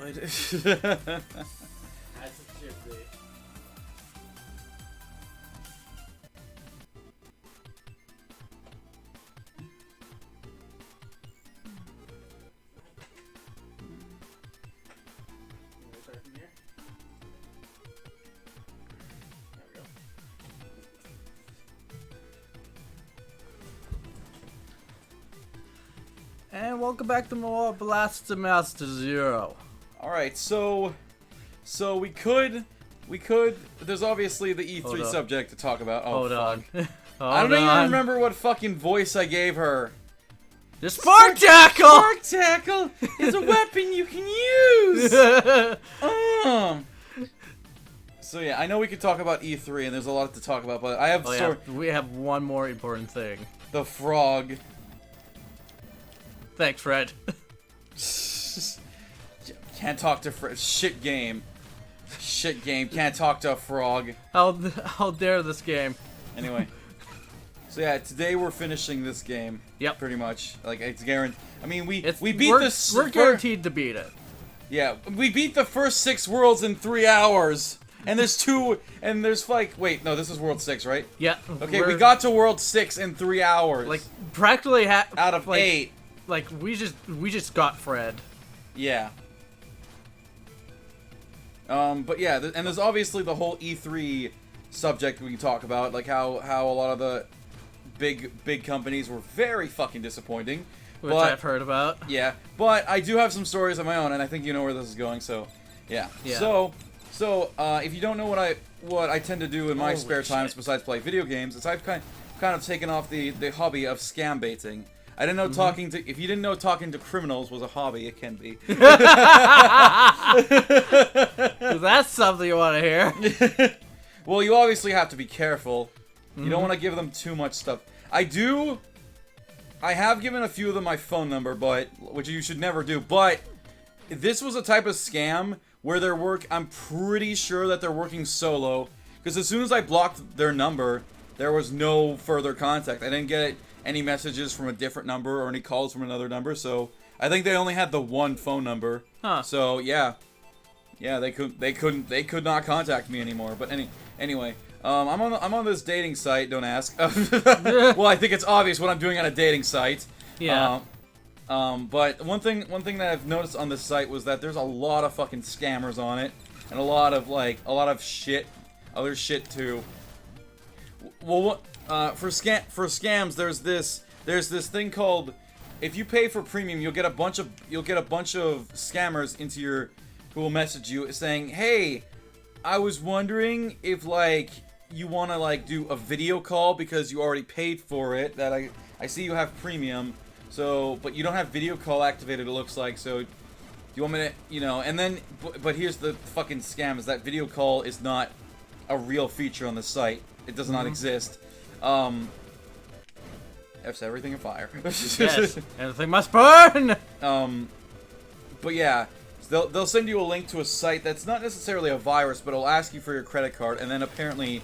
good. As it should be. And welcome back to more Blast to Master Zero. Alright, so we could, there's obviously the E3 subject to talk about. Oh, Hold on. I don't even remember what fucking voice I gave her. The Spark Tackle! Spark Tackle is a weapon you can use! So yeah, I know we could talk about E3 and there's a lot to talk about, but I have we have one more important thing. The frog. Thanks, Fred. Can't talk to Fred. Shit game. Shit game. Can't talk to a frog. How dare this game? Anyway. So yeah, today we're finishing this game. Yep. Pretty much. Like, it's guaranteed. I mean, we beat We're guaranteed to beat it. Yeah, we beat the first 6 worlds in 3 hours. And there's like, wait, no, this is World 6, right? Yeah. Okay, we got to World 6 in 3 hours. Like, practically out of 8. Like, we just got Fred. Yeah. But yeah, and there's obviously the whole E3 subject we can talk about, like how a lot of the big companies were very fucking disappointing. Which I've heard about. Yeah, but I do have some stories of my own, and I think you know where this is going, so yeah. So if you don't know what I tend to do in my spare times besides play video games, is I've kind of taken off the hobby of scam baiting. I didn't know if you didn't know talking to criminals was a hobby, it can be. That's something you want to hear. Well, you obviously have to be careful. You don't want to give them too much stuff. I have given a few of them my phone number, which you should never do, but this was a type of scam where I'm pretty sure that they're working solo, because as soon as I blocked their number, there was no further contact. I didn't get any messages from a different number or any calls from another number, so I think they only had the one phone number. Huh. So yeah, they could not contact me anymore. But anyway, I'm on this dating site. Don't ask. Well, I think it's obvious what I'm doing on a dating site. Yeah. But one thing that I've noticed on this site was that there's a lot of fucking scammers on it, and a lot of other shit too. Well, for scams, there's this thing called, if you pay for premium, you'll get a bunch of scammers who will message you saying, "Hey, I was wondering if you want to do a video call because you already paid for it. That I see you have premium, but you don't have video call activated. It looks like. So, do you want me to, and then but here's the fucking scam: is that video call is not a real feature on the site. It does not exist." F's everything in fire. Yes, everything must burn! But yeah, so they'll send you a link to a site that's not necessarily a virus, but it'll ask you for your credit card, and then apparently,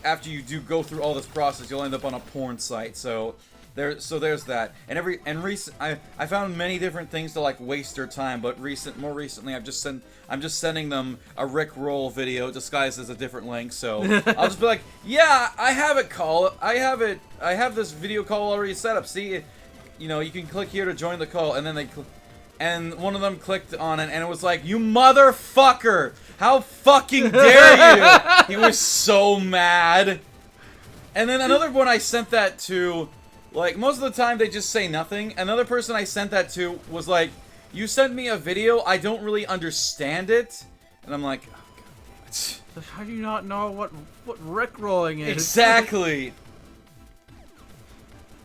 after you do go through all this process, you'll end up on a porn site, so there's that. And I found many different things to waste their time, but more recently I'm just sending them a Rick Roll video disguised as a different link. So I'll just be like, yeah, I have this video call already set up. See, you can click here to join the call, and then and one of them clicked on it, and it was like, you motherfucker, how fucking dare you? He was so mad. And then another one I sent that to. Most of the time they just say nothing. Another person I sent that to was like, you sent me a video, I don't really understand it. And I'm like, oh god. How do you not know what rickrolling is? Exactly.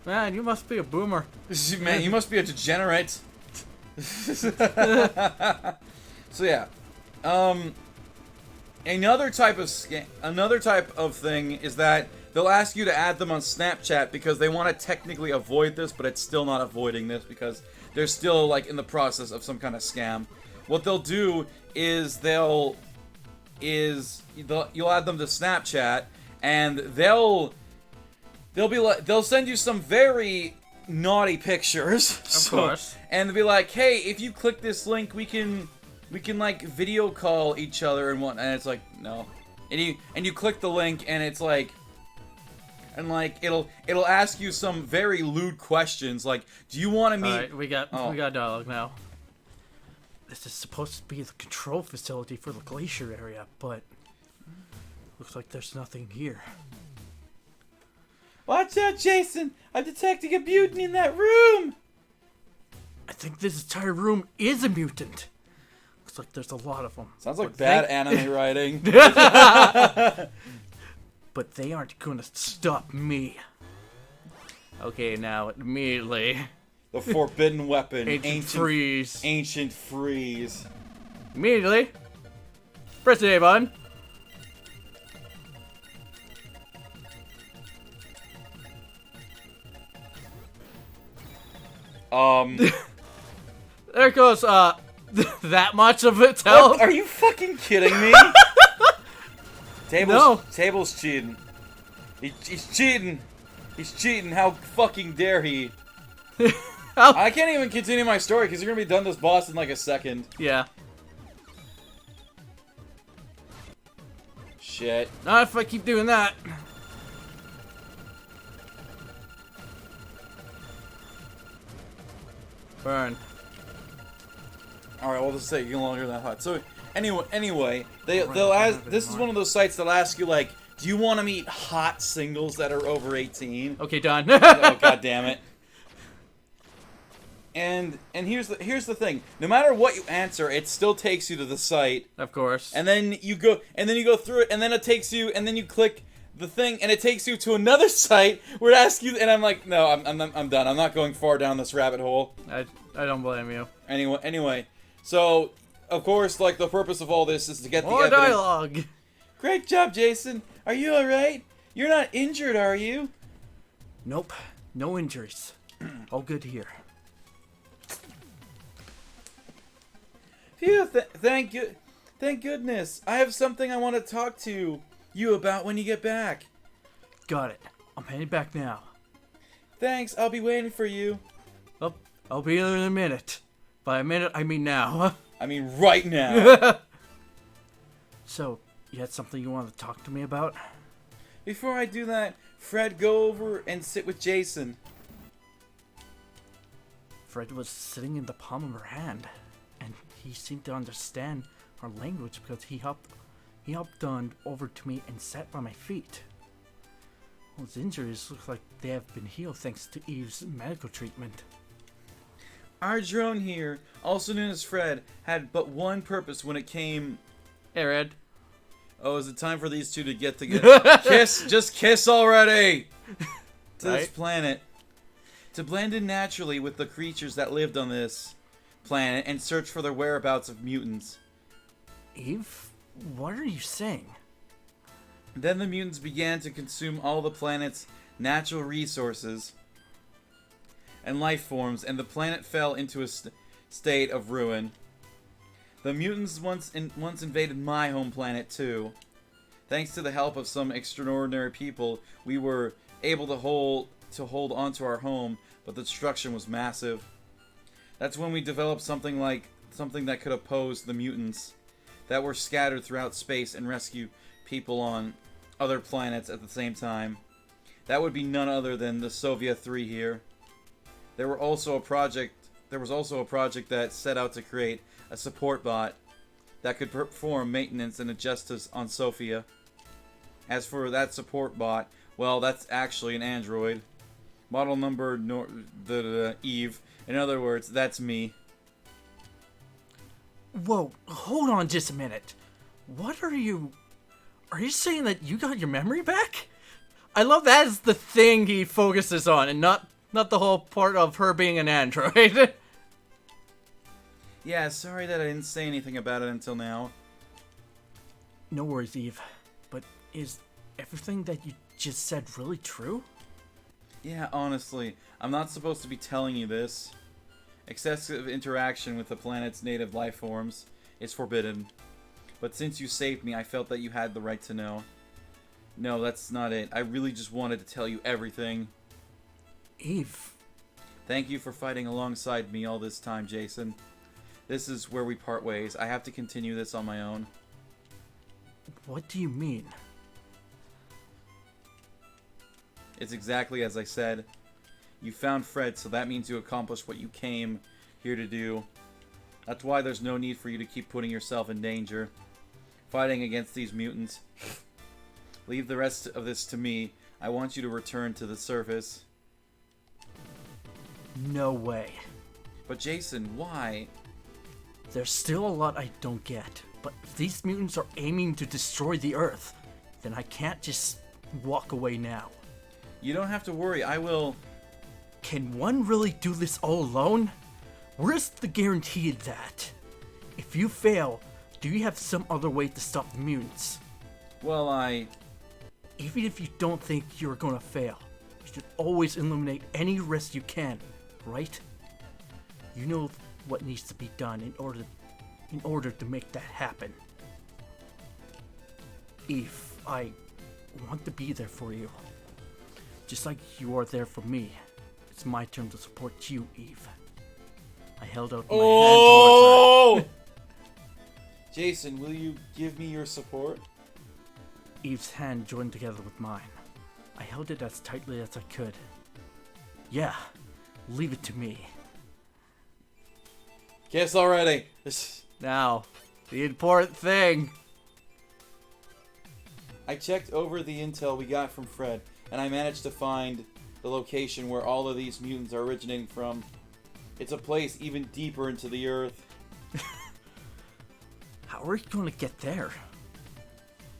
Man, you must be a boomer. Man, you must be a degenerate. So yeah. Another type of thing is that they'll ask you to add them on Snapchat because they want to technically avoid this, but it's still not avoiding this because they're still in the process of some kind of scam. What they'll do is you'll add them to Snapchat, and they'll send you some very naughty pictures. Of course. And they'll be like, hey, if you click this link, we can like video call each other and whatnot. And it's like, no. And you click the link and it's like, and like it'll ask you some very lewd questions like, do you want to meet? Alright, we got dialogue now. This is supposed to be the control facility for the glacier area, but looks like there's nothing here. Watch out, Jason! I'm detecting a mutant in that room! I think this entire room is a mutant. Looks like there's a lot of them. Sounds like bad anime writing. But they aren't gonna stop me. Okay, now immediately. The forbidden weapon. Ancient freeze. Ancient freeze. Immediately. Press the A button. There goes, that much of its health. Are you fucking kidding me? Table's cheating. He's cheating. He's cheating. How fucking dare he? I can't even continue my story because you're gonna be done this boss in like a second. Yeah. Shit. Not if I keep doing that. Burn. Alright, well, this is taking longer than I thought. So, anyway, they'll ask. This is one of those sites that'll ask you, like, do you want to meet hot singles that are over 18? Okay, done. Oh, god damn it. And here's the thing. No matter what you answer, it still takes you to the site. Of course. And then you go through it, and then it takes you, and then you click the thing, and it takes you to another site where it asks you, and I'm like, no, I'm done. I'm not going far down this rabbit hole. I don't blame you. Anyway, so of course, like the purpose of all this is to get More the evidence. dialogue. Great job, Jason. Are you all right? You're not injured, are you? Nope. No injuries. All good here. Phew, thank goodness. I have something I want to talk to you about when you get back. Got it. I'm heading back now. Thanks, I'll be waiting for you. Oh, I'll be there in a minute. By a minute, I mean now. I mean right now. So, you had something you wanted to talk to me about? Before I do that, Fred, go over and sit with Jason. Fred was sitting in the palm of her hand, and he seemed to understand our language because he hopped on over to me and sat by my feet. Well, his injuries look like they have been healed thanks to Eve's medical treatment. Our drone here, also known as Fred, had but one purpose when it came... Hey, Red. Oh, is it time for these two to get together? Kiss! Just kiss already! To this planet. To blend in naturally with the creatures that lived on this planet and search for the whereabouts of mutants. Eve? What are you saying? Then the mutants began to consume all the planet's natural resources and life forms, and the planet fell into a state of ruin. The mutants once invaded my home planet too. Thanks to the help of some extraordinary people, we were able to hold onto our home, but the destruction was massive. That's when we developed something that could oppose the mutants that were scattered throughout space and rescue people on other planets at the same time. That would be none other than the Soviet 3 here. There was also a project that set out to create a support bot that could perform maintenance and adjust us on Sophia. As for that support bot, well, that's actually an android. Model number Eve. In other words, that's me. Whoa, hold on just a minute. What are you... Are you saying that you got your memory back? I love that as the thing he focuses on, and not the whole part of her being an android. Yeah, sorry that I didn't say anything about it until now. No worries, Eve. But is everything that you just said really true? Yeah, honestly, I'm not supposed to be telling you this. Excessive interaction with the planet's native life forms is forbidden. But since you saved me, I felt that you had the right to know. No, that's not it. I really just wanted to tell you everything. Eve, Thank you for fighting alongside me all this time, Jason. This is where we part ways. I have to continue this on my own. What do you mean? It's exactly as I said. You found Fred, so that means you accomplished what you came here to do. That's why there's no need for you to keep putting yourself in danger. Fighting against these mutants. Leave the rest of this to me. I want you to return to the surface. No way. But Jason, why? There's still a lot I don't get. But if these mutants are aiming to destroy the Earth, then I can't just walk away now. You don't have to worry. I will... Can one really do this all alone? Where's the guarantee of that? If you fail, do you have some other way to stop the mutants? Well, Even if you don't think you're gonna fail, you should always eliminate any risk you can, right? You know what needs to be done in order to make that happen. Eve, I want to be there for you. Just like you are there for me. It's my turn to support you, Eve. I held out my hand towards her. Jason, will you give me your support? Eve's hand joined together with mine. I held it as tightly as I could. Yeah, leave it to me. Guess already. Now, the important thing. I checked over the intel we got from Fred, and I managed to find the location where all of these mutants are originating from. It's a place even deeper into the Earth. How are we going to get there?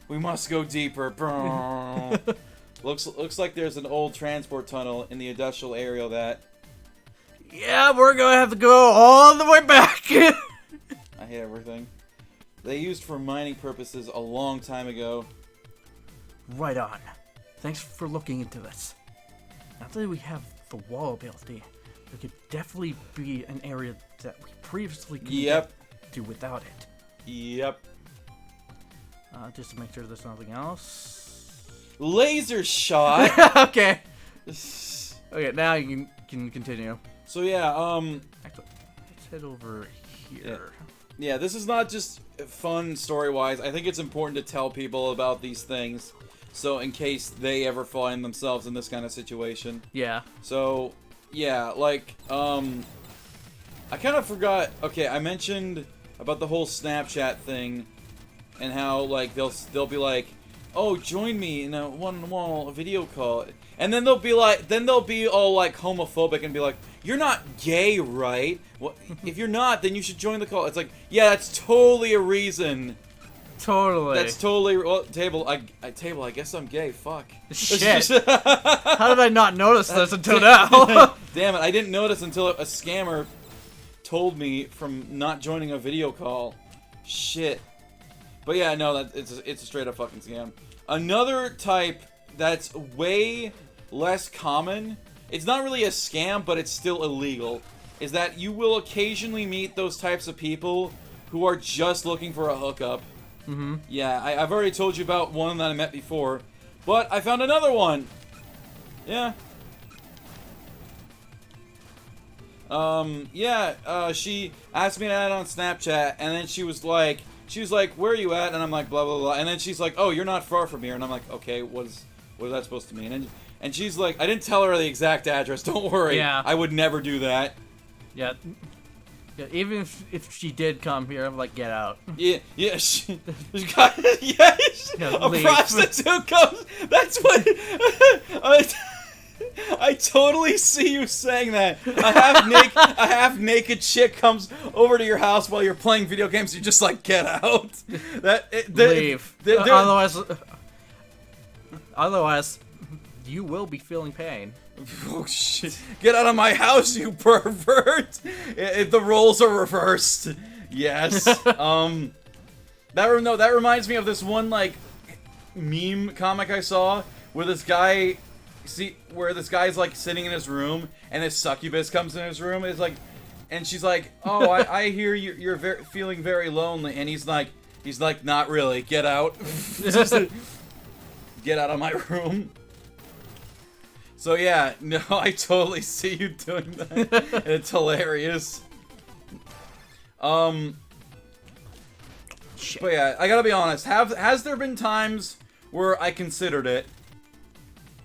We must go deeper. Looks like there's an old transport tunnel in the industrial area that... Yeah, we're going to have to go all the way back. I hate everything. They used for mining purposes a long time ago. Right on. Thanks for looking into this. Now that we have the wall ability, there could definitely be an area that we previously couldn't get to without it. Yep. Just to make sure there's nothing else. Laser shot. Okay. Okay, now you can continue. So yeah, Actually, let's head over here. Yeah, this is not just fun story-wise. I think it's important to tell people about these things, so in case they ever find themselves in this kind of situation. Yeah. So, yeah, like, I kind of forgot. Okay, I mentioned about the whole Snapchat thing, and how like they'll be like, "Oh, join me in a one-on-one video call," and then they'll be all like homophobic and be like, "You're not gay, right? What if you're not? Then you should join the call." It's like, yeah, that's totally a reason. Totally. That's totally Table. I guess I'm gay. Fuck. Shit. How did I not notice this until now? Damn it! I didn't notice until a scammer told me from not joining a video call. Shit. But yeah, no, it's a straight up fucking scam. Another type that's way less common, it's not really a scam, but it's still illegal, is that you will occasionally meet those types of people who are just looking for a hookup. Mm-hmm. Yeah, I've already told you about one that I met before, but I found another one. Yeah. She asked me to add on Snapchat, and then she was like, "Where are you at?" And I'm like, "Blah blah blah." And then she's like, "Oh, you're not far from here." And I'm like, "Okay, what is that supposed to mean?" And she's like, "I didn't tell her the exact address. Don't worry. Yeah. I would never do that." Yeah. Yeah, even if she did come here, I'm like, get out. Yeah. Yeah, A leave. prostitute comes. That's what. I totally see you saying that. A half naked chick comes over to your house while you're playing video games. You're just like, get out. Leave. Otherwise, you will be feeling pain. Oh shit! Get out of my house, you pervert! The roles are reversed. Yes. That reminds me of this one like meme comic I saw where this guy's like sitting in his room and his succubus comes in his room. It's like, and she's like, "Oh, I hear you're feeling very lonely," and he's like, "Not really. Get out. Get out of my room." So yeah, no, I totally see you doing that. It's hilarious. Shit. But yeah, I gotta be honest. Has there been times where I considered it?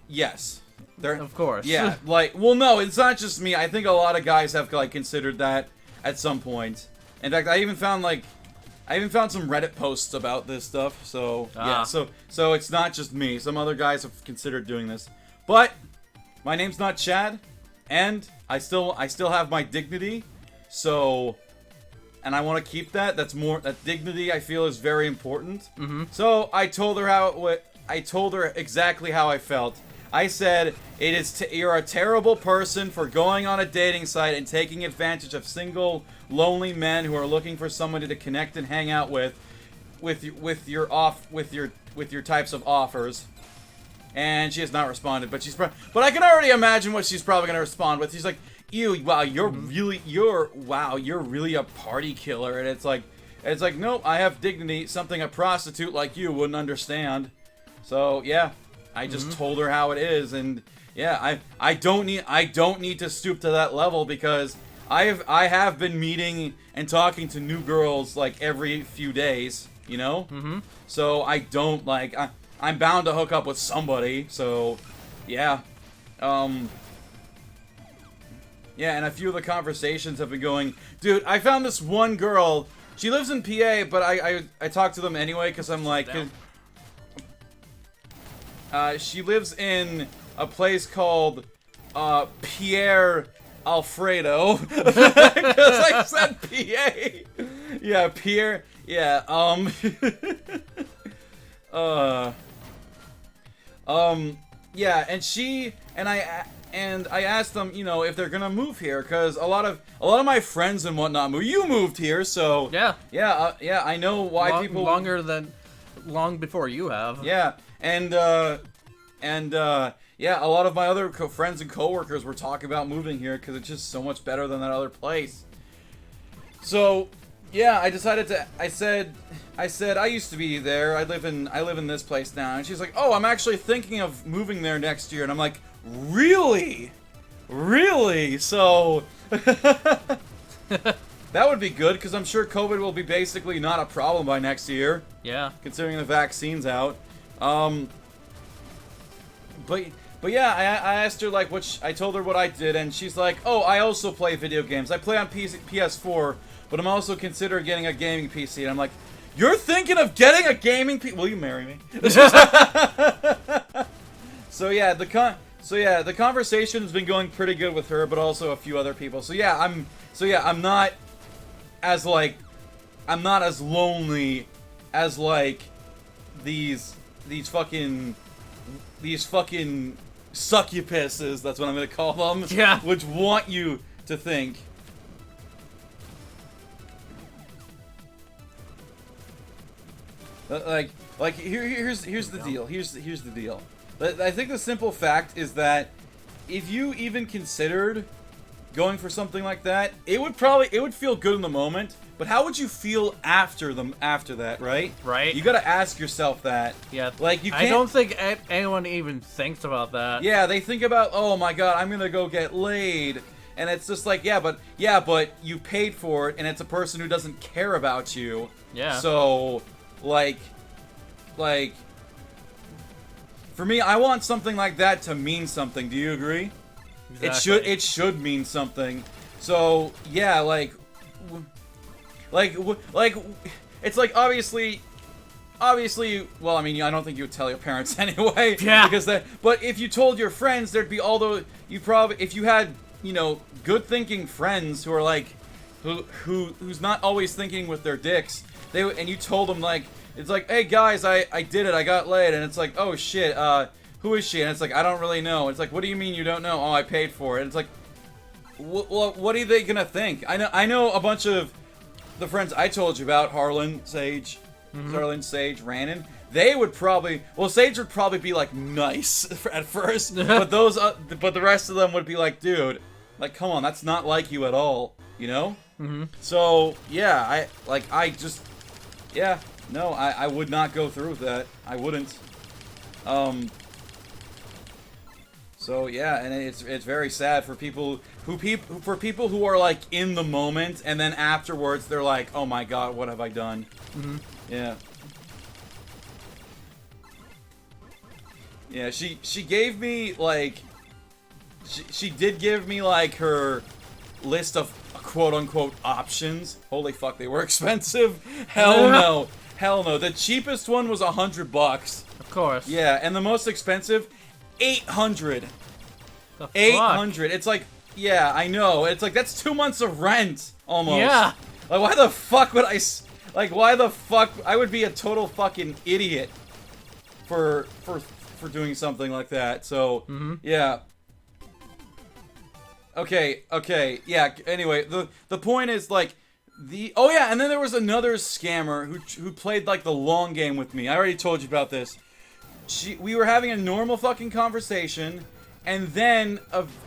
Yes. Of course. Yeah, like, well, no, it's not just me. I think a lot of guys have, like, considered that at some point. In fact, I even found some Reddit posts about this stuff. So, yeah, so it's not just me. Some other guys have considered doing this. But my name's not Chad, and I still have my dignity. So, and I want to keep that. That dignity I feel is very important. Mm-hmm. So, I told her exactly how I felt. I said, you're a terrible person for going on a dating site and taking advantage of single, lonely men who are looking for somebody to connect and hang out with your types of offers. And she has not responded, but I can already imagine what she's probably gonna respond with. She's like, "Ew, wow, you're really a party killer." And it's like, nope, I have dignity, something a prostitute like you wouldn't understand. So yeah. I just told her how it is, and yeah, I don't need to stoop to that level because I have been meeting and talking to new girls like every few days, you know. Mm-hmm. So I don't like I'm bound to hook up with somebody. So yeah, yeah, and a few of the conversations have been going, dude. I found this one girl. She lives in PA, but I talk to them anyway because I'm like. She lives in a place called Pierre Alfredo because I said PA. Yeah, Pierre. Yeah. Yeah, and I asked them, you know, if they're gonna move here because a lot of my friends and whatnot moved. You moved here, so yeah. Yeah. I know why people long before you have. Yeah. And yeah, a lot of my other friends and coworkers were talking about moving here because it's just so much better than that other place. So, yeah, I decided to. I said I used to be there. I live in this place now. And she's like, "Oh, I'm actually thinking of moving there next year." And I'm like, "Really? Really?" So that would be good because I'm sure COVID will be basically not a problem by next year. Yeah. Considering the vaccine's out. But yeah, I asked her like I told her what I did, and she's like, "Oh, I also play video games. I play on PS4, but I'm also considering getting a gaming PC." And I'm like, "You're thinking of getting a gaming PC? Will you marry me?" So yeah, the conversation has been going pretty good with her, but also a few other people. So yeah, I'm not as lonely as like these fucking succupuses, that's what I'm gonna call them. Yeah. Which want you to think. Like here's the deal. Here's the deal. I think the simple fact is that if you even considered going for something like that, it would feel good in the moment, but how would you feel after that, right? Right. You gotta ask yourself that. Yeah. Like, you can't. I don't think anyone even thinks about that. Yeah, they think about, oh my god, I'm gonna go get laid. And it's just like, yeah, but you paid for it, and it's a person who doesn't care about you. Yeah. So, like, for me, I want something like that to mean something. Do you agree? Exactly. It should mean something. So yeah, like it's like obviously. Well, I mean, I don't think you would tell your parents anyway. Yeah. But if you told your friends, there'd be all those. If you had, you know, good thinking friends who are like, who's not always thinking with their dicks. And you told them like, it's like, hey guys, I did it, I got laid, and it's like, oh shit, who is she? And it's like, I don't really know. It's like, what do you mean you don't know? Oh, I paid for it. And it's like, what are they gonna think? I know a bunch of the friends I told you about, Harlan, Sage, Rannon. They would probably, Sage would probably be like nice at first, but but the rest of them would be like, dude, like, come on, that's not like you at all, you know? Mm-hmm. So yeah, I would not go through with that. I wouldn't. So yeah, and it's very sad for people who are like in the moment, and then afterwards they're like, oh my god, what have I done? Yeah. Yeah, she gave me like she did give me like her list of quote unquote options. Holy fuck, they were expensive. Hell no. Hell no. The cheapest one was $100. Of course. Yeah, and the most expensive, $800. The $800. It's like, yeah, I know. It's like that's 2 months of rent almost. Yeah. Like why the fuck would why the fuck I would be a total fucking idiot for doing something like that. So, yeah. Okay, yeah, anyway, the point is, like, oh yeah, and then there was another scammer who played, like, the long game with me. I already told you about this. We were having a normal fucking conversation, and then,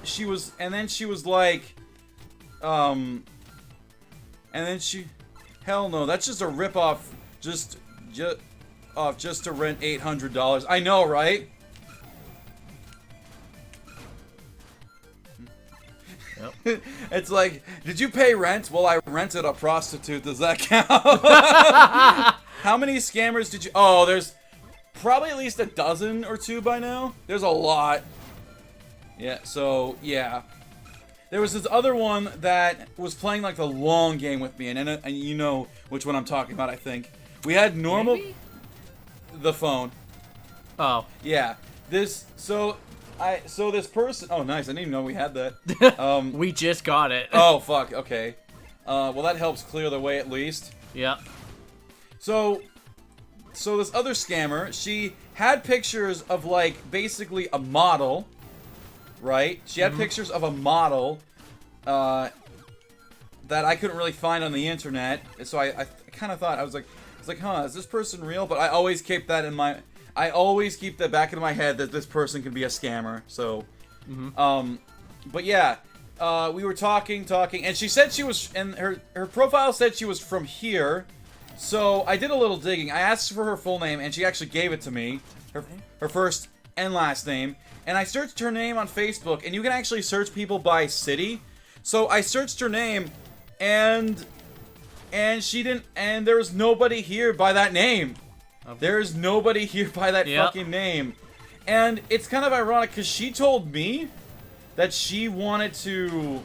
she was like, and then hell no, that's just a ripoff, just to rent $800. I know, right? Yep. It's like, did you pay rent? Well, I rented a prostitute. Does that count? How many scammers did you... Oh, there's probably at least a dozen or two by now. There's a lot. Yeah, so, yeah. There was this other one that was playing, like, the long game with me, and you know which one I'm talking about, I think. We had normal... Maybe? The phone. Oh. Yeah. So this person... Oh, nice. I didn't even know we had that. We just got it. Oh, fuck. Okay. Well, that helps clear the way at least. Yeah. So this other scammer, she had pictures of, like, basically a model, right? She had pictures of a model, that I couldn't really find on the internet. So I kind of thought, I was like, huh, is this person real? But I always keep that in my... I always keep that back in my head that this person could be a scammer. So, but yeah, we were talking, and she said she was, and her profile said she was from here. So I did a little digging. I asked for her full name, and she actually gave it to me, her first and last name. And I searched her name on Facebook, and you can actually search people by city. So I searched her name, and she didn't, and there was nobody here by that name. There's nobody here by that fucking name. And it's kind of ironic because she told me that she wanted to...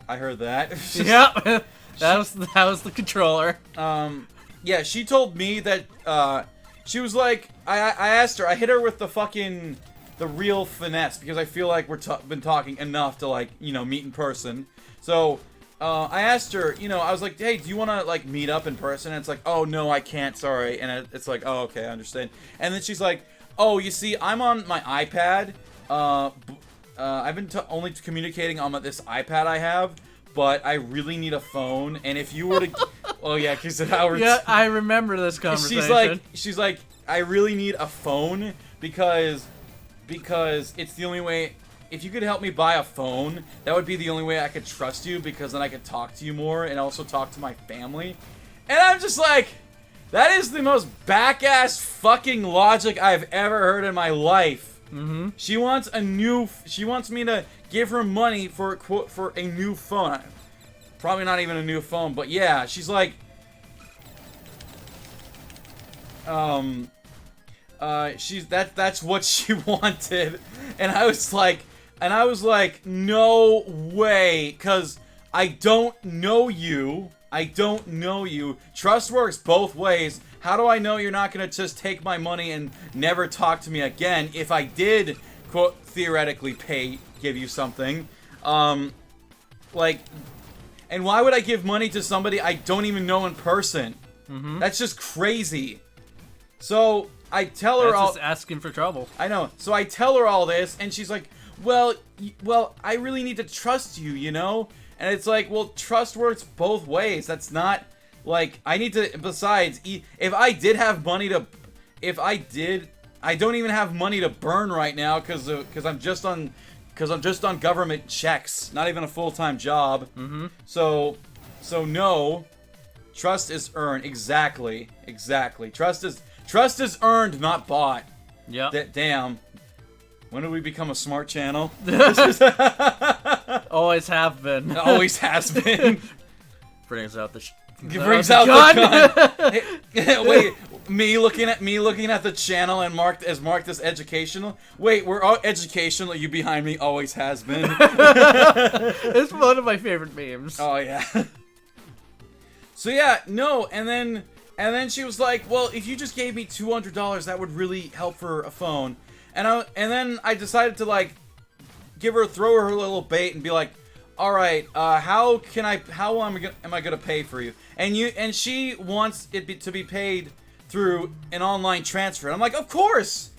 I heard that. Yep. That was the controller. Yeah, she told me that, she was like, I asked her, I hit her with the real finesse because I feel like we're been talking enough to, like, you know, meet in person. So... I asked her, you know, I was like, hey, do you want to, like, meet up in person? And it's like, oh, no, I can't, sorry. And it's like, oh, okay, I understand. And then she's like, oh, you see, I'm on my iPad. I've been only communicating on this iPad I have, but I really need a phone. And if you were to... Oh, yeah, because Howard... Yeah, I remember this conversation. She's like, I really need a phone because it's the only way... If you could help me buy a phone, that would be the only way I could trust you, because then I could talk to you more and also talk to my family. And I'm just like, that is the most back-ass fucking logic I've ever heard in my life. She wants me to give her money for a new phone. Probably not even a new phone, but yeah, she's like, that's what she wanted. And I was like, no way, because I don't know you. Trust works both ways. How do I know you're not going to just take my money and never talk to me again if I did, quote, theoretically give you something? Like, and why would I give money to somebody I don't even know in person? That's just crazy. So, I tell her That's just asking for trouble. I know. So I tell her all this, and she's like, well, I really need to trust you, you know? And it's like, well, trust works both ways. That's not, like, I need to, besides, if I did have money to, I don't even have money to burn right now, because I'm just on government checks, not even a full-time job. So no, trust is earned. Exactly. Trust is earned, not bought. Yeah. Damn. When did we become a smart channel? Always have been. Always has been. Brings out the. Brings out the gun. Hey, wait, me looking at the channel and marked as educational. Wait, we're all educational. You behind me always has been. It's one of my favorite memes. Oh yeah. So yeah, no, and then she was like, well, if you just gave me $200, that would really help for a phone. And then I decided to like throw her a little bait and be like, all right, how am I gonna pay for you? And she wants it to be paid through an online transfer. And I'm like, of course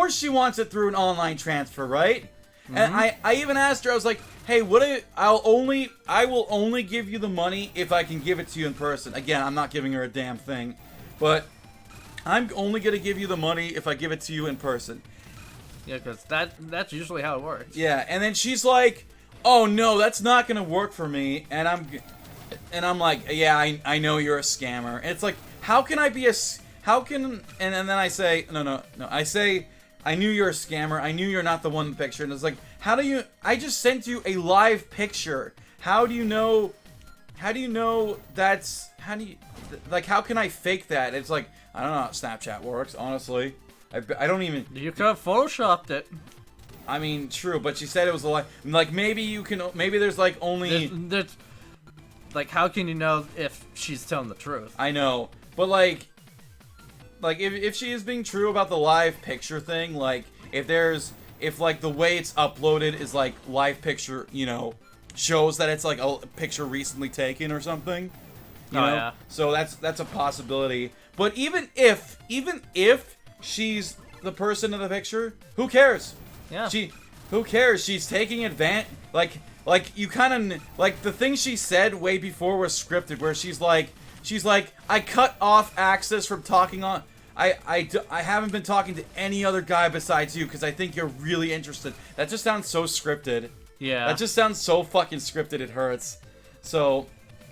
she wants it through an online transfer, right? Mm-hmm. And I even asked her, I was like, hey, I will only give you the money if I can give it to you in person. Again, I'm not giving her a damn thing, but I'm only gonna give you the money if I give it to you in person. Yeah, because that's usually how it works. Yeah, and then she's like, oh no, that's not gonna work for me, and I'm like, yeah, I know you're a scammer. And it's like, and then I say, no, I say, I knew you're a scammer, I knew you're not the one in the picture, and it's like, I just sent you a live picture, how can I fake that? It's like, I don't know how Snapchat works, honestly. I don't even... You could have photoshopped it. I mean, true, but she said it was a lie. Like, maybe there's, like, only... There's, like, how can you know if she's telling the truth? I know, but, like, if she is being true about the live picture thing, like, if, like, the way it's uploaded is, like, live picture, you know, shows that it's, like, a picture recently taken or something, you know? Yeah. So that's a possibility. But even if she's the person in the picture, who cares? Yeah. Who cares? She's taking advantage. Like you kind of like the thing she said way before was scripted, where she's like, I cut off access from talking on. I haven't been talking to any other guy besides you because I think you're really interested. That just sounds so scripted. Yeah. That just sounds so fucking scripted. It hurts. So,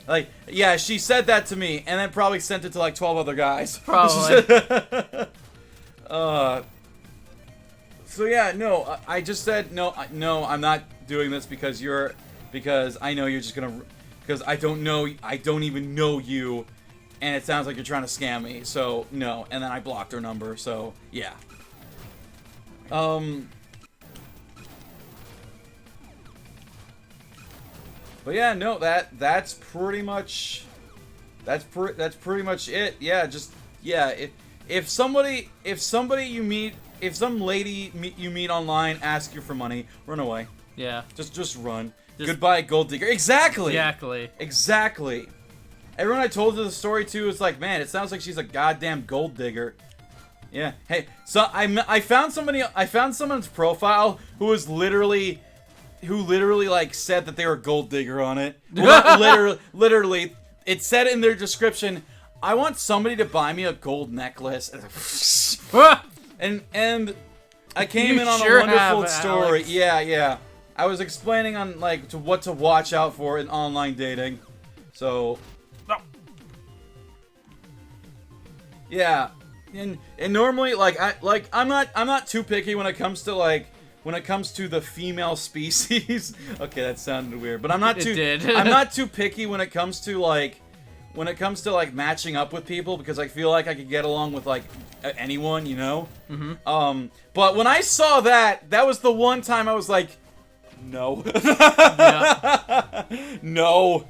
like, yeah, she said that to me, and then probably sent it to like 12 other guys. Probably. So yeah, no, I just said no, I'm not doing this because I know you're just gonna, because I don't even know you, and it sounds like you're trying to scam me. So no, and then I blocked her number. So yeah. But yeah, no, that's pretty much it. Yeah, just yeah. If some lady you meet you meet online asks you for money, run away. Yeah. Just run. Goodbye, gold digger. Exactly. Everyone I told the story to was like, man, it sounds like she's a goddamn gold digger. Yeah. Hey, so I found someone's profile who literally like said that they were a gold digger on it. Well, not literally, it said in their description, I want somebody to buy me a gold necklace. and I came in on a wonderful story. Alex. Yeah. I was explaining on like what to watch out for in online dating. So yeah. And normally I'm not too picky when it comes to the female species. Okay, that sounded weird, but I'm not too picky when it comes to matching up with people, because I feel like I could get along with like anyone, you know. Mm-hmm. But when I saw that was the one time I was like, no. No.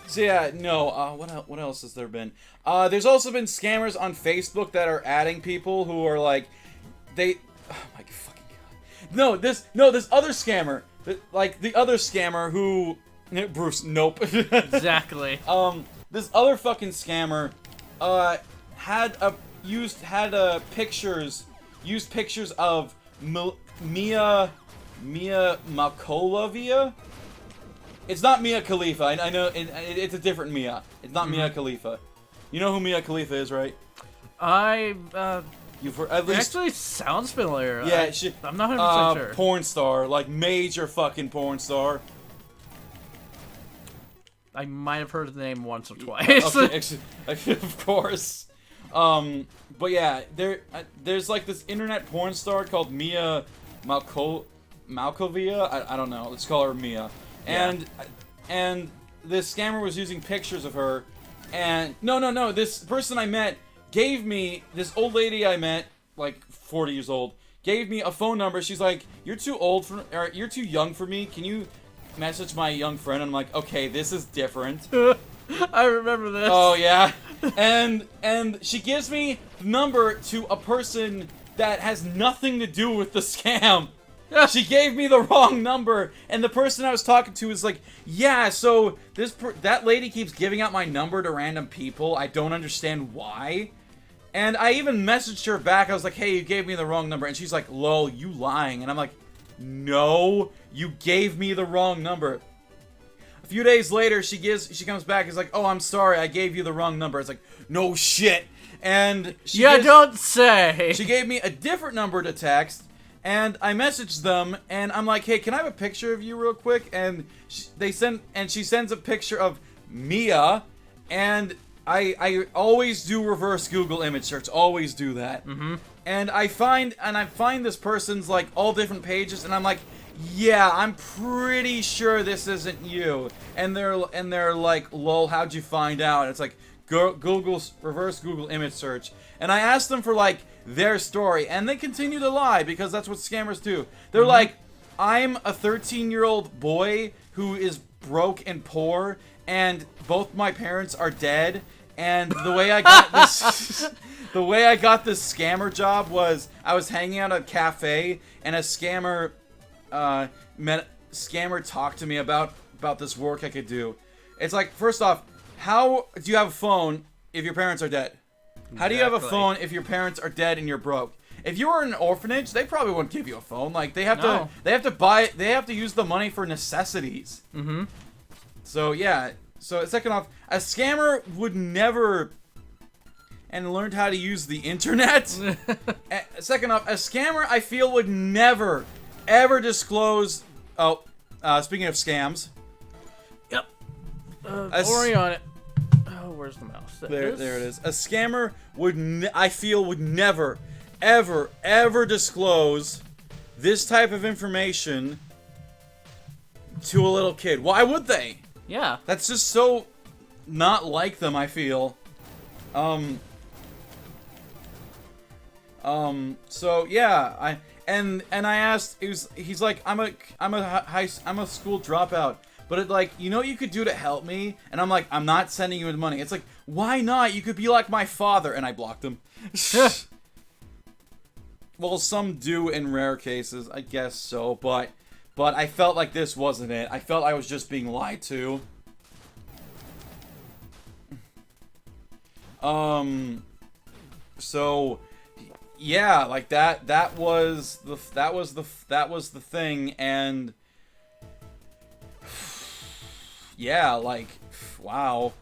So yeah, no. What else has there been? There's also been scammers on Facebook that are adding people who are like, oh my fucking god. No, this other scammer, the other scammer who. Bruce, nope. Exactly. This other fucking scammer, used pictures of Mia Makolovia. It's not Mia Khalifa. I know it's a different Mia. It's not Mia Khalifa. You know who Mia Khalifa is, right? You've at least actually sounds familiar. Yeah, I'm not 100% sure. Porn star, like major fucking porn star. I might have heard the name once or twice. Okay, of course. But yeah, there's like this internet porn star called Mia Malkovia. I don't know. Let's call her Mia. And this scammer was using pictures of her. And no. This person I met gave me, this old lady I met, like 40 years old, gave me a phone number. She's like, you're too young for me. Can you message my young friend? And I'm like, okay, this is different. I remember this. Oh yeah. And she gives me the number to a person that has nothing to do with the scam. She gave me the wrong number, and the person I was talking to is like, yeah, so that lady keeps giving out my number to random people. I don't understand why. And I even messaged her back. I was like, hey, you gave me the wrong number. And she's like, lol, you lying. And I'm like, no, you gave me the wrong number. A few days later, she comes back. Is like, oh, I'm sorry, I gave you the wrong number. It's like, no shit. And don't say. She gave me a different number to text, and I messaged them, and I'm like, hey, can I have a picture of you real quick? And she sends a picture of Mia, and I always do reverse Google image search. Always do that. Mm-hmm. And I find this person's like all different pages, and I'm like, yeah, I'm pretty sure this isn't you. And they're like, lol, how'd you find out? It's like reverse Google image search. And I asked them for like their story, and they continue to lie because that's what scammers do. They're like, I'm a 13-year-old boy who is broke and poor, and both my parents are dead. And the way I got this, the way I got this scammer job was I was hanging out at a cafe, and a scammer talked to me about this work I could do. It's like, first off, how do you have a phone if your parents are dead? How do you have a phone if your parents are dead and you're broke? If you were in an orphanage, they probably wouldn't give you a phone. Like they have to use the money for necessities. Mm-hmm. So yeah. So second off, a scammer would never and learned how to use the internet. Second off, a scammer I feel would never ever disclose. Oh, speaking of scams. Yep. Ori on it. Oh, where's the mouse? There it is. A scammer I feel would never, ever disclose this type of information to a little kid. Why would they? Yeah. That's just so not like them, I feel. So yeah, I asked, he's like, I'm a school dropout, but it like, you know what you could do to help me? And I'm like, I'm not sending you the money. It's like, why not? You could be like my father. And I blocked him. Well, some do in rare cases, I guess so, but I felt like this wasn't it. I felt I was just being lied to. So yeah, like that was the thing, and yeah, like wow.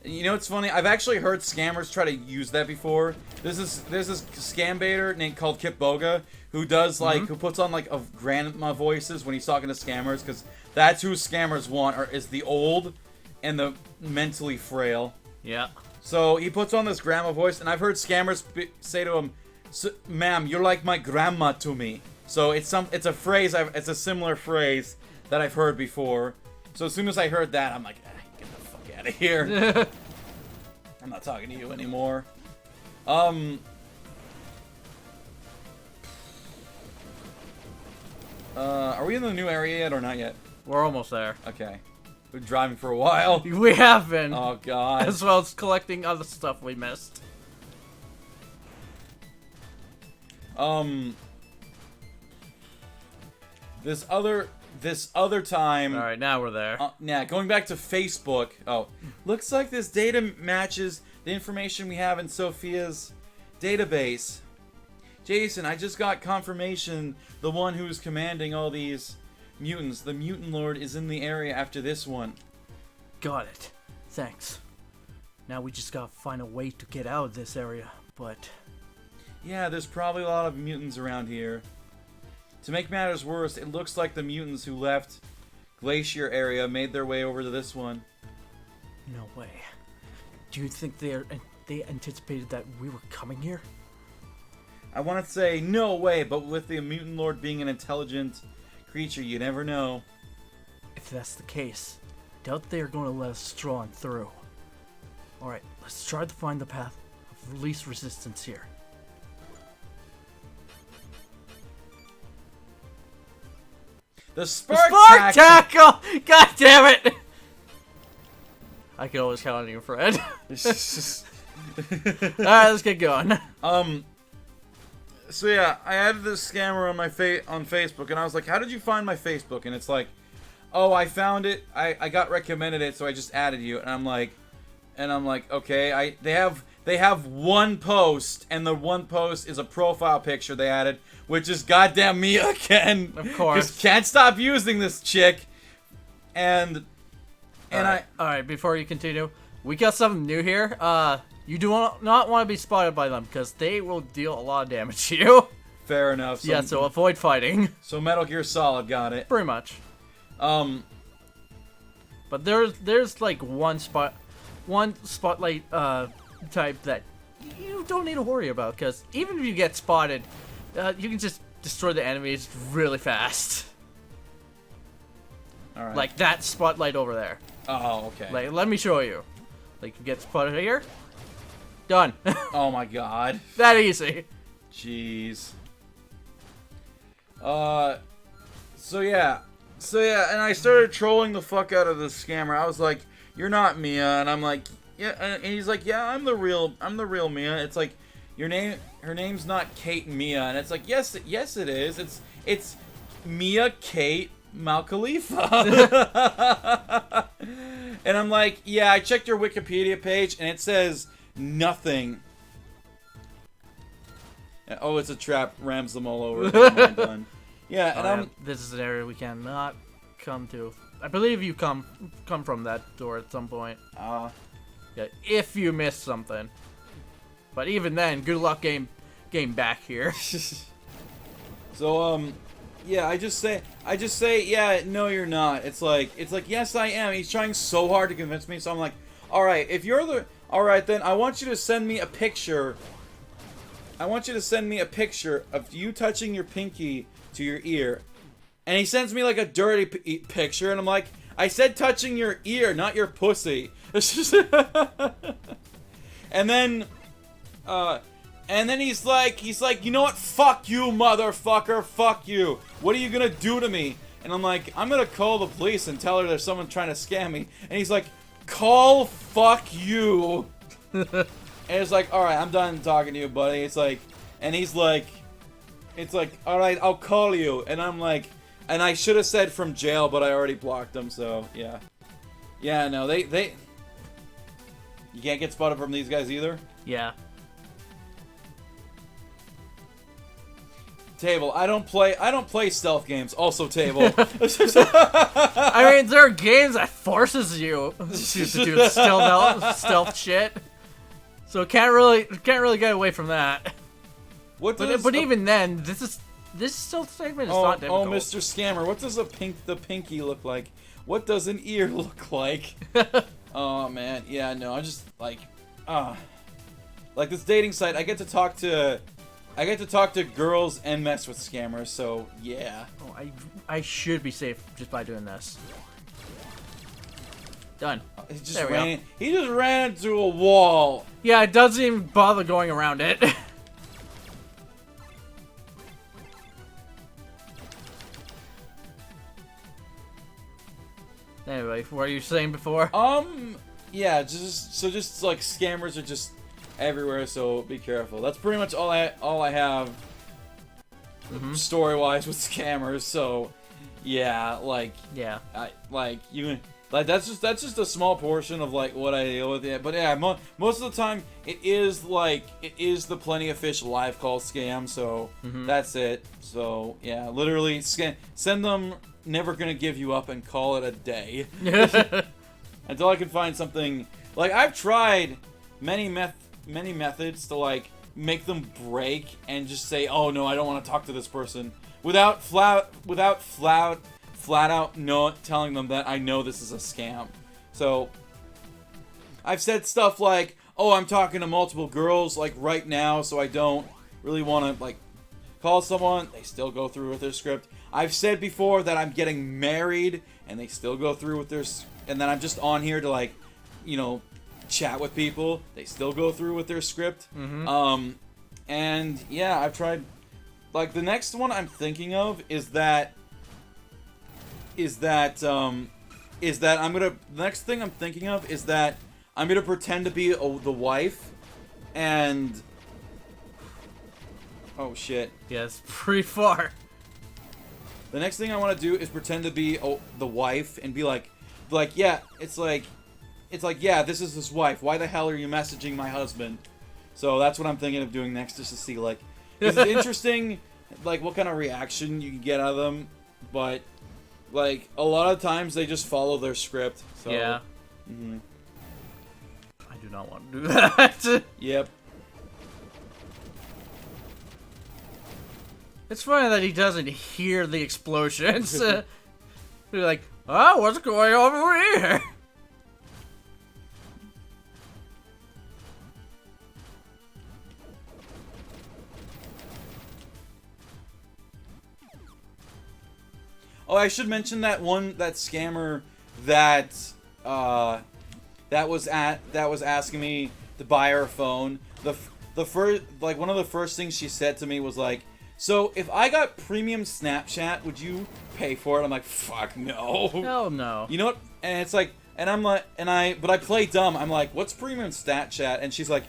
You know, it's funny, I've actually heard scammers try to use that before. There's this scam baiter named called Kip Boga who does like who puts on like a grandma voices when he's talking to scammers, because that's who scammers want, is the old and the mentally frail. Yeah. So he puts on this grandma voice, and I've heard scammers say to him, "Ma'am, you're like my grandma to me." So it's a phrase. It's a similar phrase that I've heard before. So as soon as I heard that, I'm like, get the fuck out of here. I'm not talking to you anymore. Are we in the new area yet or not yet? We're almost there. Okay. We've been driving for a while. We have been. Oh god. As well as collecting other stuff we missed. This other time. All right, now we're there. Yeah, going back to Facebook. Oh, looks like this data matches the information we have in Sophia's database. Jason, I just got confirmation the one who's commanding all these mutants, the Mutant Lord, is in the area after this one. Got it. Thanks. Now we just gotta find a way to get out of this area, but... Yeah, there's probably a lot of mutants around here. To make matters worse, it looks like the mutants who left Glacier area made their way over to this one. No way. Do you think they're they anticipated that we were coming here? I want to say no way, but with the mutant lord being an intelligent creature, you never know. If that's the case, I doubt they are going to let us stroll on through. Alright, let's try to find the path of least resistance here. The Spark Tackle! God damn it! I can always count on you, Fred. Alright, let's get going. So yeah, I added this scammer on my on Facebook, and I was like, "How did you find my Facebook?" And it's like, "Oh, I found it. I got recommended it, so I just added you." And I'm like, "Okay, they have one post, and the one post is a profile picture they added, which is goddamn Mia again. Of course, just can't stop using this chick." And Alright, before you continue, we got something new here. You do not want to be spotted by them, because they will deal a lot of damage to you. fair enough. Yeah, so avoid fighting. So Metal Gear Solid got it. Pretty much. But there's like one spotlight type that you don't need to worry about, because even if you get spotted, you can just destroy the enemies really fast. Alright. Like that spotlight over there. Oh, okay. Like, let me show you. Like, you get spotted here. Done. Oh my god. That easy. Jeez. So yeah, and I started trolling the fuck out of this scammer. I was like, "You're not Mia," and I'm like, "Yeah," and he's like, "Yeah, I'm the real Mia." It's like, her name's not Kate Mia, and it's like, yes it is. It's Mia Kate Mal Khalifa. And I'm like, "Yeah, I checked your Wikipedia page, and it says nothing." Oh, it's a trap. Rams them all over. I'm done. Yeah, and this is an area we cannot come to. I believe you come from that door at some point. Yeah, if you miss something. But even then, good luck getting back here. So yeah, I just say, yeah, no, you're not. It's like, yes, I am. He's trying so hard to convince me. So I'm like, all right, all right, then I want you to send me a picture. I want you to send me a picture of you touching your pinky to your ear. And he sends me like a dirty picture, and I'm like, I said touching your ear, not your pussy. And then he's like, "You know what? Fuck you, motherfucker. Fuck you. What are you gonna do to me?" And I'm like, "I'm gonna call the police and tell her there's someone trying to scam me." And he's like, "Call fuck you." And it's like, "Alright, I'm done talking to you, buddy." It's like, and he's like, "Alright, I'll call you." And I'm like, and I should have said from jail, but I already blocked him, so, yeah. Yeah, no, they you can't get spotted from these guys either? Yeah. Table, I don't play stealth games. Also, Table. I mean, there are games that forces you to do stealth shit. So can't really get away from that. But even then, this stealth segment is not difficult. Oh, Mr. Scammer, what does the pinky look like? What does an ear look like? Oh man, yeah, no, I'm just like this dating site. I get to talk to girls and mess with scammers. So yeah. Oh, I should be safe just by doing this. Done. He just ran into a wall. Yeah, it doesn't even bother going around it. Anyway, what were you saying before? Yeah, just like scammers are just everywhere, so be careful. That's pretty much all I have story-wise with scammers. So yeah, that's just a small portion of like what I deal with. Yeah, but yeah, most of the time it is the Plenty of Fish live call scam. So that's it. So yeah, literally send them. Never gonna give you up and call it a day until I can find something. Like I've tried many methods to like make them break and just say, "Oh no, I don't want to talk to this person," without flat out not telling them that I know this is a scam. So I've said stuff like, oh, I'm talking to multiple girls, like, right now, so I don't really want to, like, call someone. They still go through with their script. I've said before that I'm getting married, and they still go through with their... And then I'm just on here to, like, you know, chat with people. They still go through with their script. Mm-hmm. And, yeah, I've tried... Like, the next one I'm thinking of is that I'm gonna... The next thing I'm thinking of is that I'm gonna pretend to be the wife, and... Oh, shit. Yeah, it's pretty far. The next thing I want to do is pretend to be the wife and be like, yeah, it's like, yeah, this is his wife. Why the hell are you messaging my husband? So that's what I'm thinking of doing next, just to see, like, is it interesting, like, what kind of reaction you can get out of them, but, like, a lot of times they just follow their script, so. Yeah. Mm-hmm. I do not want to do that. Yep. It's funny that he doesn't hear the explosions. Be like, oh, what's going on over here? Oh, I should mention that scammer that was asking me to buy her a phone. The first, like, one of the first things she said to me was like, so if I got premium Snapchat, would you pay for it? I'm like, fuck no. Hell no. You know what? And it's like, and I'm like, but I play dumb. I'm like, what's premium Snapchat? And she's like,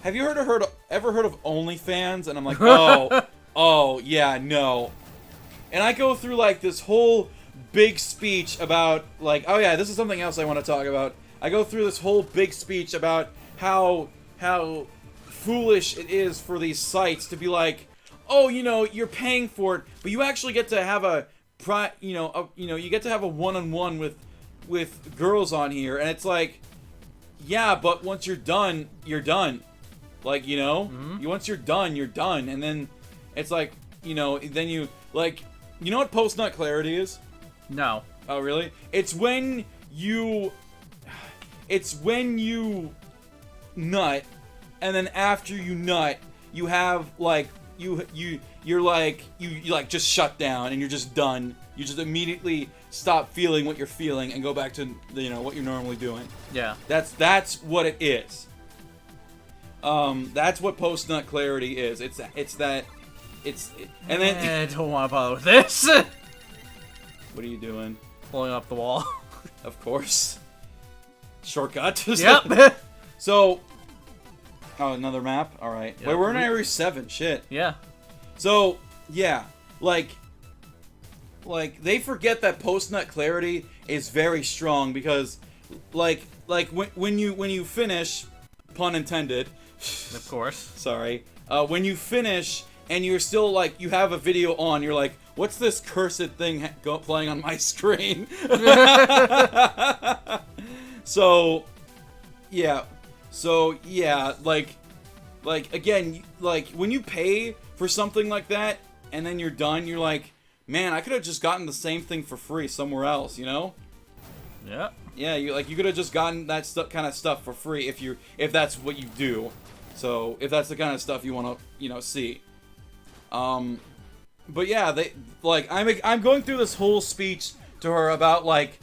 have you ever heard of OnlyFans? And I'm like, oh yeah, no. And I go through, like, this whole big speech about, like, oh yeah, this is something else I want to talk about. I go through this whole big speech about how foolish it is for these sites to be like, oh, you know, you're paying for it, but you actually get to have you get to have a one-on-one with girls on here, and it's like, yeah, but once you're done, you're done. Like, you know, once you're done, and then it's like, you know, then you, like, you know what post-nut clarity is? No. Oh, really? It's when you nut, and then after you nut, you have, like, you just shut down, and you're just done. You just immediately stop feeling what you're feeling and go back to, you know, what you're normally doing. Yeah. That's what it is. That's what post-nut clarity is. And then I don't want to bother with this. what are you doing? Pulling up the wall. Of course. Shortcut. Yep. So, oh, another map? Alright. Yep. Wait, we're in Area 7. Shit. Yeah. So, yeah. Like, they forget that post-nut clarity is very strong because, like when you finish, pun intended. Of course. Sorry. When you finish and you're still, like, you have a video on, you're like, what's this cursed thing playing on my screen? So, yeah, like, again, like, when you pay for something like that, and then you're done, you're like, man, I could have just gotten the same thing for free somewhere else, you know? Yeah. Yeah, you could have just gotten that kind of stuff for free if that's what you do. So, if that's the kind of stuff you want to, you know, see. But yeah, I'm going through this whole speech to her about, like,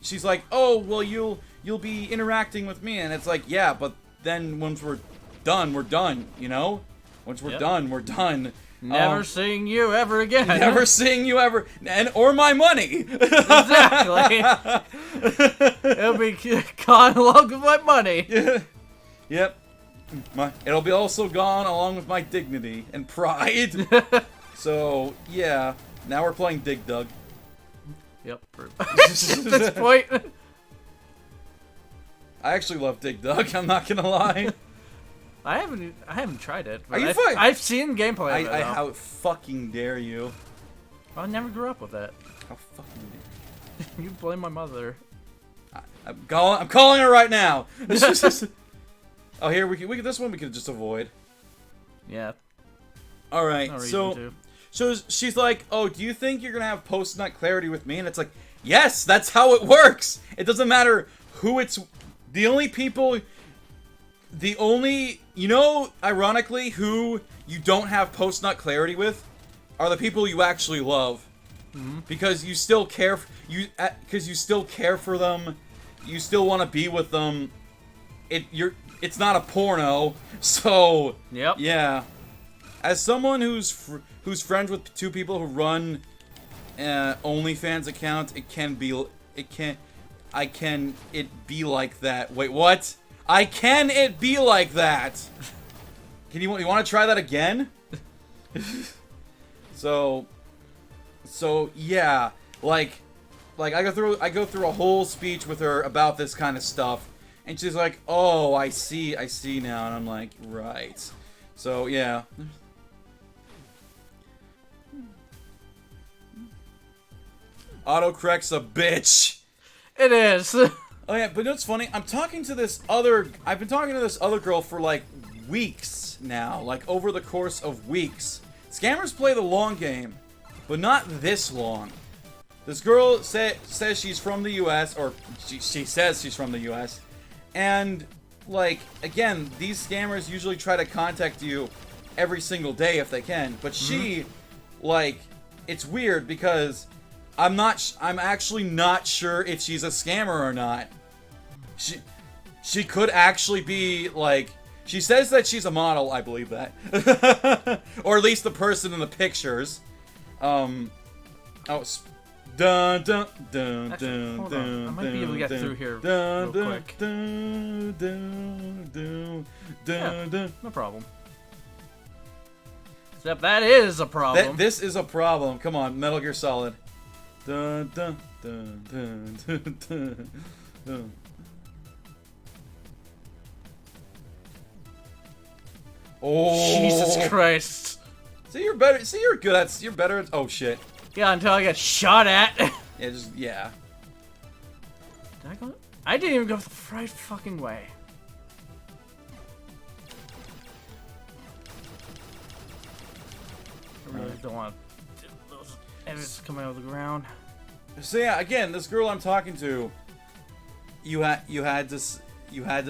she's like, oh, well, you'll be interacting with me, and it's like, yeah, but then once we're done, you know? Once we're done, we're done. Never seeing you ever again. Never seeing you ever, or my money. Exactly. It'll be gone along with my money. Yep. It'll be also gone along with my dignity and pride. So, yeah. Now we're playing Dig Dug. Yep. At this point. I actually love Dig Dug, I'm not gonna lie. I haven't tried it. But Are you fucking? I've seen gameplay of it. How fucking dare you? I never grew up with it. How fucking dare You blame my mother. I'm calling her right now. Oh, here we can. This one we could just avoid. Yeah. All right. No reason So to. So she's like, oh, do you think you're gonna have post-nut clarity with me? And it's like, yes, that's how it works. It doesn't matter who it's The only people... ironically, who you don't have post-nut clarity with are the people you actually love. Mm-hmm. Because you still care... Because you still care for them. You still want to be with them. It's not a porno, so... Yep. Yeah. As someone who's friends with two people who run OnlyFans account, it be like that. Wait, what? It be like that? You want to try that again? So yeah, like I go through a whole speech with her about this kind of stuff, and she's like, "Oh, I see now," and I'm like, "Right." So yeah. Autocorrect's a bitch. It is. Oh yeah, but you know what's funny? I've been talking to this other girl for like weeks now, like over the course of weeks. Scammers play the long game, but not this long. This girl says she's from the US, or she says she's from the US, and like, again, these scammers usually try to contact you every single day if they can, but she, like, it's weird because I'm actually not sure if she's a scammer or not. She could actually be, like, she says that she's a model, I believe that. Or at least the person in the pictures. Dun dun dun dun Actually, hold on. I might be able to get through here real quick. Yeah, no problem. Except that is a problem. This is a problem. Come on, Metal Gear Solid. Dun dun dun dun dun dun dun. Oh, Jesus Christ. See, you're better. See, you're good at. You're better at. Oh shit. Yeah, until I get shot at. Yeah. Did I go? I didn't even go the right fucking way. I really don't want those edits coming out of the ground. So yeah, again, this girl I'm talking to, you had to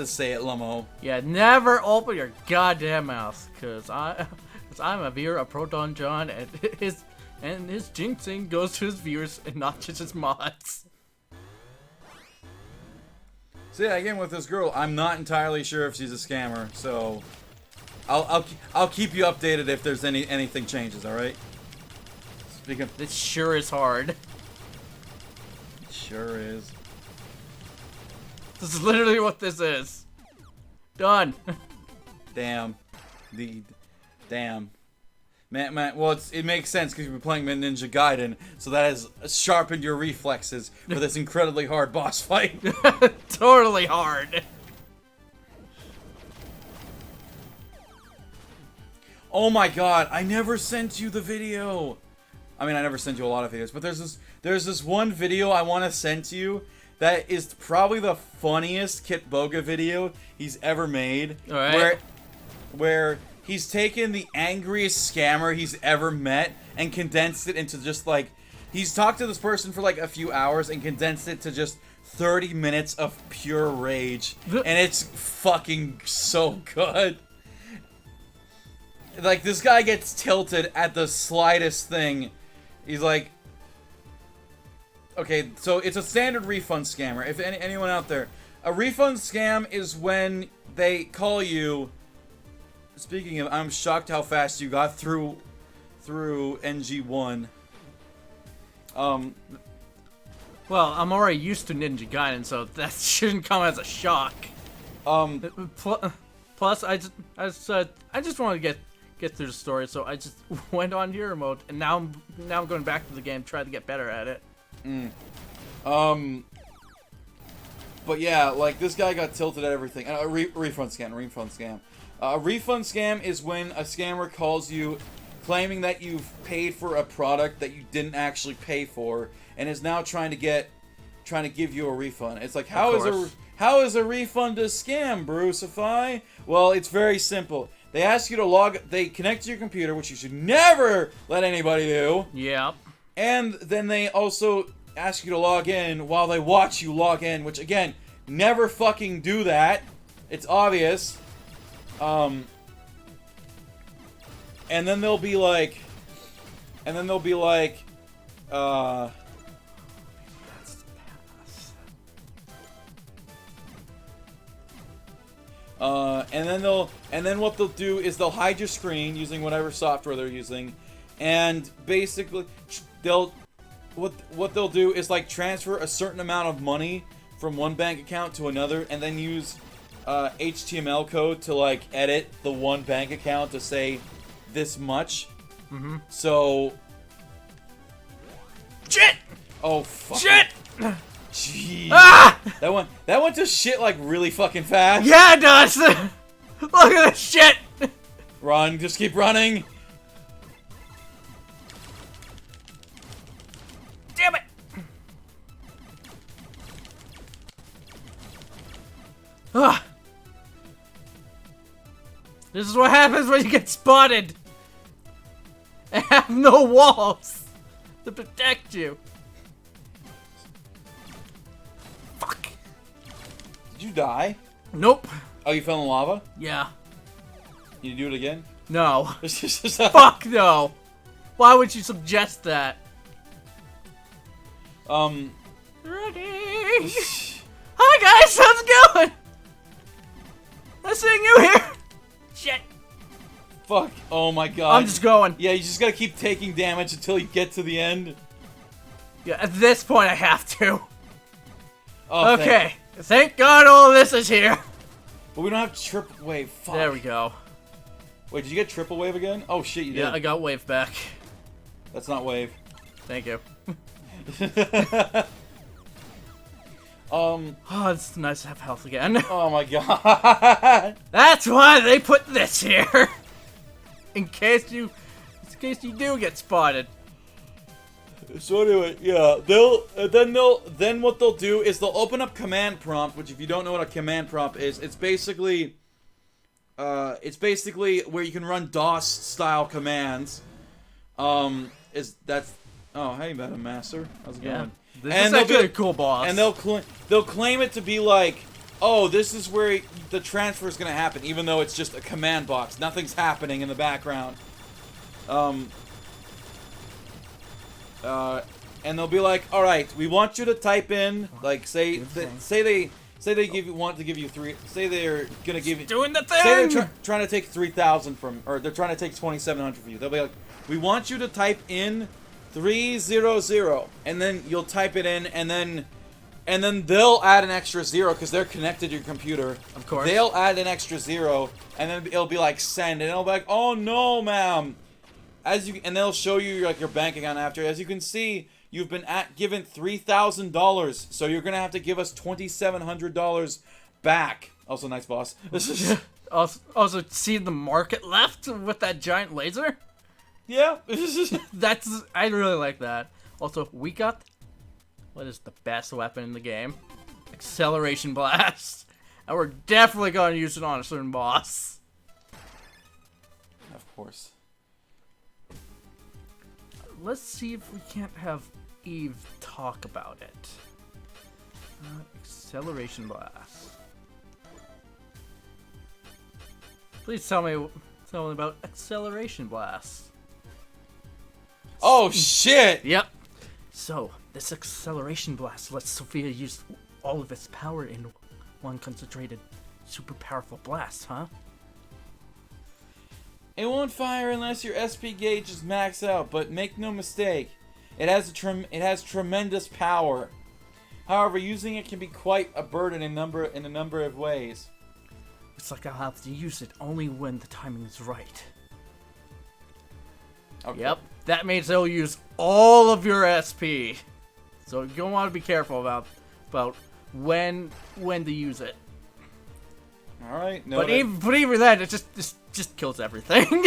say it, Lamo. Yeah, never open your goddamn mouth, cause I'm a viewer of Proton John, and his jinxing goes to his viewers and not just his mods. So yeah, again with this girl, I'm not entirely sure if she's a scammer, so I'll keep you updated if there's anything changes. All right. Speaking of, This sure is hard. it sure is. This is literally what this is. Done. Damn. Damn. Man, well, it makes sense because you've been playing Ninja Gaiden, so that has sharpened your reflexes for this incredibly hard boss fight. Totally hard. Oh my god, I never sent you the video. I mean, I never sent you a lot of videos, but there's this one video I want to send to you that is probably the funniest Kit Boga video he's ever made. All right. Where he's taken the angriest scammer he's ever met and condensed it into just like, he's talked to this person for like a few hours and condensed it to just 30 minutes of pure rage. And it's fucking so good. Like, this guy gets tilted at the slightest thing. He's like, okay, so it's a standard refund scammer. If anyone out there, a refund scam is when they call you. Speaking of, I'm shocked how fast you got through NG1. Well, I'm already used to Ninja Gaiden, so that shouldn't come as a shock. Plus, I just want to get through the story, so I just went on hero mode, and now I'm going back to the game, trying to get better at it. But yeah, like, this guy got tilted at everything. Refund scam. A refund scam is when a scammer calls you claiming that you've paid for a product that you didn't actually pay for and is now trying to give you a refund. It's like, how is a refund a scam, Brucify? Well, it's very simple. They ask you to they connect to your computer, which you should never let anybody do. Yep. And then they also ask you to log in while they watch you log in, which again, never fucking do that. It's obvious. And then they'll be like, That's the pass. and then what they'll do is they'll hide your screen using whatever software they're using, and basically what they'll do is like transfer a certain amount of money from one bank account to another, and then use HTML code to like edit the one bank account to say this much. Mm-hmm. So. Shit! Oh fuck! Shit! Jeez. Ah! That went to shit like really fucking fast. Yeah, it does. Look at this shit. Run! Just keep running. Damn it! Ah! This is what happens when you get spotted. And have no walls to protect you. Fuck. Did you die? Nope. Oh, you fell in lava? Yeah. You do it again? No. Fuck! Fuck no. Why would you suggest that? Ready? Hi guys, how's it going? Nice seeing you here. Shit. Fuck! Oh my god! I'm just going. Yeah, you just gotta keep taking damage until you get to the end. Yeah, at this point I have to. Oh, Okay. Thank God all of this is here. But we don't have triple wave. Fuck. There we go. Wait, did you get triple wave again? Oh shit, you did. Yeah, I got wave back. That's not wave. Thank you. Oh it's nice to have health again. my god. That's why they put this here. In case you do get spotted. So anyway, yeah, then what they'll do is they'll open up command prompt, which if you don't know what a command prompt is, it's basically where you can run DOS style commands. Oh, hey, Madam Master, how's it Yeah. going? This And is they'll actually be- a cool boss. And they'll claim it to be like, oh, this is where the transfer is gonna happen, even though it's just a command box. Nothing's happening in the background. And they'll be like, all right, we want you to type in, like, say they want to give you three. Say they're gonna give you. doing the Say thing. they're trying to take 3,000 from, or they're trying to take 2,700 from you. They'll be like, we want you to type in 300, and then you'll type it in, and then they'll add an extra 0 because they're connected to your computer. Of course. They'll add an extra 0, and then it'll be like send, and it'll be like, oh no, ma'am. And they'll show you like your bank account after. As you can see, you've been given $3,000, so you're gonna have to give us $2,700 back. Also, nice boss. Also, see the market left with that giant laser? Yeah. I really like that. Also, we got what is the best weapon in the game? Acceleration Blast. And we're definitely gonna use it on a certain boss. Of course. Let's see if we can't have Eve talk about it. Acceleration Blast. Please tell me about Acceleration Blast. Oh shit! Yep. So, this Acceleration Blast lets Sophia use all of its power in one concentrated, super powerful blast, huh? It won't fire unless your SP gauge is maxed out, but make no mistake, it has tremendous power. However, using it can be quite a burden in a number of ways. Looks like I'll have to use it only when the timing is right. Okay. Yep, that means it'll use all of your SP. So you'll want to be careful about when to use it. All right. No. But even then, it just kills everything.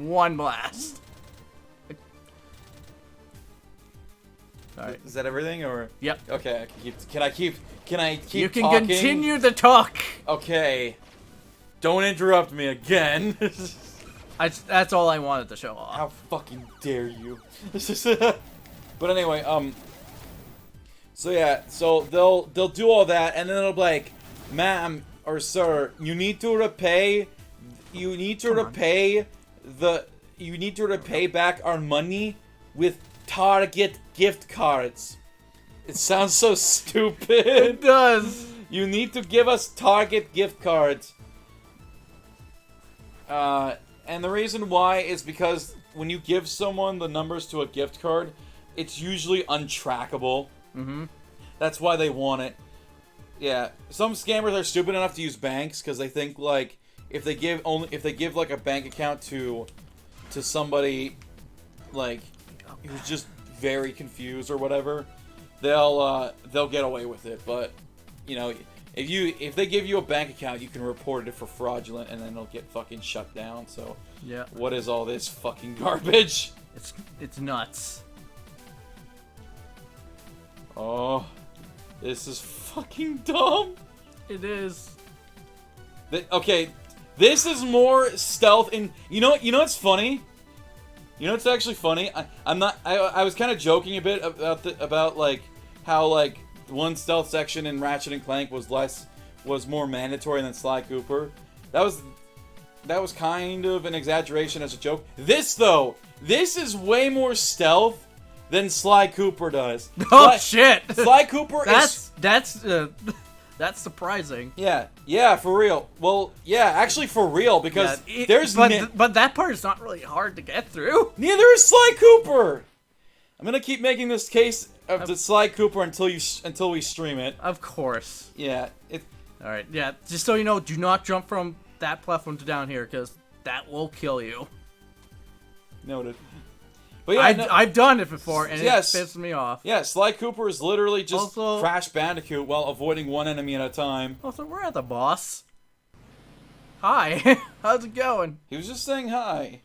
One blast. Alright. Is that everything, or? Yep. Okay. Can I keep? You can talking? continue to talk. Okay. Don't interrupt me again. That's all I wanted to show off. How fucking dare you? But anyway, So yeah, so they'll do all that, and then they'll be like, "Ma'am or sir, you need to repay back our money with Target gift cards." It sounds so stupid. It does. You need to give us Target gift cards. And the reason why is because when you give someone the numbers to a gift card, it's usually untrackable. Mm-hmm. That's why they want it. Yeah, some scammers are stupid enough to use banks because they think like if they give like a bank account to somebody like who's just very confused or whatever, they'll get away with it. But you know, if they give you a bank account, you can report it for fraudulent, and then it'll get fucking shut down. So yeah, what is all this fucking garbage? It's nuts. Oh, this is fucking dumb. It is. Okay, this is more stealth. And you know what's funny? You know what's actually funny? I was kind of joking a bit about like how like one stealth section in Ratchet and Clank was more mandatory than Sly Cooper. That was kind of an exaggeration as a joke. This is way more stealth than Sly Cooper does. Oh shit! Sly Cooper that's surprising. Yeah, for real. Well, yeah, actually for real, because but that part is not really hard to get through. Neither is Sly Cooper. I'm gonna keep making this case of the Sly Cooper until we stream it. Of course. Yeah. All right. Yeah. Just so you know, do not jump from that platform to down here, because that will kill you. Noted. But yeah, I've done it before, and it pisses me off. Yeah, Sly Cooper is literally just Crash Bandicoot while avoiding one enemy at a time. Also, we're at the boss. Hi. How's it going? He was just saying hi.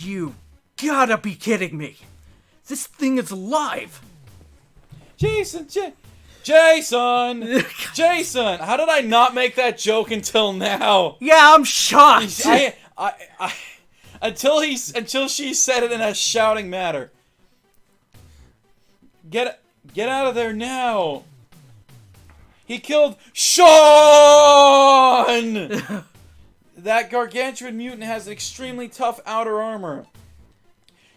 You gotta be kidding me. This thing is alive. Jason! How did I not make that joke until now? Yeah, I'm shocked. Until she said it in a shouting manner. Get out of there now. He killed Sean. That gargantuan mutant has extremely tough outer armor.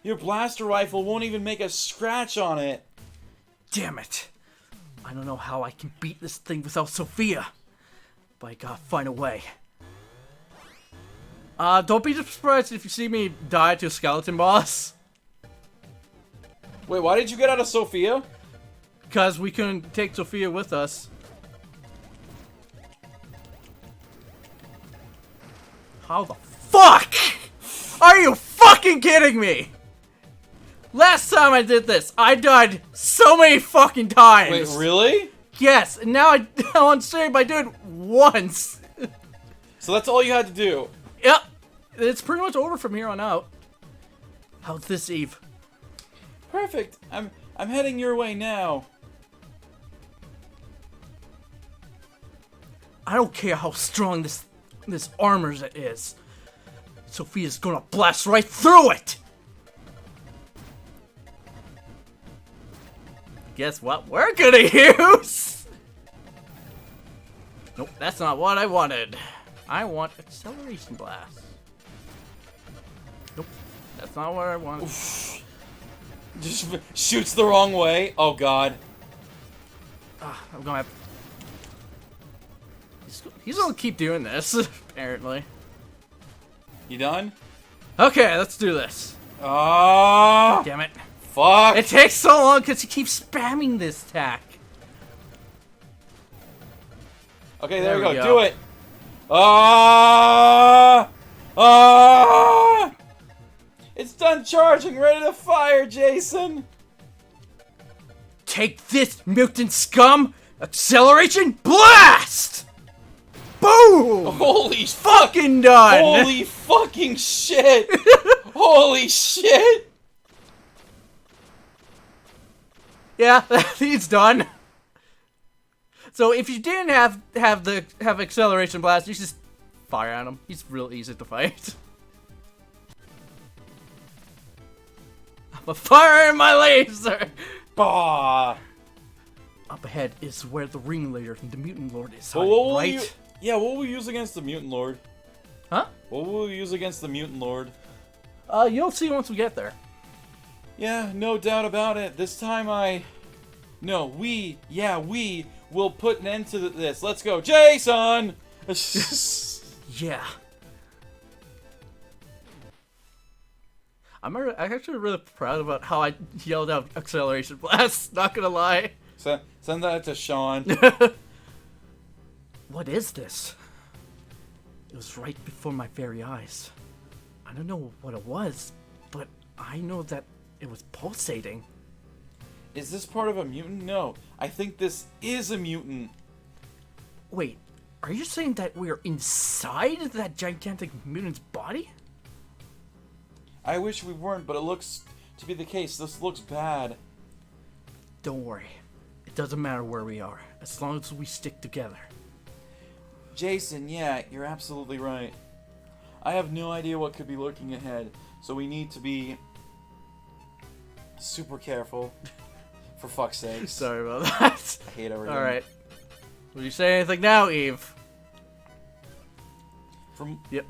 Your blaster rifle won't even make a scratch on it. Damn it. I don't know how I can beat this thing without Sophia. But I gotta find a way. Don't be surprised if you see me die to a skeleton boss. Wait, why did you get out of Sophia? Because we couldn't take Sophia with us. How the fuck? Are you fucking kidding me? Last time I did this, I died so many fucking times. Wait, really? Yes, and now I'm on stream by doing it once. So that's all you had to do? Yep. It's pretty much over from here on out. How's this, Eve? Perfect. I'm heading your way now. I don't care how strong this armor is. Sophia's gonna blast right through it. Guess what we're gonna use? Nope, that's not what I wanted. I want acceleration blast. Nope, that's not what I wanted. Oof. Just shoots the wrong way. Oh god. I'm gonna have... He's gonna keep doing this, apparently. You done? Okay, let's do this. Ah! Damn it. Fuck! It takes so long because he keeps spamming this attack. Okay, there we go. Do it. Ah! Ah! It's done charging, ready to fire, Jason. Take this, mutant scum! Acceleration blast! Boom! Holy fucking done! Holy fucking shit! Holy shit! Yeah, he's done. So if you didn't have acceleration blast, you just fire at him. He's real easy to fight. I'm firing my laser. Bah! up ahead is where the ringleader, the mutant lord, is But hiding, what will right? Yeah, what will we use against the mutant lord? Huh? What will we use against the mutant lord? You'll see once we get there. Yeah, no doubt about it. This time we will put an end to this. Let's go, Jason! Yeah. I'm actually really proud about how I yelled out acceleration blast, not gonna lie. Send that to Sean. What is this? It was right before my very eyes. I don't know what it was, but I know that it was pulsating. Is this part of a mutant? No. I think this is a mutant. Wait, are you saying that we're inside that gigantic mutant's body? I wish we weren't, but it looks to be the case. This looks bad. Don't worry. It doesn't matter where we are, as long as we stick together. Jason, yeah, you're absolutely right. I have no idea what could be lurking ahead, so we need to be super careful. For fuck's sake. Sorry about that. I hate everything. Alright. Will you say anything now, Eve? Yep.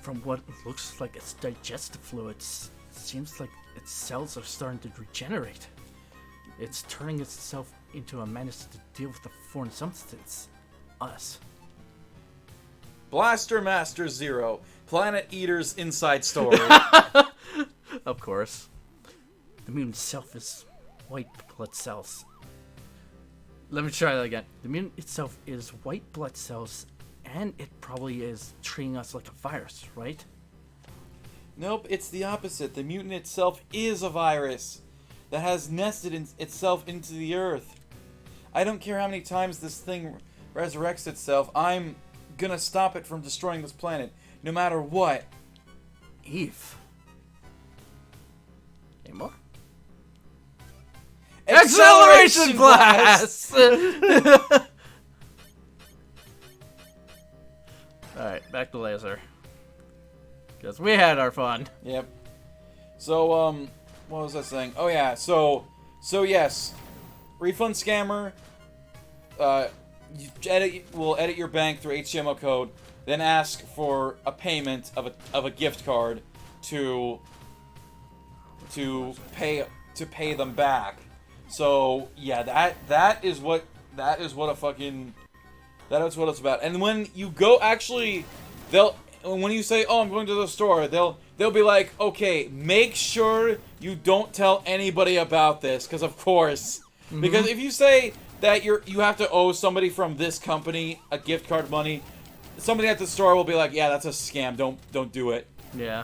From what looks like its digestive fluids, it seems like its cells are starting to regenerate. It's turning itself into a menace to deal with the foreign substance. Us. Blaster Master Zero. Planet Eater's inside story. Of course. The mutant itself is white blood cells. Let me try that again. The mutant itself is white blood cells, and it probably is treating us like a virus, right? Nope, it's the opposite. The mutant itself is a virus that has nested itself into the earth. I don't care how many times this thing resurrects itself. I'm gonna stop it from destroying this planet, no matter what. Eve. Any more? Acceleration blast! Alright, back to laser. Because we had our fun. Yep. So, what was I saying? Oh yeah, so yes. Refund scammer, we'll edit your bank through HTML code, then ask for a payment of a gift card to pay them back. So yeah, that is what it's about. And when you go, actually, when you say, "Oh, I'm going to the store," they'll be like, "Okay, make sure you don't tell anybody about this, because of course, because if you say that you have to owe somebody from this company a gift card money, somebody at the store will be like, "Yeah, that's a scam. Don't do it." Yeah.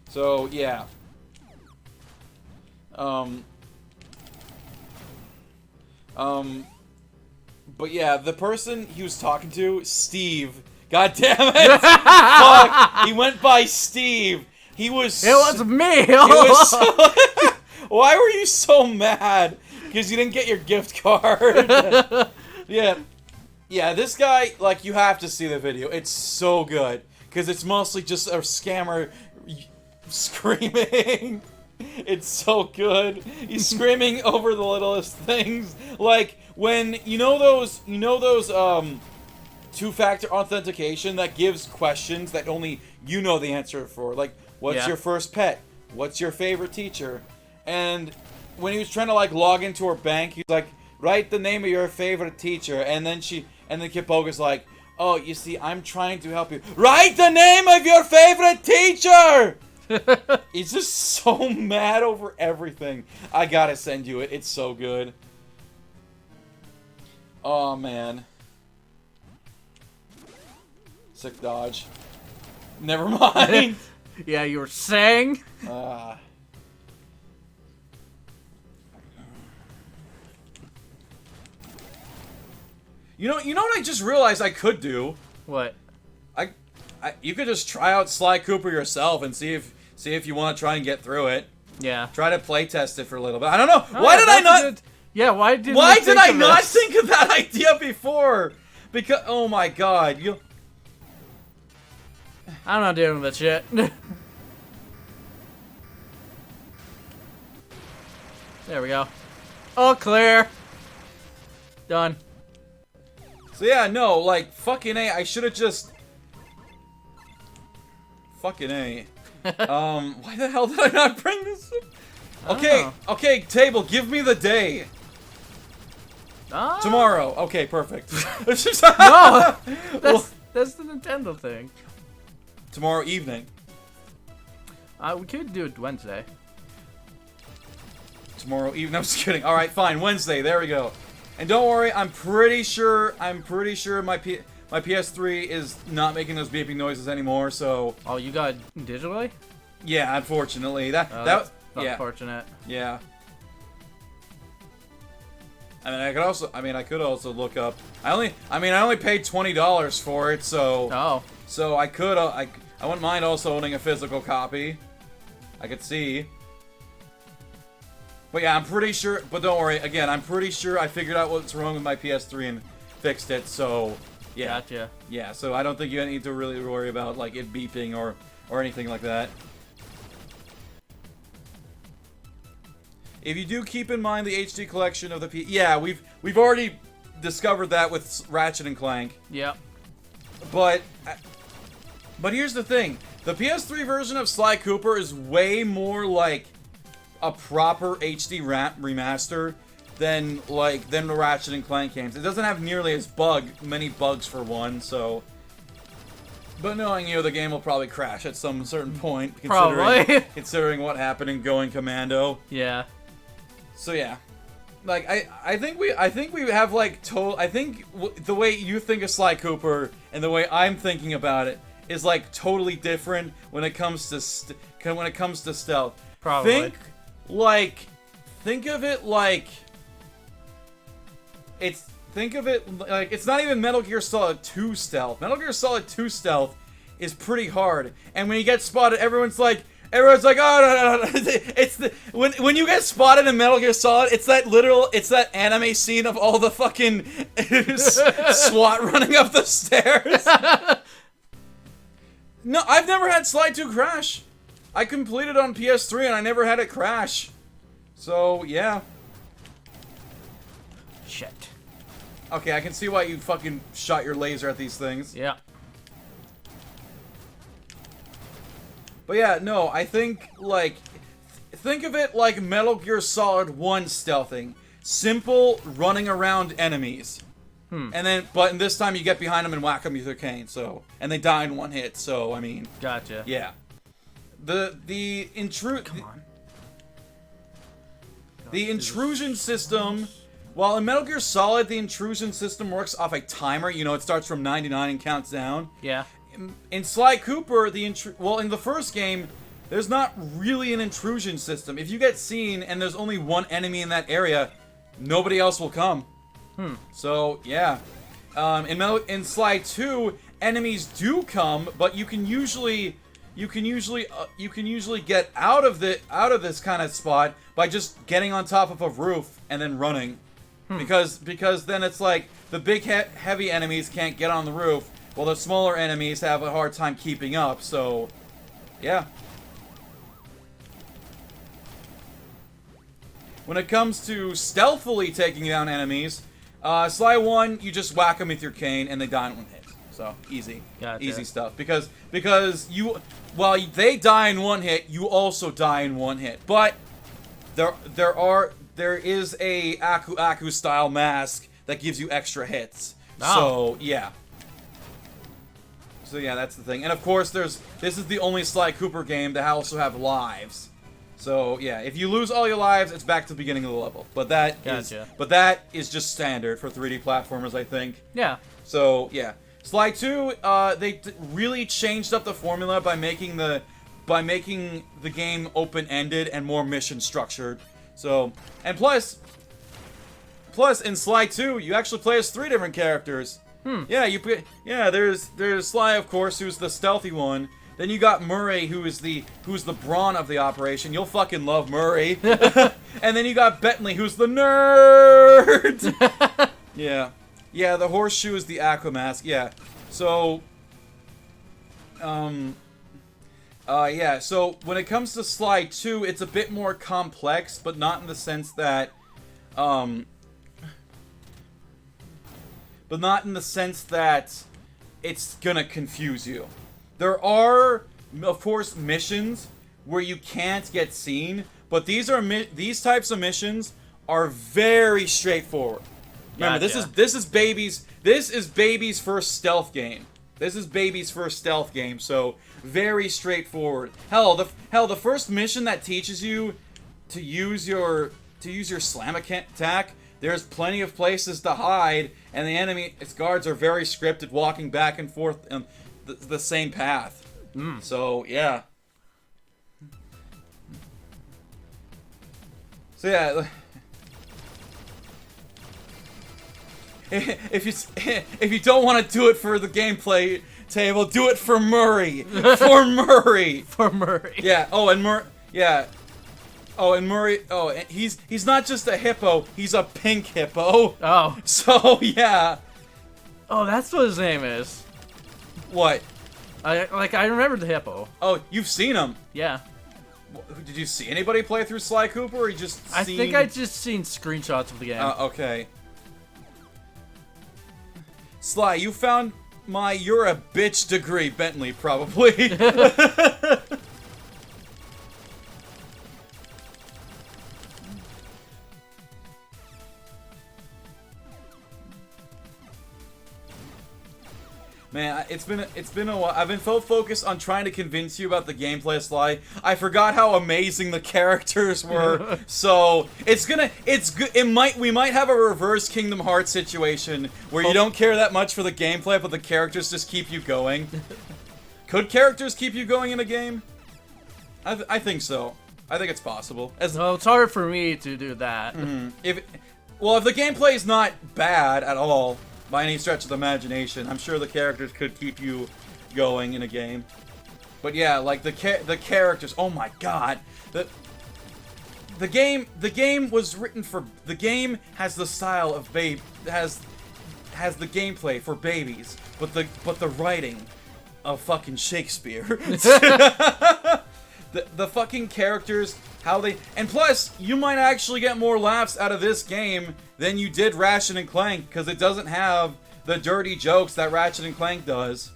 So yeah. But yeah, the person he was talking to, Steve. God damn it! Fuck! He went by Steve. It was me. Why were you so mad? Because you didn't get your gift card. Yeah. This guy, like, you have to see the video. It's so good because it's mostly just a scammer screaming. It's so good. He's screaming over the littlest things, like when you know those two-factor authentication that gives questions that only you know the answer for, like what's your first pet, what's your favorite teacher, and when he was trying to like log into her bank, he's like, write the name of your favorite teacher, and then Kipoga's like, oh, you see, I'm trying to help you. Write the name of your favorite teacher. He's just so mad over everything. I gotta send you it. It's so good. Oh, man. Sick dodge. Never mind. Yeah, you were saying? You know what I just realized I could do? What? You could just try out Sly Cooper yourself and see if you want to try and get through it. Yeah. Try to play test it for a little bit. I don't know. Oh, Why did I not? Why did I not think of that idea before? Because oh my god, I'm not dealing with that shit. There we go. All clear. Done. So yeah, no, like, fucking A, I should have just... Fucking A. Why the hell did I not bring this up? Okay, okay, table, give me the day. Tomorrow. Okay, perfect. No! That's the Nintendo thing. Tomorrow evening. We could do it Wednesday. Tomorrow evening. I'm just kidding. All right, fine. Wednesday. There we go. And don't worry. I'm pretty sure my PS3 is not making those beeping noises anymore. So. Oh, you got digitally? Yeah, unfortunately. That's yeah. unfortunate. Yeah. I mean, I could also look up. I only paid $20 for it, so. Oh. So I could. I wouldn't mind also owning a physical copy. I could see. But yeah, I'm pretty sure, but don't worry, again, I'm pretty sure I figured out what's wrong with my PS3 and fixed it, so, yeah. Gotcha. Yeah, so I don't think you need to really worry about, like, it beeping or anything like that. If you do keep in mind the HD collection of the yeah, we've already discovered that with Ratchet and Clank. Yep. But here's the thing. The PS3 version of Sly Cooper is way more like a proper HD remaster than the Ratchet and Clank games. It doesn't have nearly as many bugs for one, so. But knowing you, the game will probably crash at some certain point, considering what happened in Going Commando. Yeah. So yeah, like I think we have like the way you think of Sly Cooper and the way I'm thinking about it is like totally different when it comes to stealth. Probably. Think of it like it's not even Metal Gear Solid 2 stealth. Metal Gear Solid 2 stealth is pretty hard, and when you get spotted, everyone's like, oh no. When you get spotted in Metal Gear Solid, it's that anime scene of all the fucking SWAT running up the stairs. No, I've never had Sly 2 crash. I completed on PS3 and I never had it crash. So, yeah. Shit. Okay, I can see why you fucking shot your laser at these things. Yeah. But yeah, no, I think, think of it like Metal Gear Solid 1 stealthing. Simple, running around enemies. But this time you get behind them and whack them with your cane, so. And they die in one hit, so, I mean. Gotcha. Yeah. The intrusion system, while in Metal Gear Solid, the intrusion system works off a timer, you know, it starts from 99 and counts down. Yeah. In Sly Cooper, in the first game, there's not really an intrusion system. If you get seen and there's only one enemy in that area, nobody else will come. So, yeah. In Sly 2, enemies do come, but you can usually get out of this kind of spot by just getting on top of a roof and then running. Because then it's like the big heavy enemies can't get on the roof, while the smaller enemies have a hard time keeping up. So, yeah. When it comes to stealthily taking down enemies, Sly 1, you just whack them with your cane and they die in one hit. So, easy. Gotcha. Easy stuff. Because while they die in one hit, you also die in one hit. But there is a Aku Aku style mask that gives you extra hits. Oh. So, yeah. So yeah, that's the thing. And of course, this is the only Sly Cooper game to also have lives. So yeah, if you lose all your lives, it's back to the beginning of the level. But that is just standard for 3D platformers, I think. Yeah. So yeah, Sly 2, they really changed up the formula by making the game open-ended and more mission structured. So, and plus in Sly 2, you actually play as 3 different characters. Yeah, there's Sly, of course, who's the stealthy one. Then you got Murray, who's the brawn of the operation. You'll fucking love Murray. And then you got Bentley, who's the nerd. Yeah, the horseshoe is the Aquamask. Yeah, so yeah. So when it comes to Sly 2, it's a bit more complex, but not in the sense that but not in the sense that it's gonna confuse you. There are, of course, missions where you can't get seen, but these types of missions are very straightforward. Remember, Gotcha. this is baby's first stealth game. This is baby's first stealth game, so very straightforward. Hell, the first mission that teaches you to use your slam attack. There's plenty of places to hide, and its guards are very scripted, walking back and forth on the same path. So yeah. So yeah. If you don't want to do it for the gameplay table, do it for Murray. For Murray. For Murray. Yeah. Oh, and Murray. Yeah. Oh, and Murray. Oh, and he's not just a hippo. He's a pink hippo. Oh. So yeah. Oh, that's what his name is. What? I remember the hippo. Oh, you've seen him. Yeah. Did you see anybody play through Sly Cooper, or you just seen... I think I just seen screenshots of the game. Okay. Sly, you found my "you're a bitch" degree, Bentley, probably. Man, it's been a while. I've been so focused on trying to convince you about the gameplay of Sly, I forgot how amazing the characters were. So we might have a reverse Kingdom Hearts situation where you don't care that much for the gameplay, but the characters just keep you going. Could characters keep you going in a game? I think so. I think it's possible. Well, it's hard for me to do that. If the gameplay is not bad at all, by any stretch of the imagination, I'm sure the characters could keep you going in a game. But yeah, like the characters. Oh my god, the game was written for. The game has the style of has the gameplay for babies, but the writing of fucking Shakespeare. The fucking characters, and plus, you might actually get more laughs out of this game than you did Ratchet and Clank, because it doesn't have the dirty jokes that Ratchet and Clank does.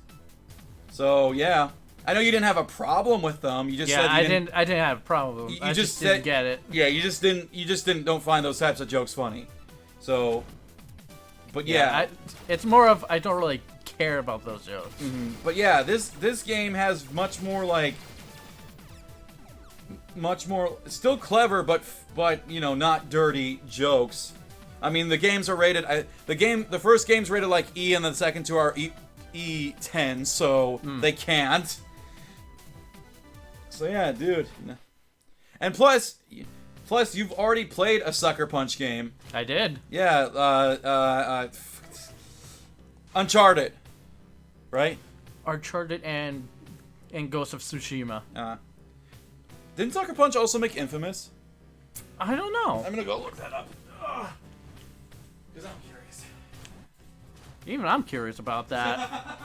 So yeah, I know you didn't have a problem with them. You just said I didn't have a problem. You I just didn't get it. Yeah, you just don't find those types of jokes funny. So, but yeah, it's more of I don't really care about those jokes. But yeah, this game has much more still clever, but you know, not dirty jokes. I mean, the games are rated. The first game's rated like E, and the second two are E10, so they can't. So yeah, dude. And plus, you've already played a Sucker Punch game. I did. Yeah. Uncharted, right? Uncharted and Ghost of Tsushima. Didn't Sucker Punch also make Infamous? I don't know. I'm gonna go look that up. Because I'm curious. Even I'm curious about that.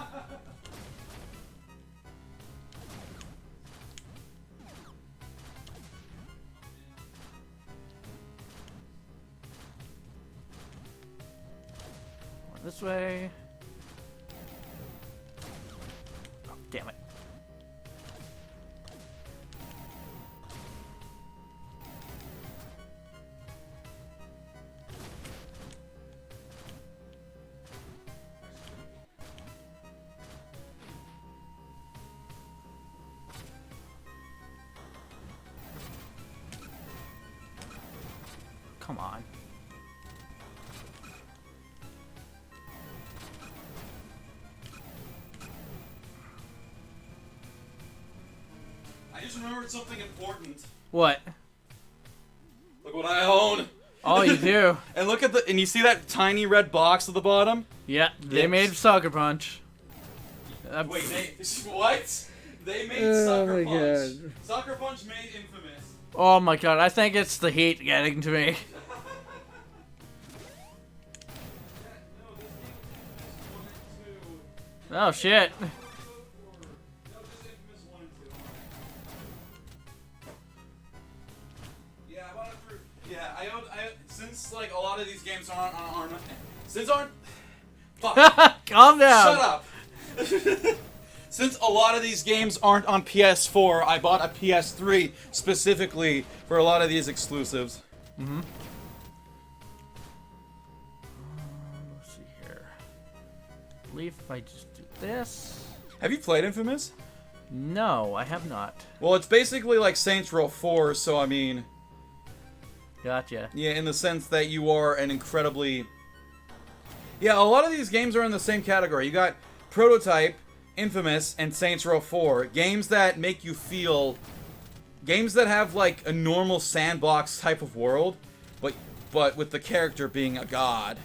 This way. Oh, damn it. Come on. I just remembered something important. What? Look what I own. Oh, you do? And look at and you see that tiny red box at the bottom? Yeah, they Yes. made Sucker Punch. Wait, what? They made Sucker Punch. Sucker Punch made Infamous. Oh my god, I think it's the heat getting to me. Oh shit. Since like a lot of these games aren't Fuck. Calm down. Shut up. Since a lot of these games aren't on PS4, I bought a PS3 specifically for a lot of these exclusives. Mm-hmm. Let's see here. I believe if I just do this. Have you played Infamous? No, I have not. Well, it's basically like Saints Row 4, so I mean... Gotcha. Yeah, in the sense that you are an incredibly... Yeah, a lot of these games are in the same category. You got Prototype, Infamous, and Saints Row 4. Games that make you feel... Games that have, like, a normal sandbox type of world, but with the character being a god.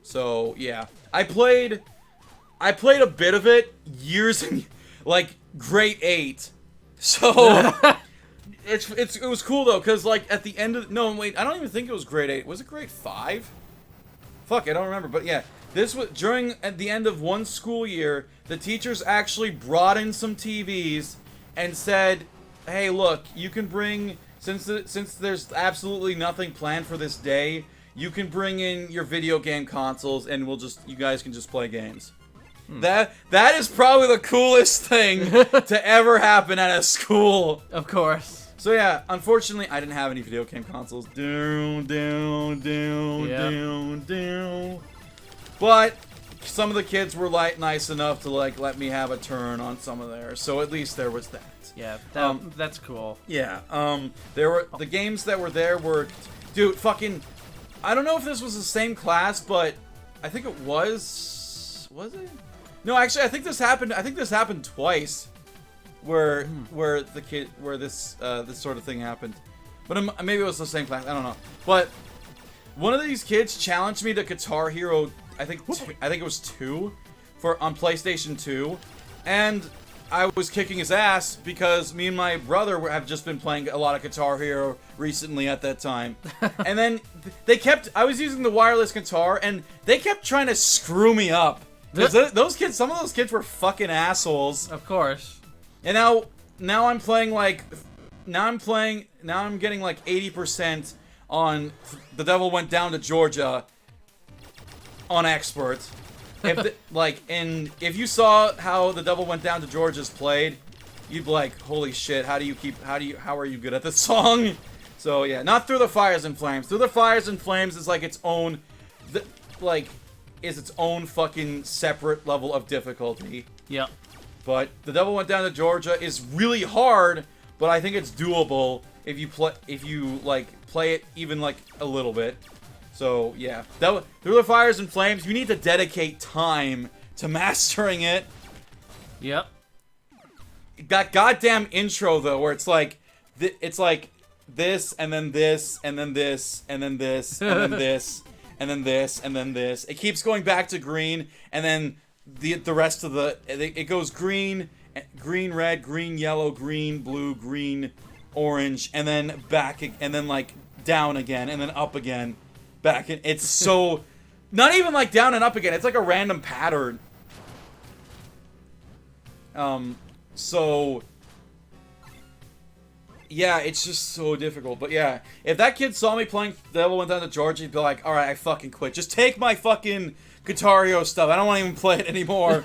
So, yeah. I played a bit of it years and... Like, grade 8. So... It was cool, though, because, like, at the end of... No, wait, I don't even think it was grade 8. Was it grade 5? Fuck, I don't remember. But, yeah, this was... at the end of one school year, the teachers actually brought in some TVs and said, hey, look, you can bring... Since there's absolutely nothing planned for this day, you can bring in your video game consoles, and you guys can just play games. That is probably the coolest thing to ever happen at a school. Of course. So yeah, unfortunately, I didn't have any video game consoles. Down. But some of the kids were nice enough to let me have a turn on some of theirs. So at least there was that. Yeah, that's cool. Yeah. There were the games that were there were, dude, fucking. I don't know if this was the same class, but I think it was. Was it? No, actually, I think this happened twice. Where this sort of thing happened, but maybe it was the same class. I don't know. But one of these kids challenged me to Guitar Hero. I think it was 2 on PlayStation 2, and I was kicking his ass because me and my brother have just been playing a lot of Guitar Hero recently at that time, and then I was using the wireless guitar, and they kept trying to screw me up. Some of those kids were fucking assholes. Of course. And now I'm playing now I'm getting like 80% on The Devil Went Down to Georgia on expert. If you saw how The Devil Went Down to Georgia's played, you'd be like, holy shit, how are you good at this song? So yeah, not Through the Fires and Flames. Through the Fires and Flames is like its own fucking separate level of difficulty. Yep. But The Devil Went Down to Georgia is really hard, but I think it's doable if you play it even like a little bit. So yeah, Through the Fires and Flames, you need to dedicate time to mastering it. Yep. That goddamn intro though, where it's like this and then this and then this and then this and then this and then this and then this. It keeps going back to green, and then the rest of it goes green, red, green, yellow, green, blue, green, orange, and then back, and then like down again, and then up again, back. And it's so not even like down and up again. It's like a random pattern. So yeah, it's just so difficult. But yeah, if that kid saw me playing The Devil Went Down to Georgia, he'd be like, all right, I fucking quit. Just take my fucking Guitar Hero stuff. I don't want to even play it anymore.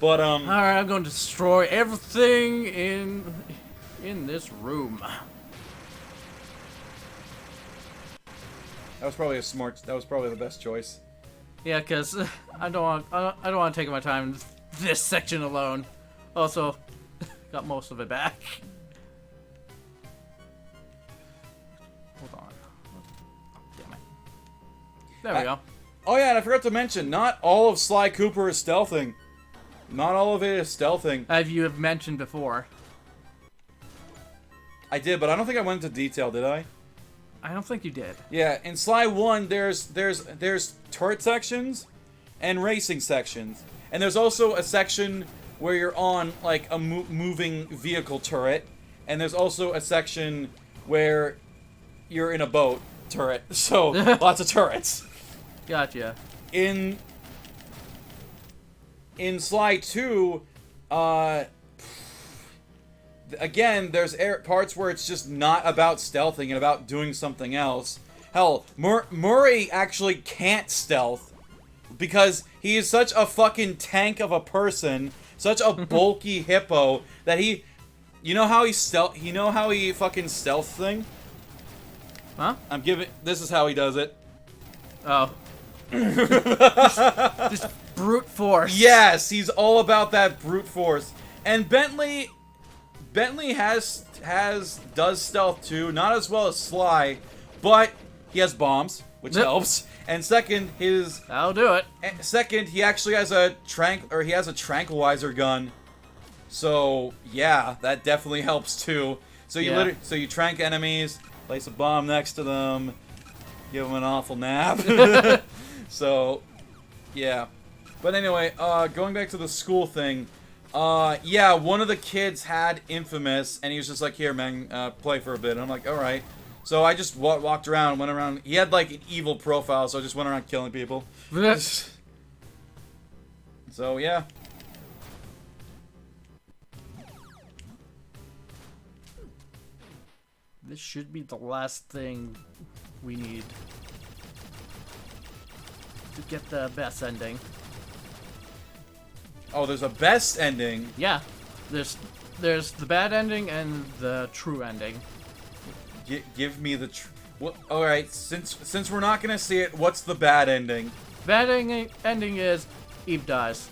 But alright, I'm going to destroy everything in this room. That was probably the best choice. Yeah, because I don't want to take my time in this section alone. Also, got most of it back. Hold on. Damn it. There we go. Oh yeah, and I forgot to mention, not all of Sly Cooper is stealthing. Not all of it is stealthing. As you have mentioned before. I did, but I don't think I went into detail, did I? I don't think you did. Yeah, in Sly 1, there's turret sections and racing sections. And there's also a section where you're on, like, a moving vehicle turret. And there's also a section where you're in a boat turret. So, lots of turrets. Gotcha. In Sly 2, again, there's parts where it's just not about stealthing and about doing something else. Hell, Murray actually can't stealth. because he is such a fucking tank of a person, such a bulky hippo that he, you know how he fucking stealth thing? Huh? This is how he does it. Oh. just brute force. Yes, he's all about that brute force. And Bentley does stealth too, not as well as Sly, but he has bombs, which helps. And second, I'll do it. Second, he actually has a tranquilizer gun. So yeah, that definitely helps too. So you trank enemies, place a bomb next to them, give them an awful nap. So yeah. But anyway, going back to the school thing, yeah, one of the kids had Infamous, and he was just like, here, man, play for a bit. And I'm like, alright. So I just walked around, went around. He had, like, an evil profile, so I just went around killing people. So, yeah. This should be the last thing we need to get the best ending. Oh, there's a best ending. Yeah, there's the bad ending and the true ending. Give me the all right, since we're not gonna see it, what's the bad ending? Bad ending is Eve dies.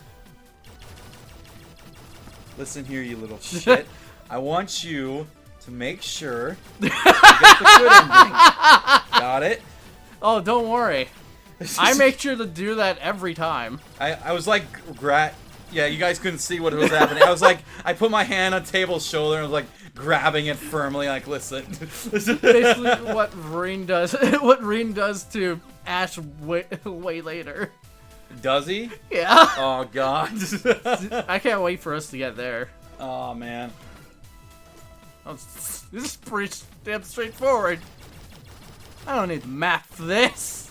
Listen here, you little shit. I want you to make sure you get the good ending. Got it? Oh, don't worry. I make sure to do that every time. I was like, yeah, you guys couldn't see what was happening. I was like, I put my hand on Table's shoulder and I was like grabbing it firmly, like, listen. Basically, what Reen does to Ash way later. Does he? Yeah. Oh god. I can't wait for us to get there. Oh man. Oh, this is pretty damn straightforward. I don't need map for this.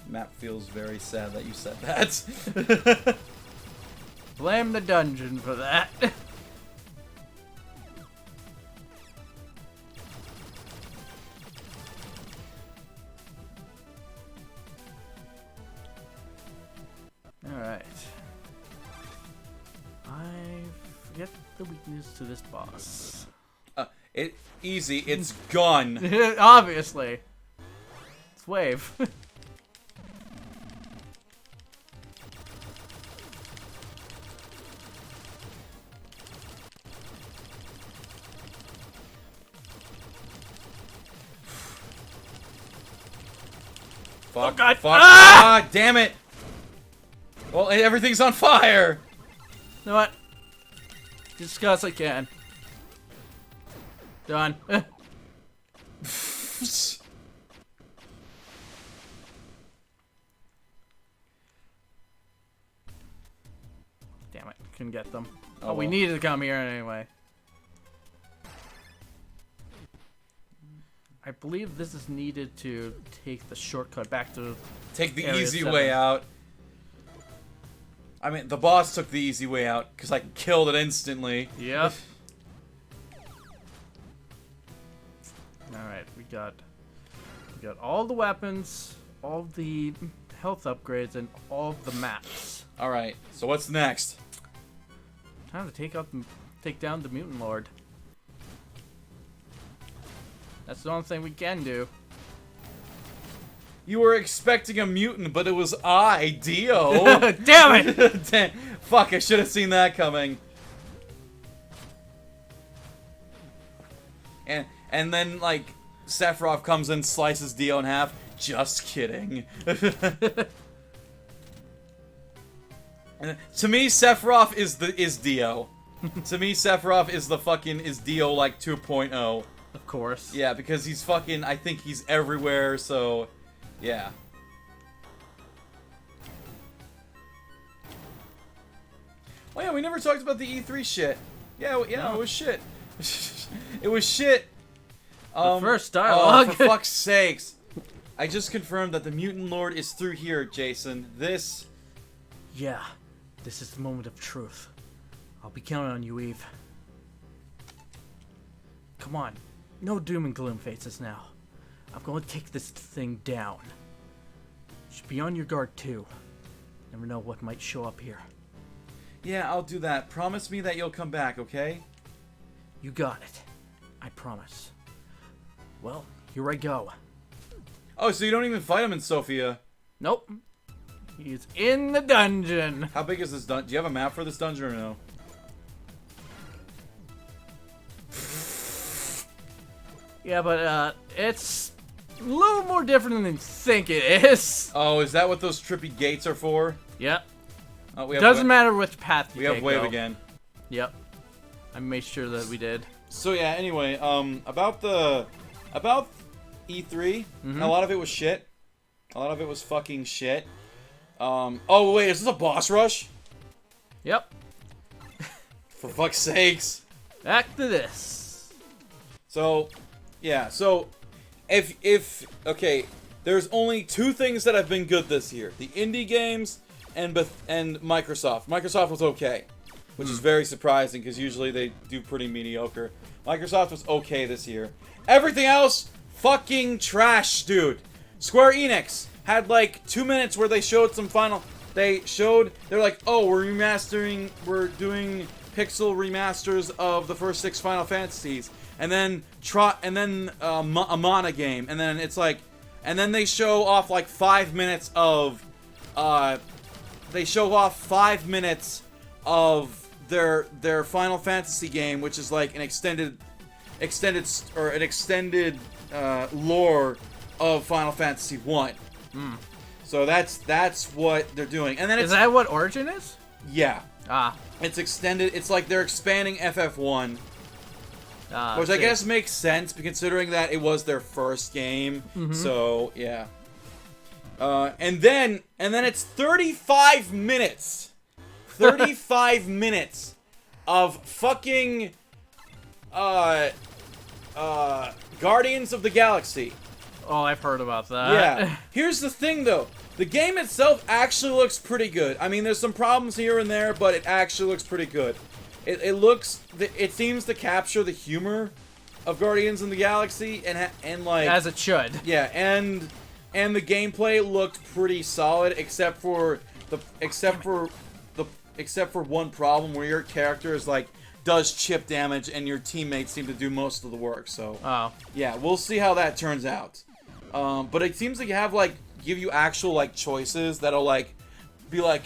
Map feels very sad that you said that. Blame the dungeon for that. Alright. I forget the weakness to this boss. Easy, it's gun. Obviously. It's wave. Fuck, oh god! Fuck! Ah! Damn it! Well, everything's on fire! You know what? Just cause I can. Done. Damn it, couldn't get them. Oh, we well. needed to come here anyway. I believe this is needed to take the shortcut back to Take the Area easy 7. way out. I mean, the boss took the easy way out, because I killed it instantly. Yep. Alright, we got all the weapons, all the health upgrades, and all the maps. Alright, so what's next? Time to take down the Mutant Lord. That's the only thing we can do. You were expecting a mutant, but it was I, Dio. Damn it! Damn, fuck, I should have seen that coming. And then, like, Sephiroth comes in, slices Dio in half. Just kidding. And to me, Sephiroth is Dio. To me, Sephiroth is Dio like 2.0. Of course. Yeah, because he's fucking, I think he's everywhere, so, yeah. Oh yeah, we never talked about the E3 shit. Yeah, No. It was shit. It was shit. The first dialogue. Oh, for fuck's sakes. I just confirmed that the Mutant Lord is through here, Jason. This... Yeah, this is the moment of truth. I'll be counting on you, Eve. Come on. No doom and gloom faces now. I'm going to take this thing down. Just be on your guard too. Never know what might show up here. Yeah, I'll do that. Promise me that you'll come back, okay? You got it. I promise. Well, here I go. Oh, so you don't even fight him in Sophia. Nope. He's in the dungeon. How big is this dungeon? Do you have a map for this dungeon or no? Yeah, but it's a little more different than you think it is. Oh, is that what those trippy gates are for? Yep. Oh, we have Doesn't matter which path you We take, have wave though. again. Yep. I made sure that we did. So yeah, anyway, about E3, a lot of it was shit. A lot of it was fucking shit. Oh wait, is this a boss rush? Yep. For fuck's sakes. Back to this. So, yeah, so okay, there's only two things that have been good this year: the indie games and Microsoft. Microsoft was okay, which is very surprising because usually they do pretty mediocre. Microsoft was okay this year. Everything else, fucking trash, dude. Square Enix had like 2 minutes where they showed some final. They're like, oh, we're doing pixel remasters of the first 6 Final Fantasies, and then a mana game, and then it's like, and then they show off like 5 minutes of, their Final Fantasy game, which is like an extended lore of Final Fantasy 1. So that's what they're doing. And then Is that what Origin is? yeah. Ah. It's extended. It's like they're expanding FF1, which I see. guess makes sense considering that it was their first game. So yeah. And then it's 35 minutes. 35 minutes of fucking Guardians of the Galaxy. Oh, I've heard about that. Yeah. Here's the thing, though. The game itself actually looks pretty good. I mean, there's some problems here and there, but it actually looks pretty good. It seems to capture the humor of Guardians of the Galaxy and like As it should. yeah, and the gameplay looked pretty solid, except for one problem where your character is like does chip damage and your teammates seem to do most of the work. So Oh. yeah, we'll see how that turns out. But it seems like you have like give you actual like choices that'll like be like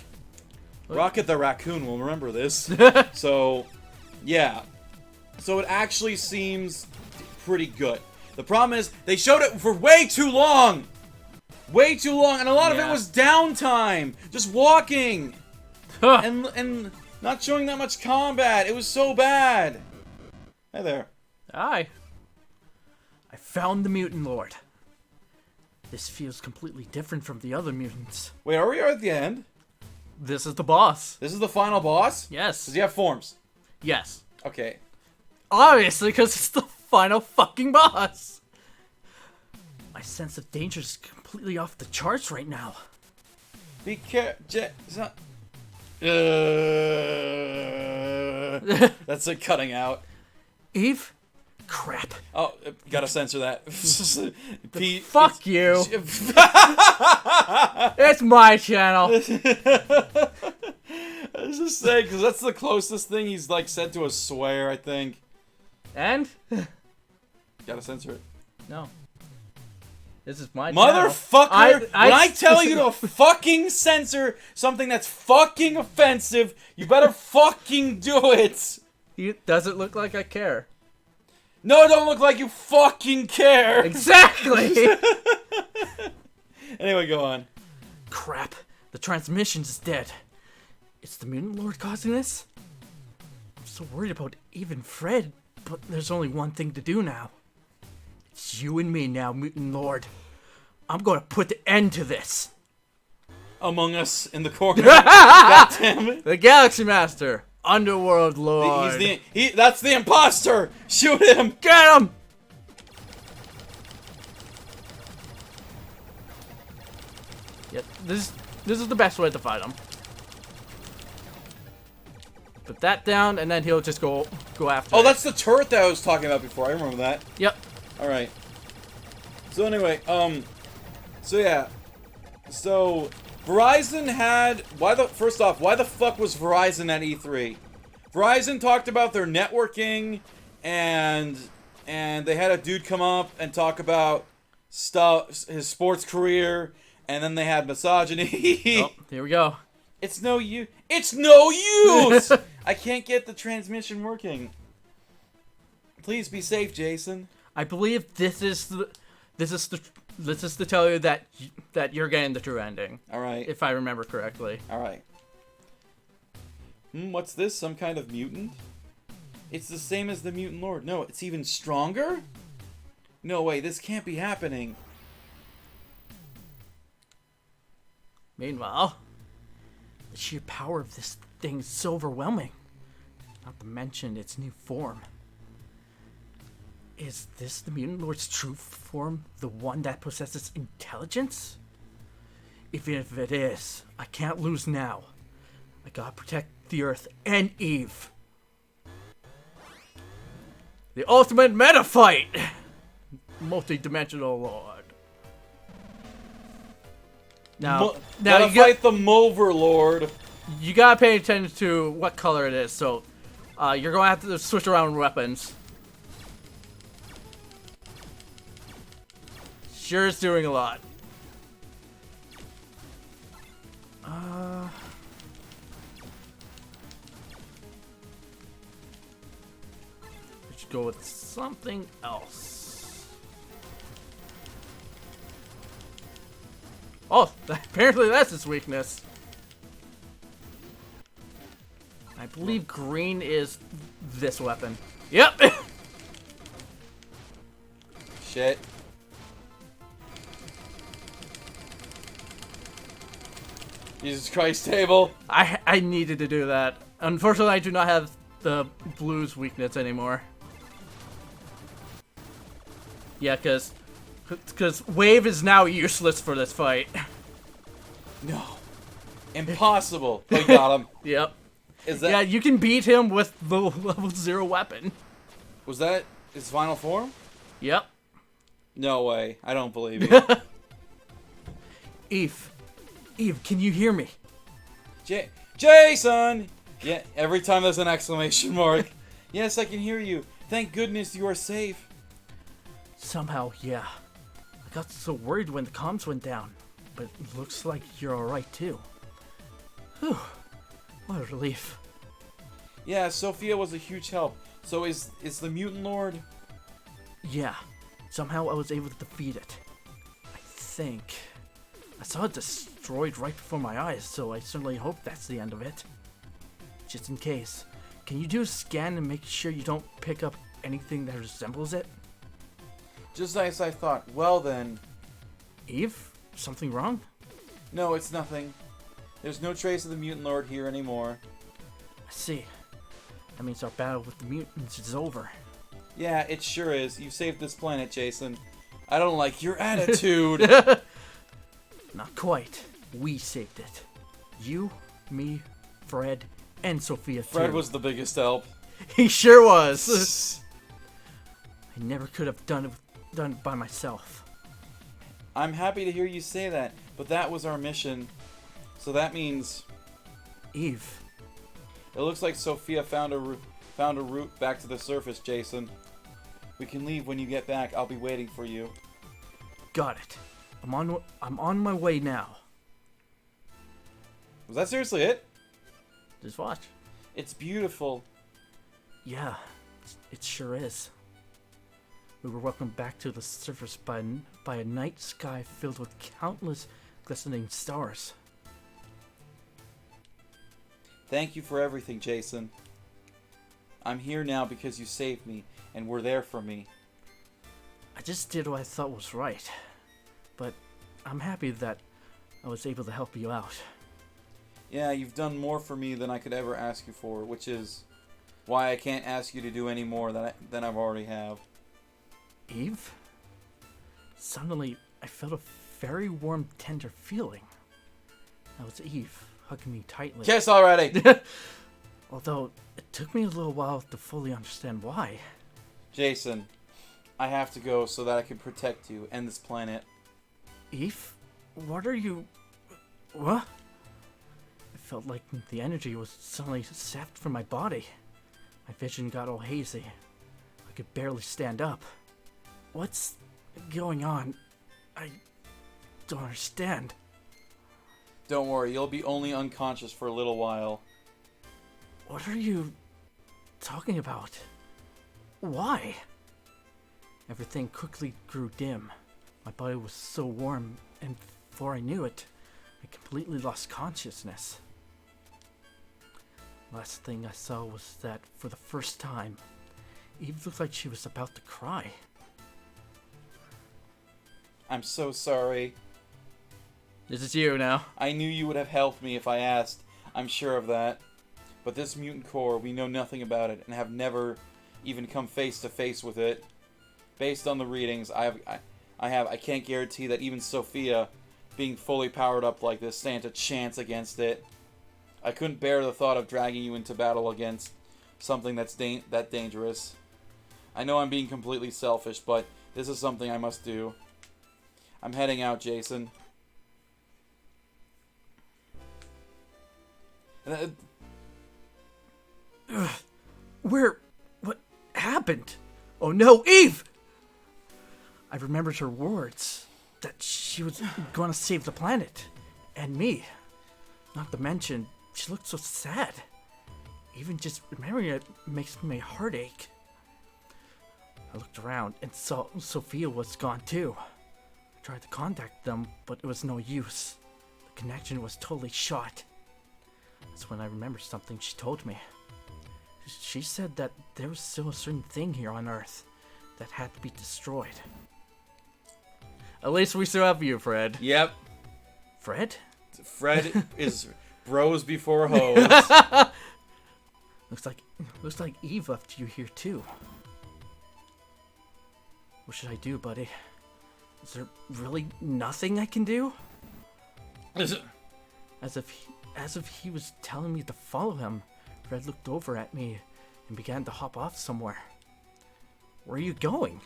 Rocket the Raccoon will remember this. So yeah. So it actually seems pretty good. The problem is they showed it for way too long. Way too long, and a lot of it was downtime. Just walking. and not showing that much combat. It was so bad. Hey there. Aye. I found the Mutant Lord. This feels completely different from the other mutants. Wait, are we at the end? This is the boss. This is the final boss? Yes. Does he have forms? Yes. Okay. Obviously, because it's the final fucking boss. My sense of danger is completely off the charts right now. Be careful. That's it cutting out. Eve? Crap. Oh, gotta censor that. Fuck you. It's my channel. I was just saying, because that's the closest thing he's like said to a swear, I think. And? Gotta censor it. No. This is my Motherfucker! channel. When I tell you to fucking censor something that's fucking offensive, you better fucking do it! Does it look like I care? No, it don't look like you fucking care! Exactly! Anyway, go on. Crap. The transmission's is dead. It's the Mutant Lord causing this? I'm so worried about even Fred, but there's only one thing to do now. It's you and me now, Mutant Lord. I'm gonna put the end to this. Among Us in the corner. God damn it. The Galaxy Master, Underworld Lord. That's the imposter! Shoot him! Get him! Yeah, this is the best way to fight him. Put that down, and then he'll just go after. Oh, it. that's the turret that I was talking about before. I remember that. Yep. Alright. So anyway, so yeah. So, Verizon had... First off, why the fuck was Verizon at E3? Verizon talked about their networking, and they had a dude come up and talk about stuff, his sports career, and then they had misogyny. Oh, here we go. It's no use. It's no use! I can't get the transmission working. Please be safe, Jason. I believe this is to tell you that you're getting the true ending. All right. If I remember correctly. All right. What's this? Some kind of mutant? It's the same as the Mutant Lord. No, it's even stronger? No way, this can't be happening. Meanwhile, the sheer power of this thing is so overwhelming. Not to mention its new form. Is this the Mutant Lord's true form? The one that possesses intelligence? Even if it is, I can't lose now. I gotta protect the Earth and Eve. The ultimate meta fight! Multi-dimensional Lord. Now Gotta you fight the Mover Lord. You gotta pay attention to what color it is, so you're gonna have to switch around weapons. Sure is doing a lot. We should go with something else. Oh, apparently that's its weakness. I believe green is this weapon. Yep. Shit. Jesus Christ, table. I needed to do that. Unfortunately, I do not have the blues weakness anymore. Yeah, because wave is now useless for this fight. No. Impossible. We got him. Yep. Is that... Yeah, you can beat him with the level 0 weapon. Was that his final form? Yep. No way. I don't believe you. Eve, can you hear me? Jason! Yeah, every time there's an exclamation mark. Yes, I can hear you. Thank goodness you are safe. Somehow, yeah. I got so worried when the comms went down. But it looks like you're alright too. Whew. What a relief. Yeah, Sophia was a huge help. So is the Mutant Lord... Yeah. Somehow I was able to defeat it. I think. I saw it destroyed right before my eyes, so I certainly hope that's the end of it. Just in case. Can you do a scan and make sure you don't pick up anything that resembles it? Just as I thought. Well then... Eve? Something wrong? No, it's nothing. There's no trace of the Mutant Lord here anymore. I see. That means our battle with the mutants is over. Yeah, it sure is. You saved this planet, Jason. I don't like your attitude. Not quite. We saved it. You, me, Fred, and Sophia too. Fred was the biggest help. He sure was. I never could have done it by myself. I'm happy to hear you say that, but that was our mission. So that means... Eve. It looks like Sophia found a route back to the surface, Jason. We can leave when you get back. I'll be waiting for you. Got it. I'm on my way now. Was that seriously it? Just watch. It's beautiful. Yeah, it sure is. We were welcomed back to the surface by a night sky filled with countless glistening stars. Thank you for everything, Jason. I'm here now because you saved me, and were there for me. I just did what I thought was right. But I'm happy that I was able to help you out. Yeah, you've done more for me than I could ever ask you for, which is why I can't ask you to do any more than I've already have. Eve? Suddenly, I felt a very warm, tender feeling. That was Eve, hugging me tightly. Kiss already! Although, it took me a little while to fully understand why. Jason, I have to go so that I can protect you and this planet. Eve? What are you... What? It felt like the energy was suddenly sapped from my body. My vision got all hazy. I could barely stand up. What's going on? I don't understand. Don't worry, you'll be only unconscious for a little while. What are you talking about? Why? Everything quickly grew dim. My body was so warm, and before I knew it, I completely lost consciousness. Last thing I saw was that, for the first time, Eve looked like she was about to cry. I'm so sorry. This is you now. I knew you would have helped me if I asked. I'm sure of that. But this mutant core, we know nothing about it and have never even come face to face with it. Based on the readings, I can't guarantee that even Sophia, being fully powered up like this, stands a chance against it. I couldn't bear the thought of dragging you into battle against something that dangerous. I know I'm being completely selfish, but this is something I must do. I'm heading out, Jason. What happened? Oh no, Eve! I remembered her words, that she was gonna save the planet, and me. Not to mention, she looked so sad. Even just remembering it makes my heart ache. I looked around and saw Sophia was gone too. I tried to contact them, but it was no use. The connection was totally shot. That's when I remembered something she told me. She said that there was still a certain thing here on Earth that had to be destroyed. At least we still have you, Fred. Yep. Fred? Fred is bros before hoes. Looks like Eve left you here too. What should I do, buddy? Is there really nothing I can do? As if he was telling me to follow him, Fred looked over at me and began to hop off somewhere. Where are you going?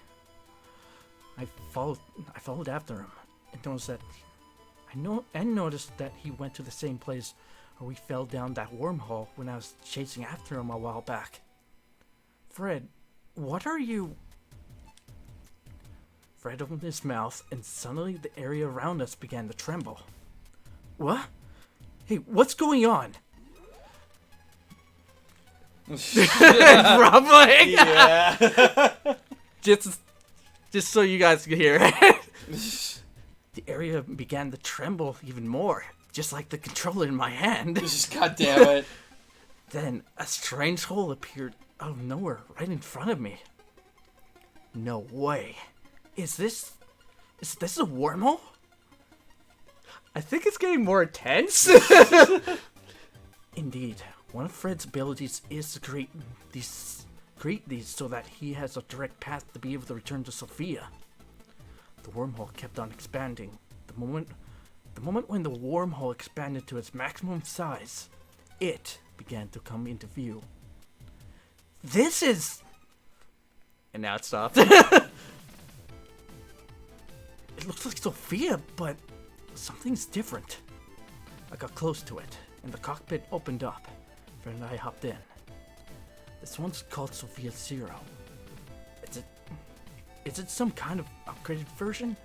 I followed after him and noticed that he went to the same place where we fell down that wormhole when I was chasing after him a while back. Fred, what are you... Fred opened his mouth and suddenly the area around us began to tremble. What? Hey, what's going on? Rumbling? Yeah. Just so you guys can hear it. The area began to tremble even more, just like the controller in my hand. God damn it. Then a strange hole appeared out of nowhere right in front of me. No way. Is this a wormhole? I think it's getting more intense. Indeed, one of Fred's abilities is to create these so that he has a direct path to be able to return to Sophia. The wormhole kept on expanding. The moment when the wormhole expanded to its maximum size, it began to come into view. This is... And now it stopped. It looks like Sophia, but something's different. I got close to it, and the cockpit opened up. Fred and I hopped in. This one's called Sophia Zero. Is it some kind of upgraded version?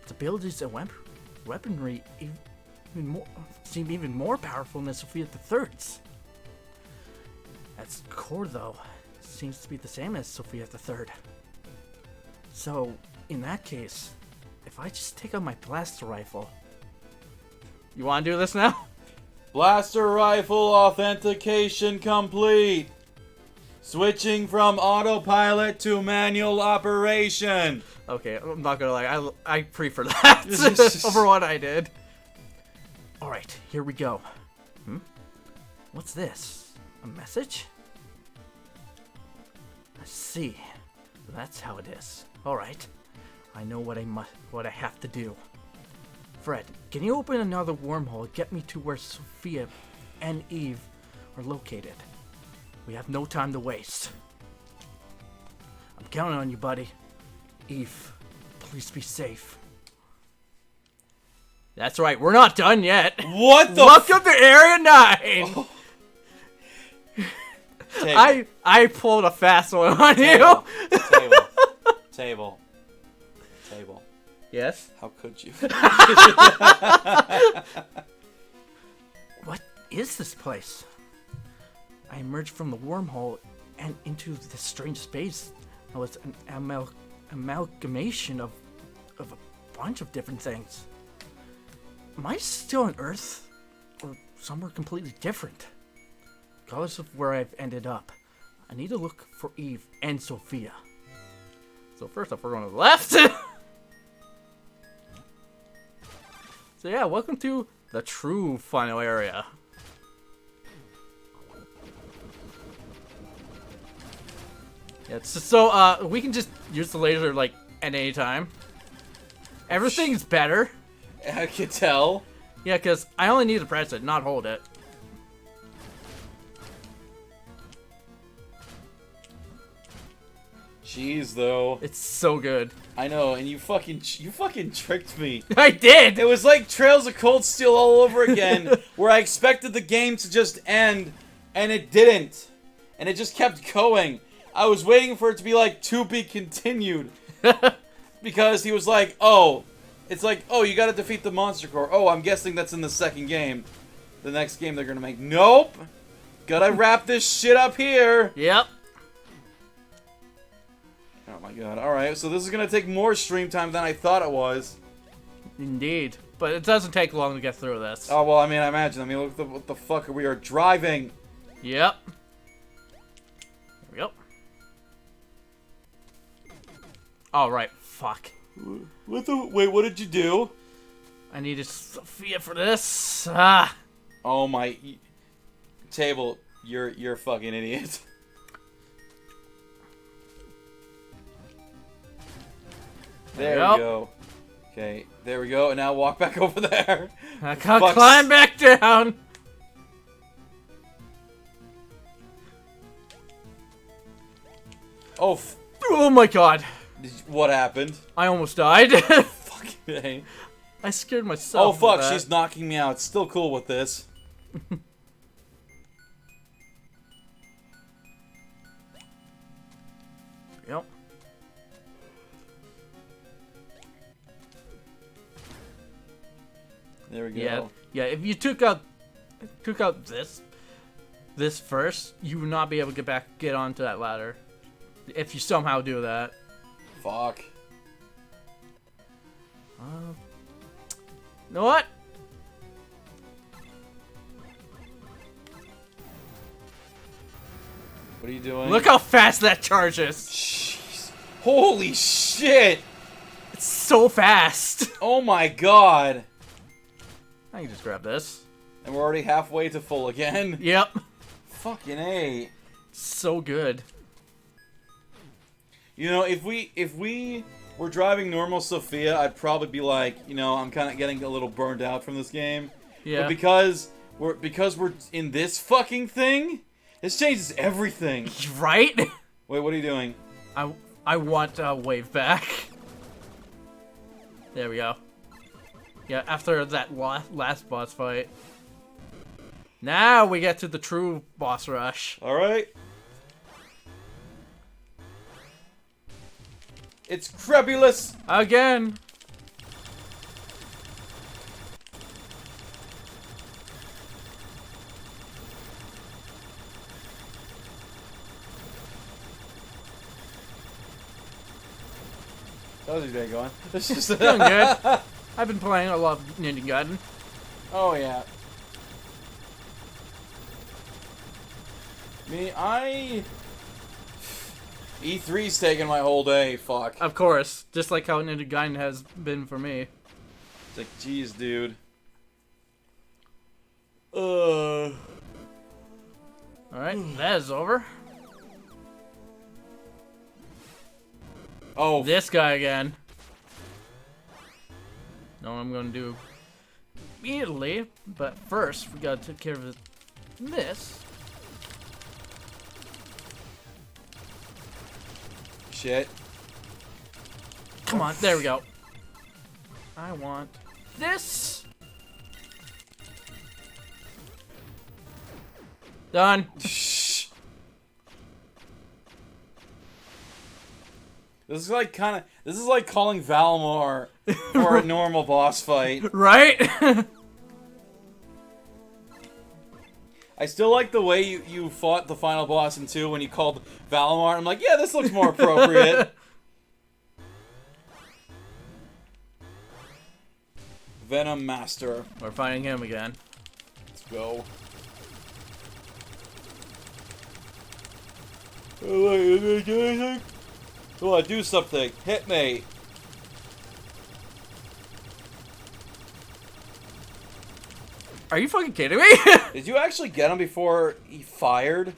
Its abilities and weaponry seem even more powerful than Sophia the Third's. Its core, though, seems to be the same as Sophia the Third. So, in that case, if I just take out my blaster rifle... You want to do this now? Blaster rifle authentication complete. Switching from autopilot to manual operation. Okay, I'm not gonna lie, I prefer that over what I did. Alright, here we go. What's this? A message? I see. That's how it is. Alright. I know what I have to do. Fred, can you open another wormhole and get me to where Sophia and Eve are located? We have no time to waste. I'm counting on you, buddy. Eve, please be safe. That's right, we're not done yet. What the Welcome to Area 9! Oh. Table. I pulled a fast one on Table. you. Table. Table. Yes? How could you? What is this place? I emerged from the wormhole and into this strange space. It was an amalgamation of a bunch of different things. Am I still on Earth? Or somewhere completely different? Regardless of where I've ended up, I need to look for Eve and Sophia. So first off, we're going to the left. So yeah, welcome to the true final area. Yeah, so we can just use the laser like at any time. Everything's better. I can tell. Yeah, because I only need to press it, not hold it. Jeez, though. It's so good. I know, and you fucking tricked me. I did! It was like Trails of Cold Steel all over again, where I expected the game to just end, and it didn't. And it just kept going. I was waiting for it to be like, to be continued. Because he was like, oh, it's like, oh, you gotta defeat the Monster Core. Oh, I'm guessing that's in the second game. The next game they're gonna make. Nope! Gotta wrap this shit up here! Yep. Oh my god, alright, so this is gonna take more stream time than I thought it was. Indeed. But it doesn't take long to get through this. Oh, well, I mean, I imagine. I mean, look at what the fuck we are driving. Yep. Yep. Alright, fuck. What the? Wait, what did you do? I needed Sophia for this. Ah. Oh my... Table, you're a fucking idiot. There we go. Okay, there we go, and now walk back over there. I can't climb back down. Oh, oh my god. What happened? I almost died. Fucking A. I scared myself. Oh fuck, she's knocking me out. Still cool with this. Yep. There we go. Yeah, yeah. If you took out this first, you would not be able to get onto that ladder. If you somehow do that. Fuck. You know what? What are you doing? Look how fast that charges. Jeez. Holy shit! It's so fast. Oh my god. I can just grab this. And we're already halfway to full again. Yep. Fucking A. So good. You know, if we were driving normal Sophia, I'd probably be like, you know, I'm kind of getting a little burned out from this game. Yeah. But because we're in this fucking thing, this changes everything. Right? Wait, what are you doing? I want wave back. There we go. Yeah, after that last boss fight. Now we get to the true boss rush. Alright. It's Crebulous! Again! How's your day going? It's just Doing good. I've been playing a lot of Ninja Gaiden. Oh yeah. E3's taking my whole day, fuck. Of course, just like how Ninja Gaiden has been for me. It's like, geez, dude. Alright, that is over. Oh. This guy again. Know what I'm gonna do immediately, but first we gotta take care of this. Shit. Come on, there we go. I want this. Done. Shh. This is like calling Valmar for a normal boss fight. Right? I still like the way you fought the final boss in 2 when you called Valimar. I'm like, yeah, this looks more appropriate. Venom Master. We're fighting him again. Let's go. Oh, wait, did I do anything? Come on, do something. Hit me. Are you fucking kidding me? Did you actually get him before he fired?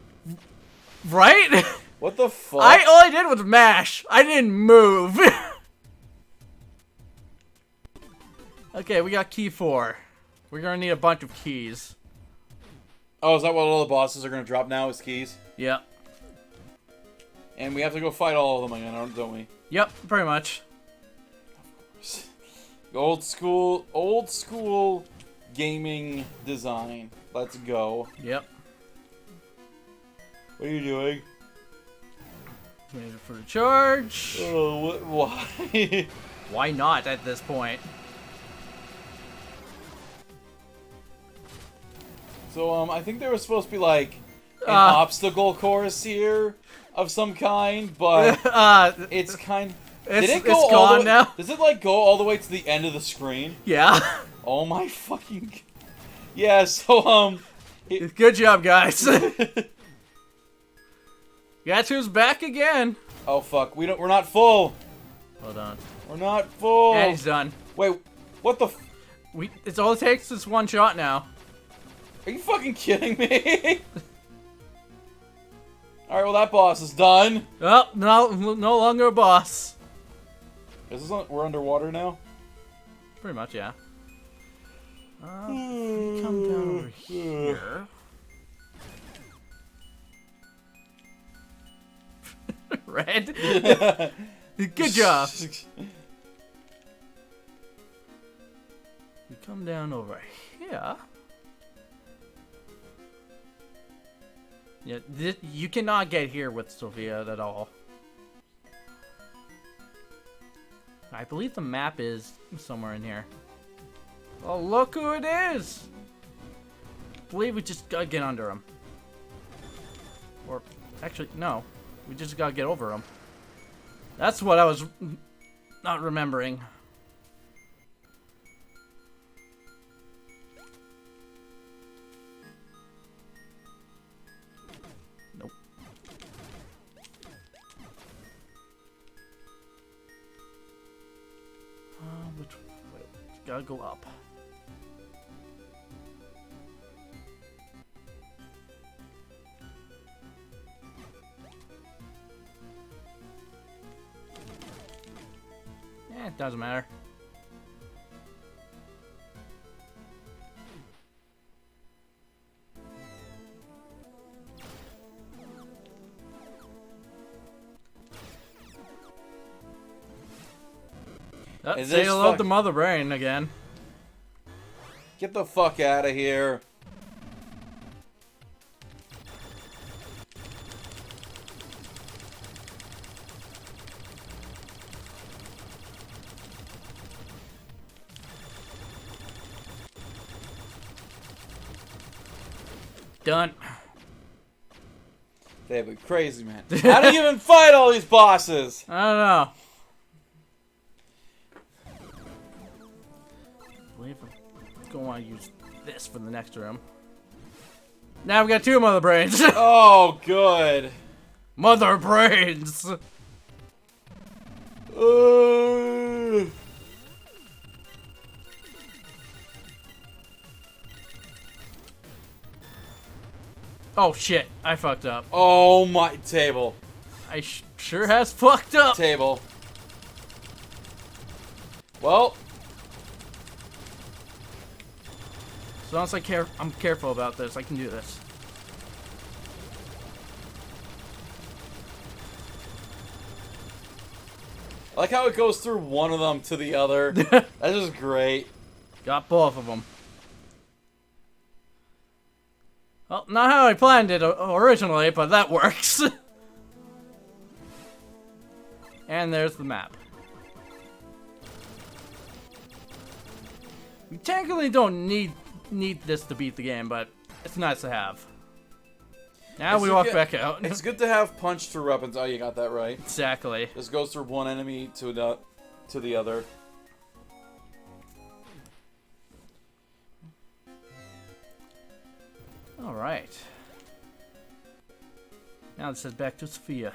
Right? What the fuck? All I did was mash. I didn't move. Okay, we got key 4. We're gonna need a bunch of keys. Oh, is that what all the bosses are gonna drop now? Is keys? Yep. And we have to go fight all of them again, don't we? Yep, pretty much. Old school gaming design. Let's go. Yep. What are you doing? Waiting for the charge. Oh, why? Why not at this point? So, I think there was supposed to be, like, an obstacle course here of some kind, but it's kind... It's Did it go all the gone way, now. Does it, like, go all the way to the end of the screen? Yeah. Oh my fucking... Yeah, so, Good job, guys. Guess who's back again? Oh, fuck. We're not full. Hold on. We're not full. And he's done. Wait, what the... It's all it takes is one shot now. Are you fucking kidding me? Alright, well, that boss is done. Oh, no longer a boss. We're underwater now? Pretty much, yeah. We come down over here. Red. Good job. We come down over here. Yeah, you cannot get here with Sophia at all. I believe the map is somewhere in here. Oh, look who it is! I believe we just gotta get under him. Or, actually, no. We just gotta get over him. That's what I was not remembering. Nope. Which way? Gotta go up. It doesn't matter. Is Say this hello fuck- to Mother Brain again. Get the fuck out of here. Done. They've been crazy, man. How do you even fight all these bosses? I don't know. I believe I'm gonna want to use this for the next room. Now we got 2 Mother Brains. Oh, good. Mother Brains. Oh shit, I fucked up. Oh my table. I sure has fucked up. Table. Well, As long as I'm careful about this, I can do this. I like how it goes through one of them to the other. That's just great. Got both of them. Well, not how I planned it originally, but that works. And there's the map. You technically don't need this to beat the game, but it's nice to have. Now we walk back out. It's good to have punch through weapons. Oh, you got that right. Exactly. This goes through one enemy to the other. All right. Now let's head back to Sophia.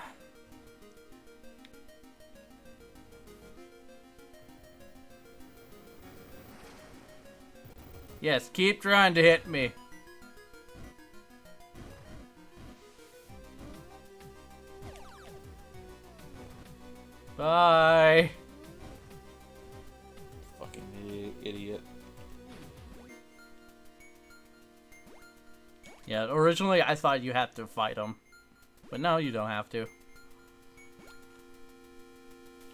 Yes, keep trying to hit me. Bye. Fucking idiot. Yeah, originally I thought you had to fight him. But now you don't have to.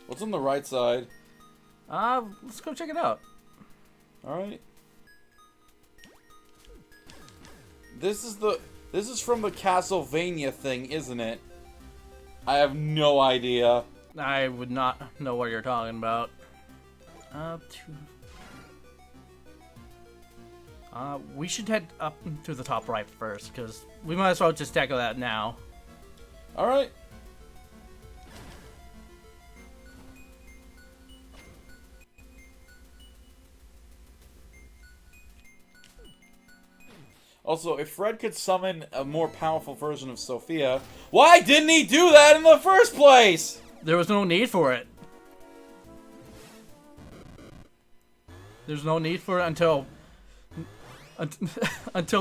What's on the right side? Let's go check it out. Alright. This is from the Castlevania thing, isn't it? I have no idea. I would not know what you're talking about. We should head up to the top right first, because we might as well just tackle that now. Alright. Also, if Fred could summon a more powerful version of Sophia, why didn't he do that in the first place? There was no need for it. There's no need for it until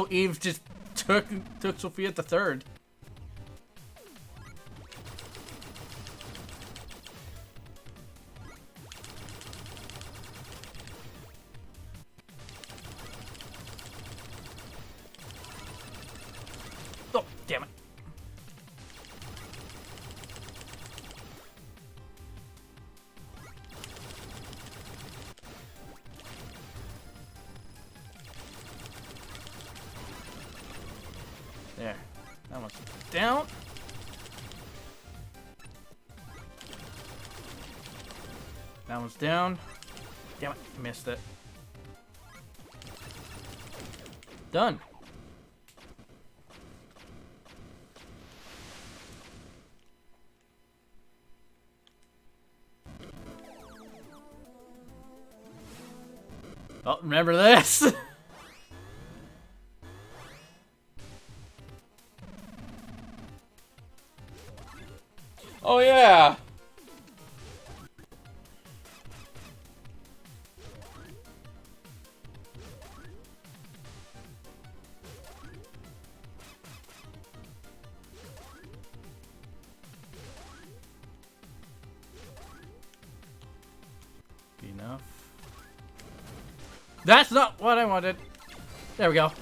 Eve just took Sophia the third. Oh, damn it. There. That one's down. That one's down. Damn it, missed it. Done. Oh, remember this? Oh yeah. Enough. That's not what I wanted. There we go.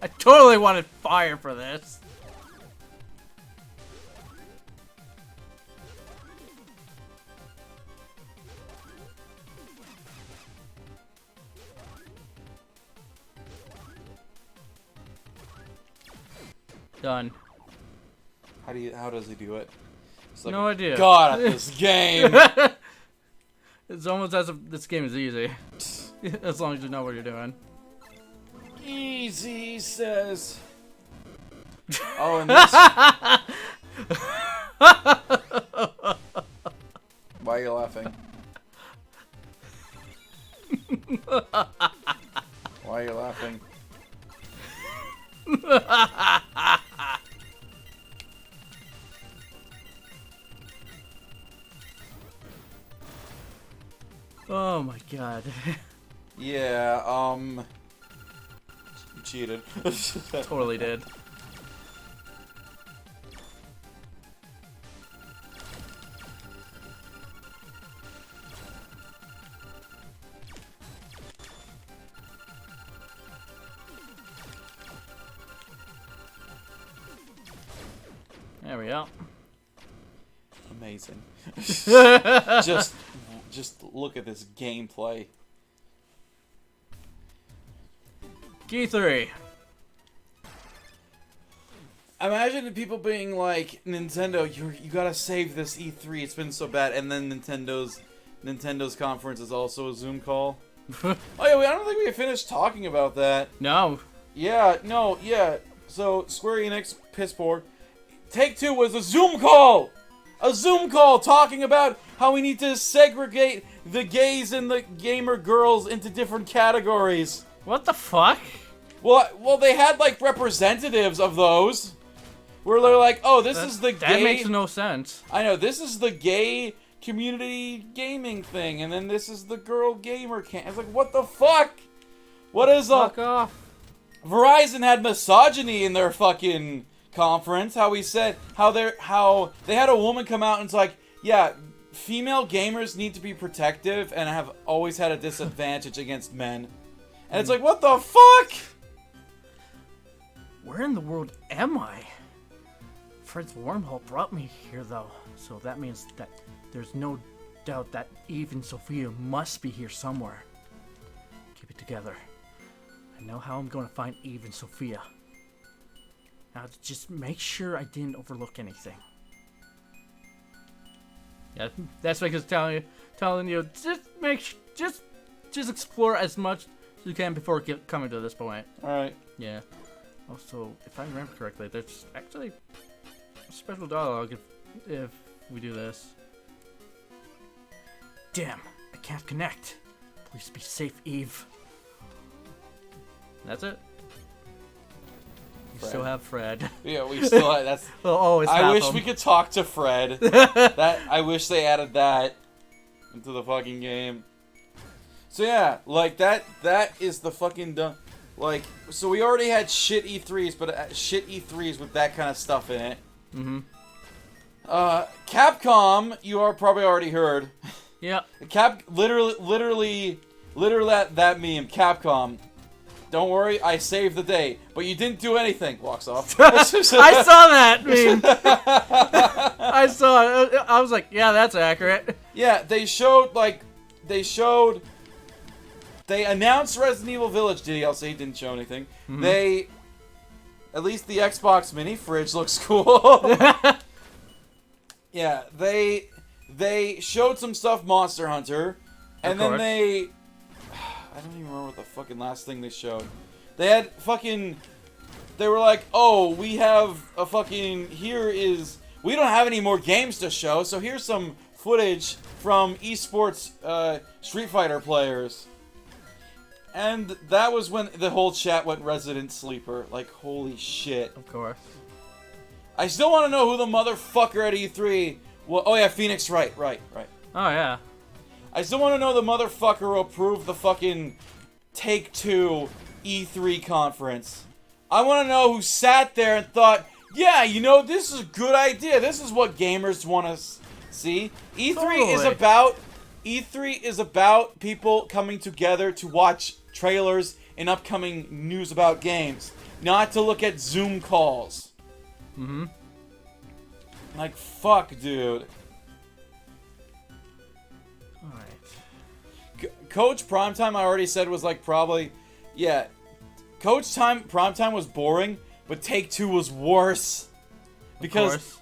I totally wanted fire for this. Done. How does he do it? It's like, No idea. God at this game. It's almost as if this game is easy. As long as you know what you're doing. Easy, says. Oh, and this. Why are you laughing? Why are you laughing? Oh my god. Yeah, you cheated. Totally did. There we go. Amazing. Just look at this gameplay. E3. Imagine people being like, Nintendo, you gotta save this E3. It's been so bad, and then Nintendo's conference is also a Zoom call. Oh yeah, I don't think we finished talking about that. No. Yeah, no, yeah. So Square Enix, piss poor. Take-Two was a Zoom call! A Zoom call talking about how we need to segregate the gays and the gamer girls into different categories. What the fuck? Well, they had like representatives of those. Where they're like, oh, this is the gay... That makes no sense. I know, this is the gay community gaming thing, and then this is the girl gamer camp. It's like, what the fuck? What is Fuck off. Verizon had misogyny in their fucking conference. How they had a woman come out and it's like, yeah, female gamers need to be protective and have always had a disadvantage against men. And it's like, what the fuck? Where in the world am I? Fred's wormhole brought me here, though, so that means that there's no doubt that Eve and Sophia must be here somewhere. Keep it together. I know how I'm going to find Eve and Sophia. Now, just make sure I didn't overlook anything. Yeah, that's because telling you just explore as much as you can before coming to this point. All right. Yeah. Also, if I remember correctly, there's actually special dialogue if we do this. Damn, I can't connect. Please be safe, Eve. That's it. We still have Fred. Yeah, we still have, that's... We'll always have I wish him. we could talk to Fred. I wish they added that into the fucking game. So yeah, like that is the fucking done. Like, so we already had shit E3s, but shit E3s with that kind of stuff in it. Mm-hmm. Capcom, you are probably already heard. Yeah. Literally that meme. Capcom, don't worry, I saved the day, but you didn't do anything. Walks off. I saw that meme. I saw it. I was like, yeah, that's accurate. Yeah, they announced Resident Evil Village DLC, didn't show anything. Mm-hmm. At least the Xbox mini fridge looks cool. Yeah, they showed some stuff Monster Hunter, and then I don't even remember what the fucking last thing they showed. They had fucking, they were like, oh, we have a fucking, we don't have any more games to show, so here's some footage from esports Street Fighter players. And that was when the whole chat went Resident Sleeper. Like, holy shit. Of course. I still want to know who the motherfucker at E3... Well, oh yeah, Phoenix Wright. Right. Oh, yeah. I still want to know the motherfucker who approved the fucking Take-Two E3 conference. I want to know who sat there and thought, yeah, you know, this is a good idea. This is what gamers want to see. E3 is about people coming together to watch trailers and upcoming news about games, not to look at Zoom calls. Mm-hmm. Like, fuck, dude. Alright. Coach Primetime, I already said, was like probably... Yeah. Primetime was boring, but Take-Two was worse. Because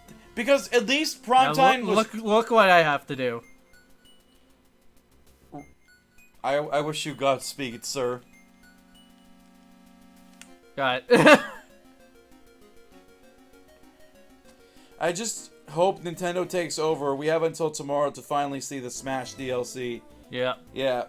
at least Primetime was... Look what I have to do. I wish you Godspeed, sir. Got it. I just hope Nintendo takes over. We have until tomorrow to finally see the Smash DLC. Yeah. Yeah.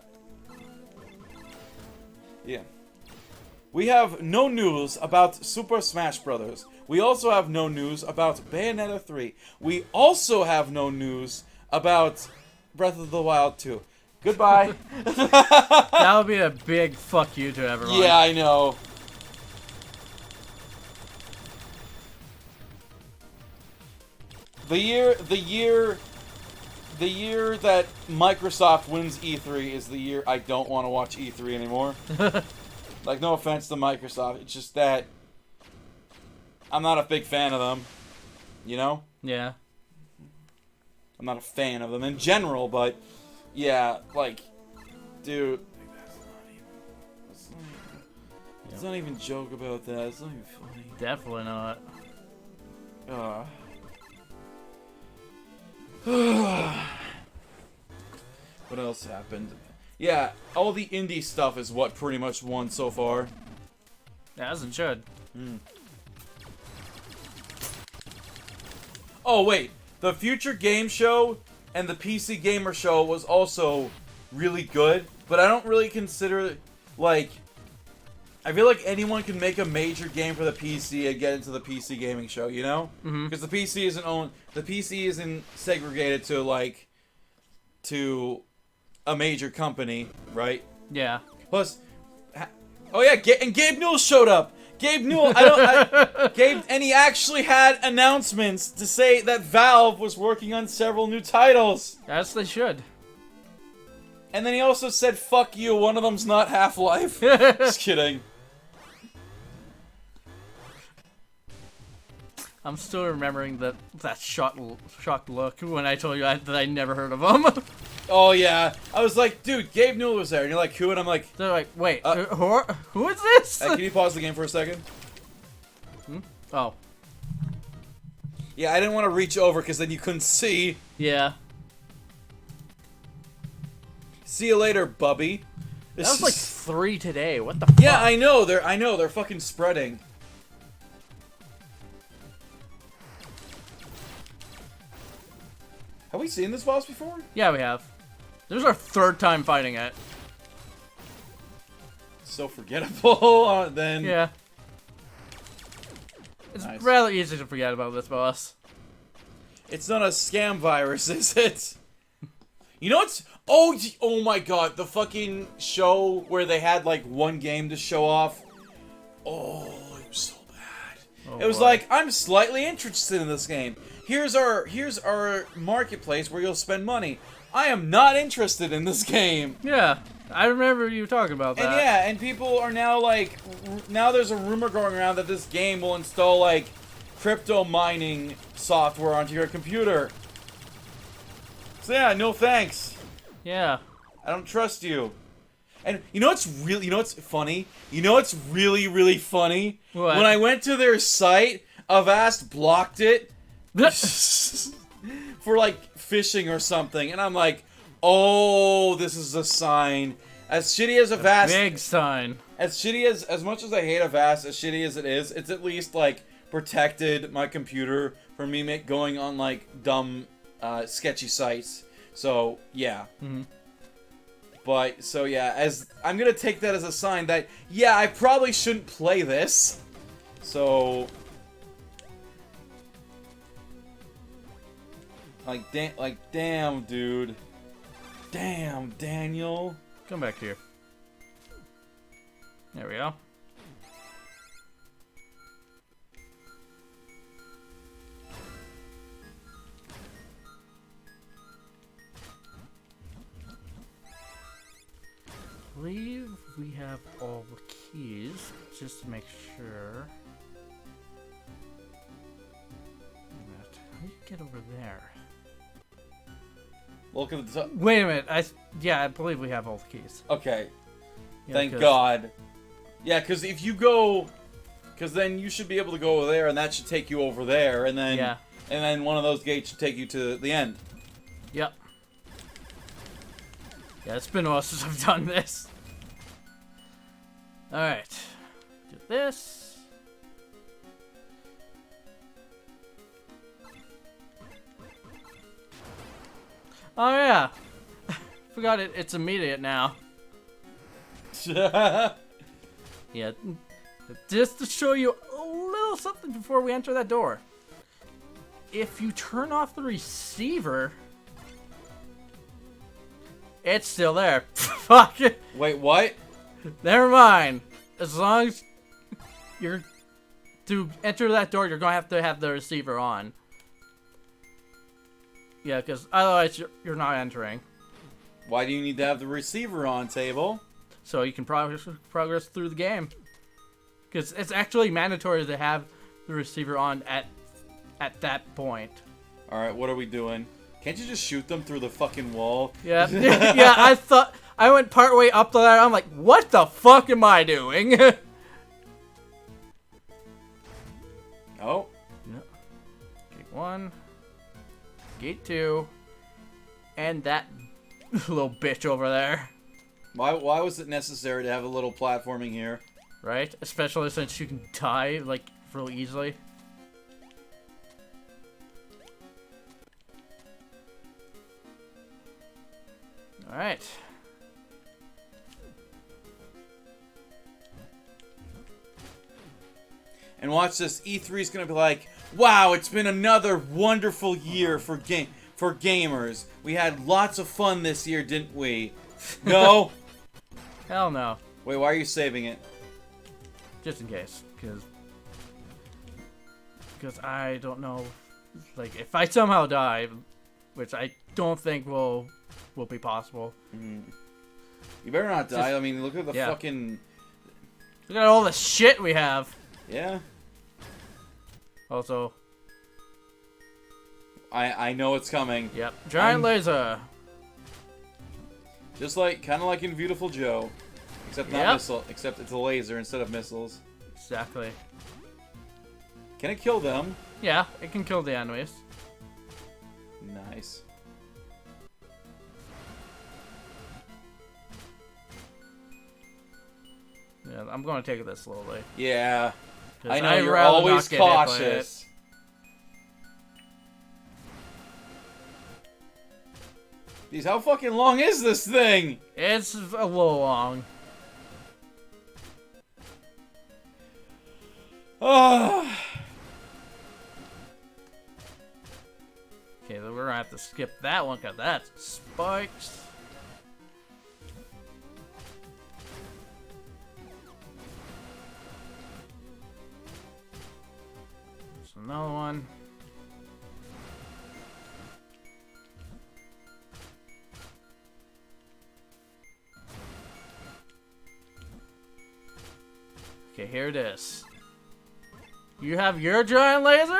We have no news about Super Smash Bros. We also have no news about Bayonetta 3. We also have no news about Breath of the Wild 2. Goodbye. That would be a big fuck you to everyone. Yeah, I know. The year that Microsoft wins E3 is the year I don't want to watch E3 anymore. Like, no offense to Microsoft, it's just that I'm not a big fan of them, you know? Yeah. I'm not a fan of them in general, but yeah, like, dude. Let's not even joke about that. It's not even funny. Definitely not. What else happened? Yeah, all the indie stuff is what pretty much won so far. As it should. Oh, wait. The Future Game Show and the PC Gamer Show was also really good, but I don't really consider, like... I feel like anyone can make a major game for the PC and get into the PC Gaming Show, you know? Because the PC isn't segregated to, like... to a major company, right? Yeah. Plus... Oh yeah, and Gabe Newell showed up! Gabe Newell, Gabe, and he actually had announcements to say that Valve was working on several new titles. As they should. And then he also said, fuck you, one of them's not Half-Life. Just kidding. I'm still remembering that shocked look when I told you that I never heard of him. Oh yeah, I was like, dude, Gabe Newell was there, and you're like, who? And I'm like, they're like, wait, who is this? Can you pause the game for a second? Oh. Yeah, I didn't want to reach over because then you couldn't see. Yeah. See you later, Bubby. That was like 3 today. What the fuck? Yeah, I know. They're fucking spreading. Have we seen this boss before? Yeah, we have. This is our 3rd time fighting it. So forgettable. Then. Yeah. It's rather easy to forget about this boss. It's not a scam virus, is it? You know what's... Oh my god, the fucking show where they had, like, one game to show off. Oh, it was so bad. It was like, I'm slightly interested in this game. Here's our marketplace where you'll spend money. I am not interested in this game. Yeah, I remember you talking about that. And yeah, and people are now like, now there's a rumor going around that this game will install like crypto mining software onto your computer. So yeah, no thanks. Yeah. I don't trust you. And you know what's funny? You know what's really, really funny? What? When I went to their site, Avast blocked it for like phishing or something, and I'm like, oh, this is a sign. As shitty as Avast, big sign. As much as I hate Avast, as shitty as it is, it's at least like protected my computer from me going on like dumb, sketchy sites. So yeah. But so yeah, as I'm gonna take that as a sign that yeah, I probably shouldn't play this. So. Like damn, dude. Damn, Daniel. Come back here. There we go. I believe we have all the keys, just to make sure. How do you get over there? Look at the top. Wait a minute. I believe we have all the keys. Okay. Yeah, Thank God. Yeah, because if you go, because then you should be able to go over there, and that should take you over there, and then and then one of those gates should take you to the end. Yep. Yeah, it's been a while since I've done this. All right. Do this. Oh yeah, forgot it. It's immediate now. Yeah, just to show you a little something before we enter that door. If you turn off the receiver, it's still there. Fuck it. Wait, what? Never mind. As long as you're to enter that door, you're gonna have the receiver on. Yeah, because otherwise you're not entering. Why do you need to have the receiver on, Table? So you can progress through the game. Because it's actually mandatory to have the receiver on at that point. Alright, what are we doing? Can't you just shoot them through the fucking wall? Yeah, yeah, I went partway up the ladder, I'm like, what the fuck am I doing? Oh. Yep. Gate 1. Gate 2. And that little bitch over there. Why was it necessary to have a little platforming here? Right? Especially since you can die, like, real easily. Alright. And watch this. E3 is gonna be like, wow, it's been another wonderful year for gamers. We had lots of fun this year, didn't we? No. Hell no. Wait, why are you saving it? Just in case, because I don't know, like, if I somehow die, which I don't think will be possible. You better not die. I mean, look at the fucking... Look at all the shit we have. Yeah. Also... I know it's coming. Yep. Giant laser. Just like, kind of like in Beautiful Joe. Except not missile, except it's a laser instead of missiles. Exactly. Can it kill them? Yeah, it can kill the enemies. Nice. Yeah, I'm gonna take this slowly. Yeah. I know, I'd you're rather always not get hit by cautious. Jeez, how fucking long is this thing? It's a little long. Ah. Okay, then we're gonna have to skip that one because that's spikes. There's another one. Okay, here it is. You have your giant laser?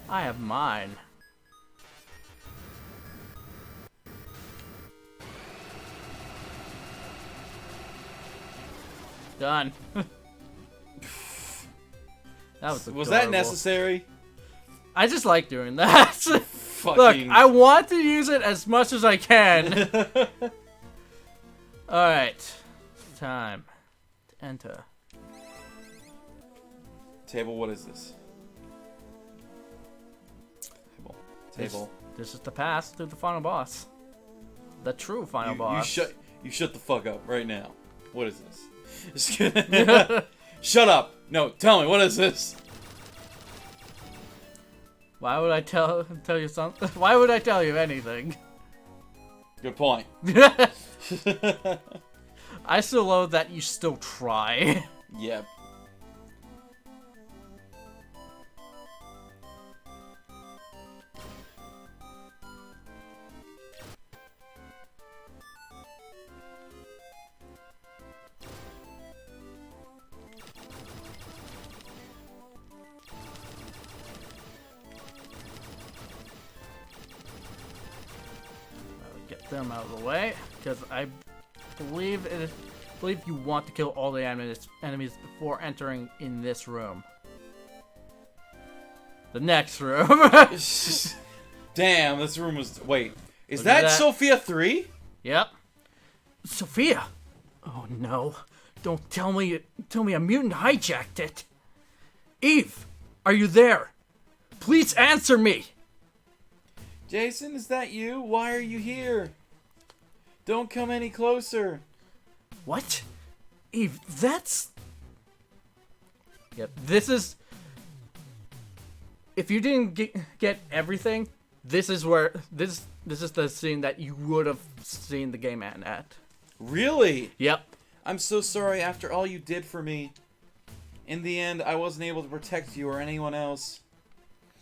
I have mine. Done. Was that necessary? I just like doing that. Fucking... Look, I want to use it as much as I can. Alright. Time to enter. Table, what is this? Table. This is the pass to the final boss. The true final boss. You shut the fuck up right now. What is this? Just kidding. Shut up. No, tell me, what is this? Why would I tell you something? Why would I tell you anything? Good point. I still love that you still try. Yep. Get them out of the way, because I believe you want to kill all the enemies before entering in this room. The next room. Damn, this room was... Wait, is that Sophia 3? Yep. Sophia! Oh no. Don't tell me a mutant hijacked it. Eve, are you there? Please answer me! Jason, is that you? Why are you here? Don't come any closer. What? Eve, that's... Yep, this is... If you didn't get everything, this is where... This is the scene that you would have seen the game at. Really? Yep. I'm so sorry after all you did for me. In the end, I wasn't able to protect you or anyone else.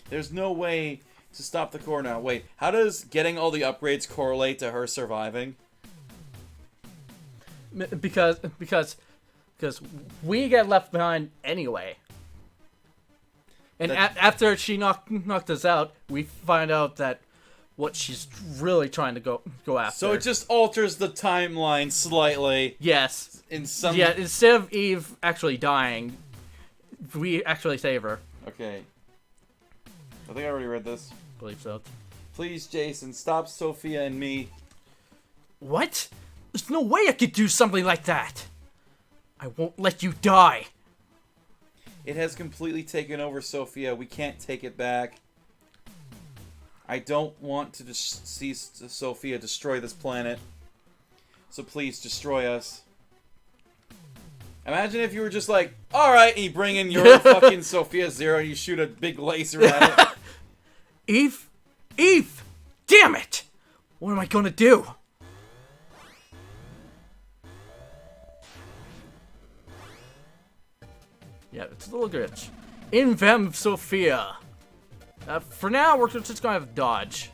There's no way to stop the core now. Wait, how does getting all the upgrades correlate to her surviving? Because we get left behind anyway. And after she knocked us out, we find out that what she's really trying to go after. So it just alters the timeline slightly. Yes. In some... Yeah, instead of Eve actually dying, we actually save her. Okay. I think I already read this. Believe so. Please, Jason, stop Sophia and me. What? There's no way I could do something like that. I won't let you die. It has completely taken over Sophia. We can't take it back. I don't want to just see Sophia destroy this planet. So please, destroy us. Imagine if you were just like, alright, and you bring in your fucking Sophia Zero and you shoot a big laser at it. Eve? Eve! Damn it! What am I gonna do? Yeah, it's a little glitch. Invem Sophia. For now, we're just gonna have dodge.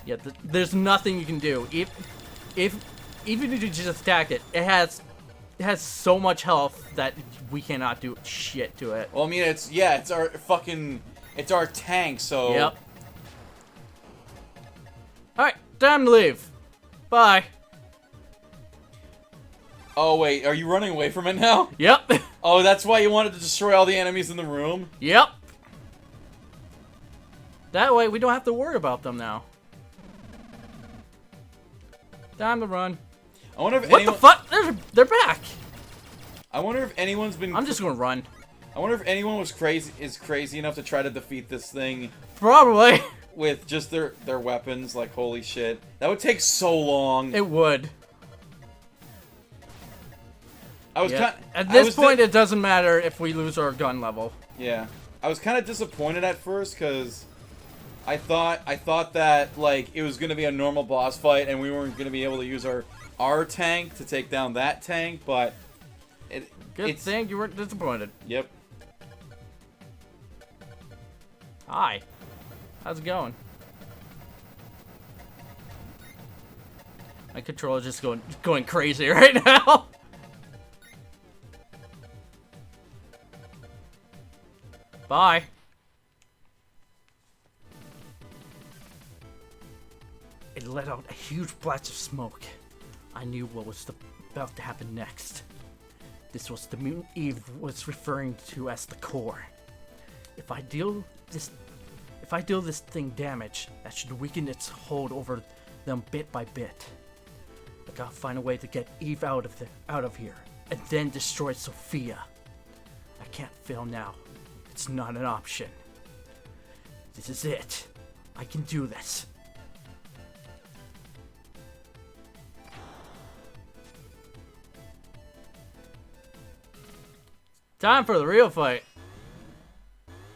Yeah, there's nothing you can do. Even if you just attack it, it has so much health that we cannot do shit to it. Well, I mean, it's our tank, so. Yep. Alright, time to leave. Bye. Oh, wait, are you running away from it now? Yep. Oh, that's why you wanted to destroy all the enemies in the room? Yep. That way, we don't have to worry about them now. Time to run. I wonder if What the fuck? They're back. I wonder if anyone's been. I'm just gonna run. I wonder if anyone was crazy enough to try to defeat this thing Probably. with just their weapons. Like, holy shit, that would take so long. It would. I was At this point, it doesn't matter if we lose our gun level. Yeah, I was kind of disappointed at first because I thought that like it was gonna be a normal boss fight and we weren't gonna be able to use our tank to take down that tank, but Good thing you weren't disappointed. Yep. Hi. How's it going? My controller's just going crazy right now. Bye. It let out a huge blast of smoke. I knew what was about to happen next. This was the mutant Eve was referring to as the core. If I deal this thing damage, that should weaken its hold over them bit by bit. I gotta find a way to get Eve out of here, and then destroy Sophia. I can't fail now. It's not an option. This is it. I can do this. Time for the real fight.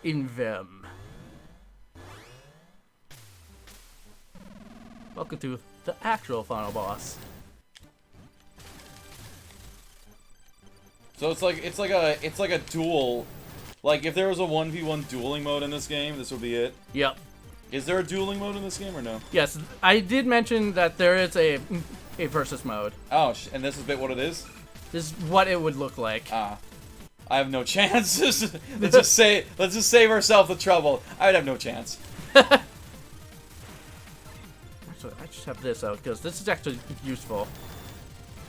Invem. Welcome to the actual final boss. So it's like a duel. Like if there was a 1v1 dueling mode in this game, this would be it. Yep. Is there a dueling mode in this game or no? Yes, I did mention that there is a versus mode. Oh, and this is what it is? This is what it would look like. Ah. I have no chance. let's just save ourselves the trouble. I'd have no chance. Actually, I just have this out because this is actually useful.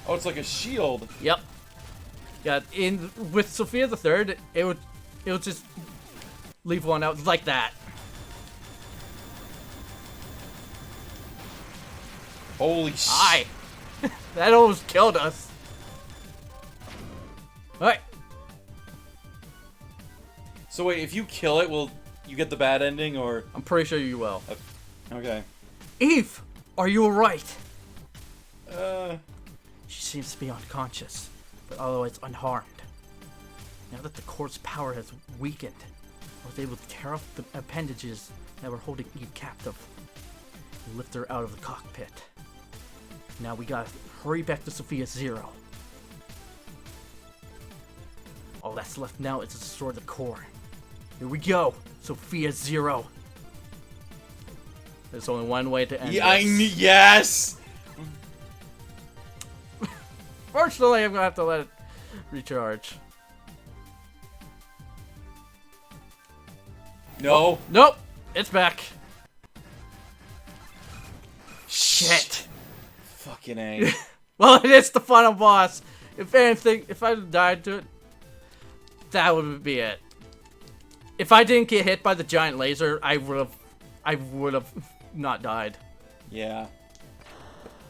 Oh, it's like a shield. Yep. Yeah, with Sophia the Third, it would just leave one out like that. Holy shit. Aye. That almost killed us. Alright. So wait, if you kill it, will you get the bad ending, or? I'm pretty sure you will. Okay. Eve, are you alright? She seems to be unconscious, but otherwise unharmed. Now that the core's power has weakened, I was able to tear off the appendages that were holding Eve captive and lift her out of the cockpit. Now we gotta hurry back to Sophia Zero. All that's left now is to destroy the core. Here we go, Sophia Zero. There's only one way to end this. Yes! Fortunately, I'm gonna have to let it recharge. No. Nope, it's back. Shit. Fucking A. Well, it is the final boss. If anything, if I died to it, that would be it. If I didn't get hit by the giant laser, I would have not died. Yeah.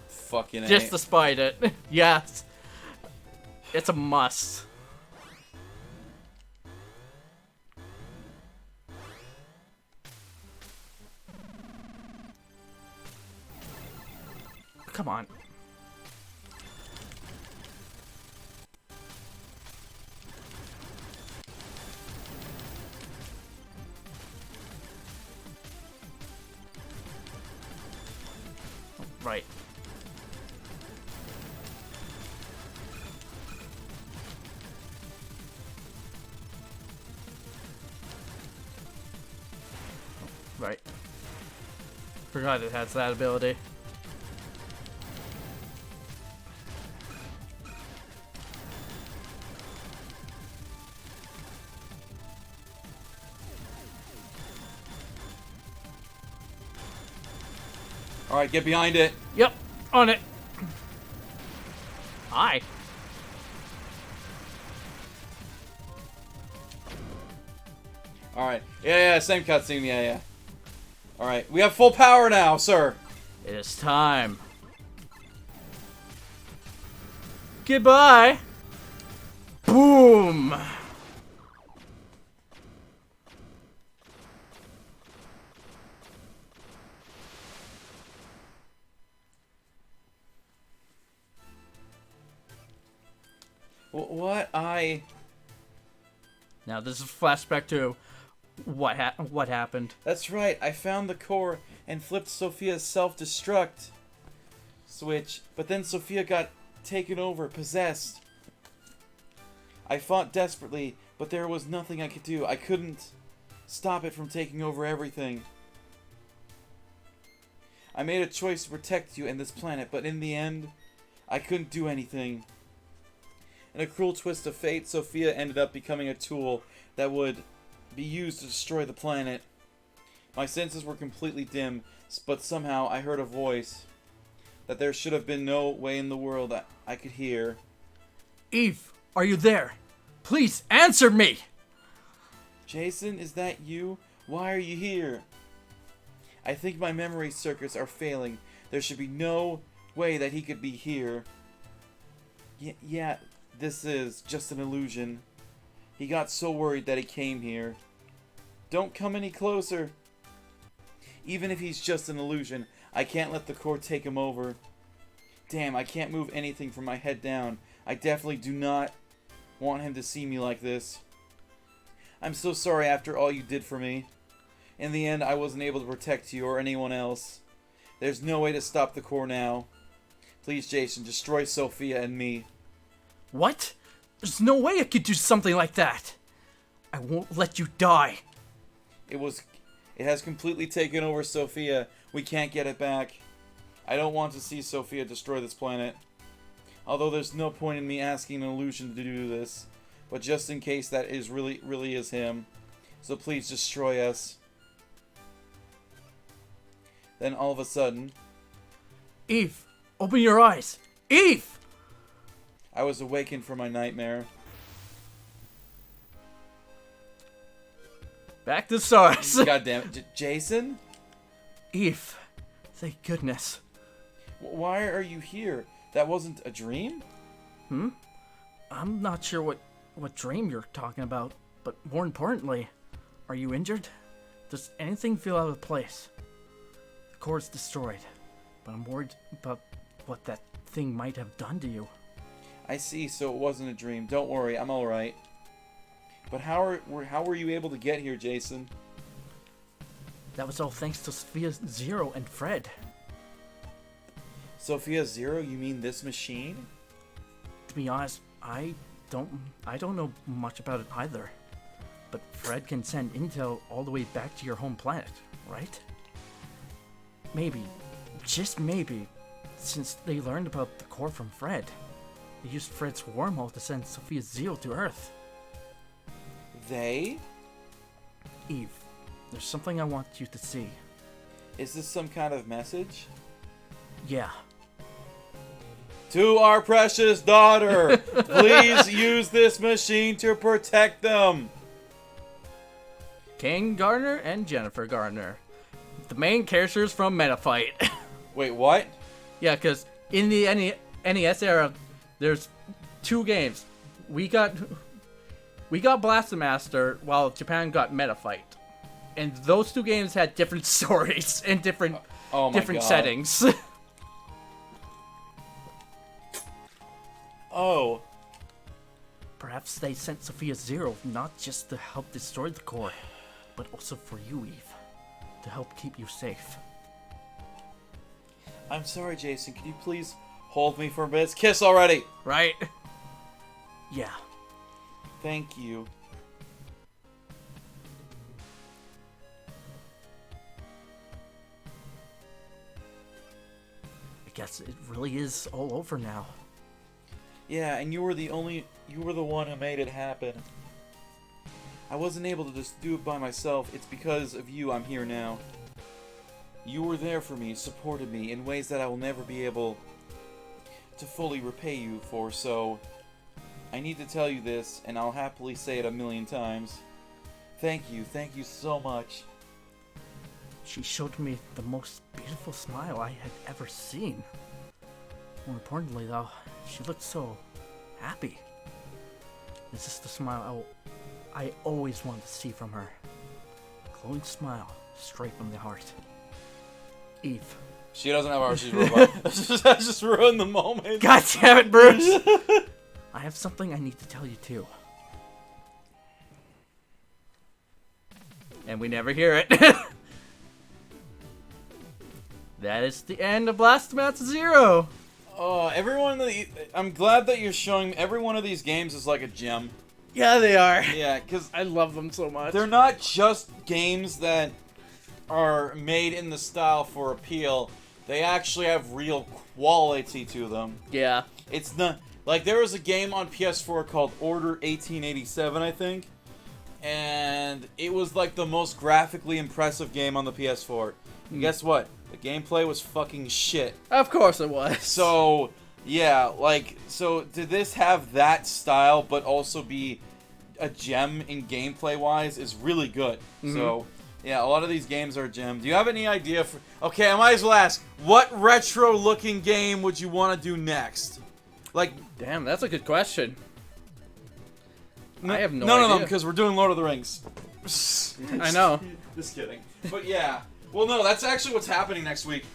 Fucking Just A. despite it. Yes. It's a must. Come on. Right. Right. Forgot it has that ability. Alright, get behind it. Yep, on it. Hi. Alright. Yeah, same cutscene, yeah. Alright, we have full power now, sir. It is time. Goodbye. Boom. What? Now this is a flashback to what happened. That's right, I found the core and flipped Sophia's self-destruct switch, but then Sophia got taken over, possessed. I fought desperately, but there was nothing I could do. I couldn't stop it from taking over everything. I made a choice to protect you and this planet, but in the end, I couldn't do anything. In a cruel twist of fate, Sophia ended up becoming a tool that would be used to destroy the planet. My senses were completely dim, but somehow I heard a voice that there should have been no way in the world that I could hear. Eve, are you there? Please answer me! Jason, is that you? Why are you here? I think my memory circuits are failing. There should be no way that he could be here. Yeah, this is just an illusion. He got so worried that he came here. Don't come any closer. Even if he's just an illusion, I can't let the core take him over. Damn, I can't move anything from my head down. I definitely do not want him to see me like this. I'm so sorry after all you did for me. In the end, I wasn't able to protect you or anyone else. There's no way to stop the core now. Please, Jason, destroy Sophia and me. What? There's no way I could do something like that. I won't let you die. It has completely taken over Sophia. We can't get it back. I don't want to see Sophia destroy this planet. Although there's no point in me asking an illusion to do this. But just in case that really is him. So please destroy us. Then all of a sudden... Eve, open your eyes. Eve! I was awakened from my nightmare. Back to SARS. God damn it. Jason? Eve, thank goodness. Why are you here? That wasn't a dream? I'm not sure what dream you're talking about, but more importantly, are you injured? Does anything feel out of place? The core's destroyed, but I'm worried about what that thing might have done to you. I see, so it wasn't a dream. Don't worry, I'm alright. But how were you able to get here, Jason? That was all thanks to Sophia Zero and Fred. Sophia Zero? You mean this machine? To be honest, I don't know much about it either. But Fred can send intel all the way back to your home planet, right? Maybe, just maybe, since they learned about the core from Fred, they used Fred's wormhole to send Sophia Zero to Earth. They? Eve, there's something I want you to see. Is this some kind of message? Yeah. To our precious daughter, please use this machine to protect them. King Gardner and Jennifer Gardner, the main characters from Metafight. Wait, what? Yeah, because in the NES era, there's 2 games. We got Blaster Master while Japan got Metafight, and those 2 games had different stories and different different settings. Oh. Perhaps they sent Sophia Zero not just to help destroy the core, but also for you, Eve, to help keep you safe. I'm sorry, Jason. Can you please hold me for a minute? Kiss already. Right? Yeah. Thank you. I guess it really is all over now. Yeah, and you were the one who made it happen. I wasn't able to just do it by myself. It's because of you I'm here now. You were there for me, supported me in ways that I will never be able to fully repay you for, so I need to tell you this, and I'll happily say it 1,000,000 times. Thank you so much. She showed me the most beautiful smile I had ever seen. More importantly, though, she looked so happy. This is the smile I always wanted to see from her. A glowing smile, straight from the heart. Eve. She doesn't have heart, she's a robot. I just ruined the moment. God damn it, Bruce! I have something I need to tell you, too. And we never hear it. That is the end of Blast Match Zero. I'm glad that you're showing every one of these games is like a gem. Yeah, they are. Yeah, because I love them so much. they're not just games that are made in the style for appeal. They actually have real quality to them. Yeah. It's not like there was a game on PS4 called Order 1887, I think, and it was like the most graphically impressive game on the PS4. And guess what? The gameplay was fucking shit. Of course it was. So, yeah, did this have that style, but also be a gem in gameplay-wise is really good. Mm-hmm. So, yeah, a lot of these games are a gem. Do you have any idea for... Okay, I might as well ask, what retro-looking game would you want to do next? Like... Damn, that's a good question. I have no idea. No, because we're doing Lord of the Rings. I know. Just kidding. But yeah. Well, no, that's actually what's happening next week.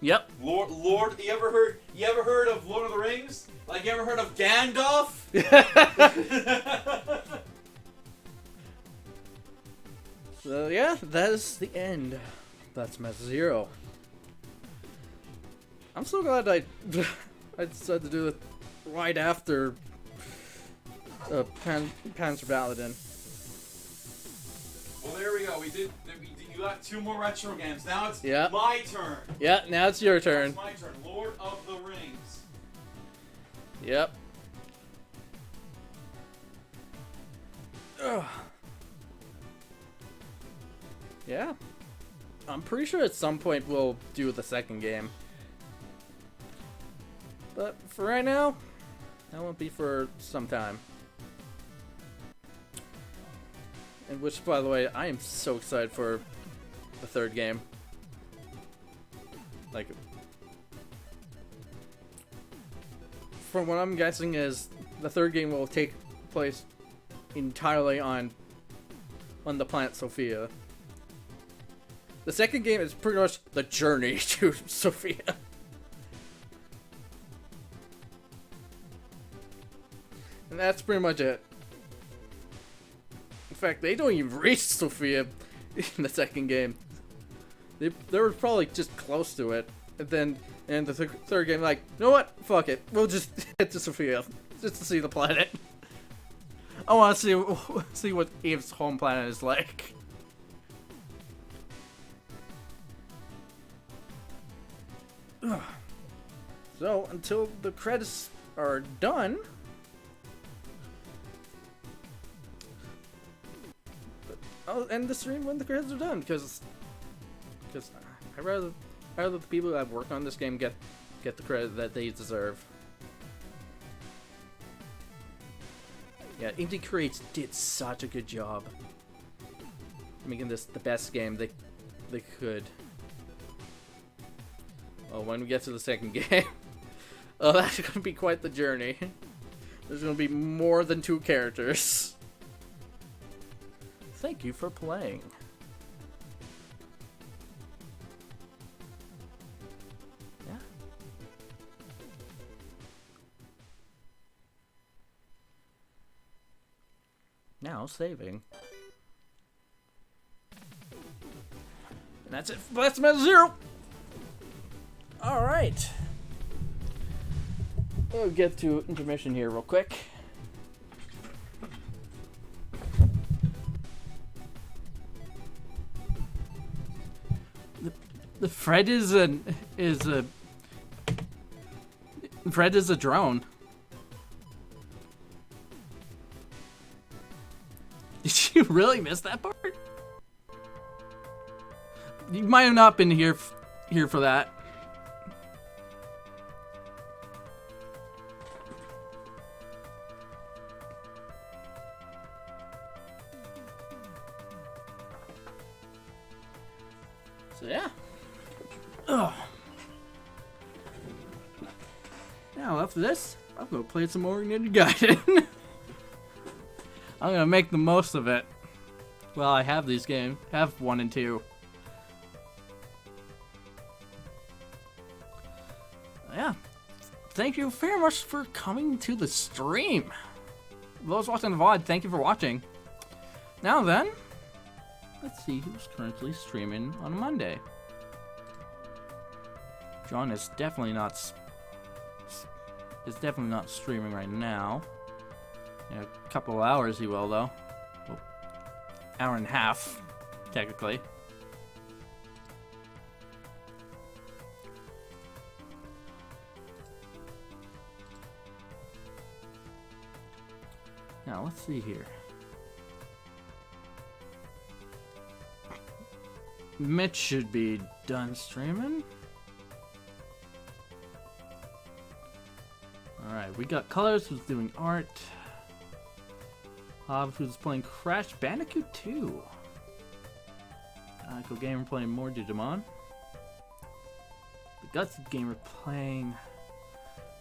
Yep. Lord, you ever heard of Lord of the Rings? Like, you ever heard of Gandalf? So yeah, that is the end. That's Match Zero. I'm so glad I decided to do it right after Panzer Paladin. Well, there we go. You got 2 more retro games. Now it's Yep. my turn. Yeah, now it's your turn. It's my turn. Lord of the Rings. Yep. Ugh. Yeah. I'm pretty sure at some point we'll do the second game. But for right now, that won't be for some time. And which, by the way, I am so excited for the third game. Like, from what I'm guessing is the third game will take place entirely on the planet Sophia. The second game is pretty much the journey to Sophia. And that's pretty much it. In fact, they don't even reach Sophia in the second game. They were probably just close to it. And then in the third game, like, you know what? Fuck it. We'll just head to Sophia. Just to see the planet. I want to see what Eve's home planet is like. So, until the credits are done... I'll end the stream when the credits are done, because I'd rather the people that have worked on this game get the credit that they deserve. Yeah, Indie Creates did such a good job making this the best game they could. Well, when we get to the second game, oh, that's gonna be quite the journey. There's gonna be more than 2 characters. Thank you for playing. Yeah. Now saving. And that's it for Blast Metal Zero! Alright. We'll get to intermission here real quick. The Fred is a drone. Did you really miss that part? You might have not been here for that. So yeah. Ugh. Now after this, I'm gonna play some more Ninja Gaiden. I'm gonna make the most of it. Well, I have these games. Have 1 and 2. Yeah. Thank you very much for coming to the stream. Those watching the VOD, thank you for watching. Now then, let's see who's currently streaming on Monday. John is definitely not streaming right now. In a couple of hours he will though. Well, hour and a half, technically. Now let's see here. Mitch should be done streaming. Alright, we got Colors who's doing art. Who's playing Crash Bandicoot 2. Cool Gamer playing more Digimon. The Guts Gamer playing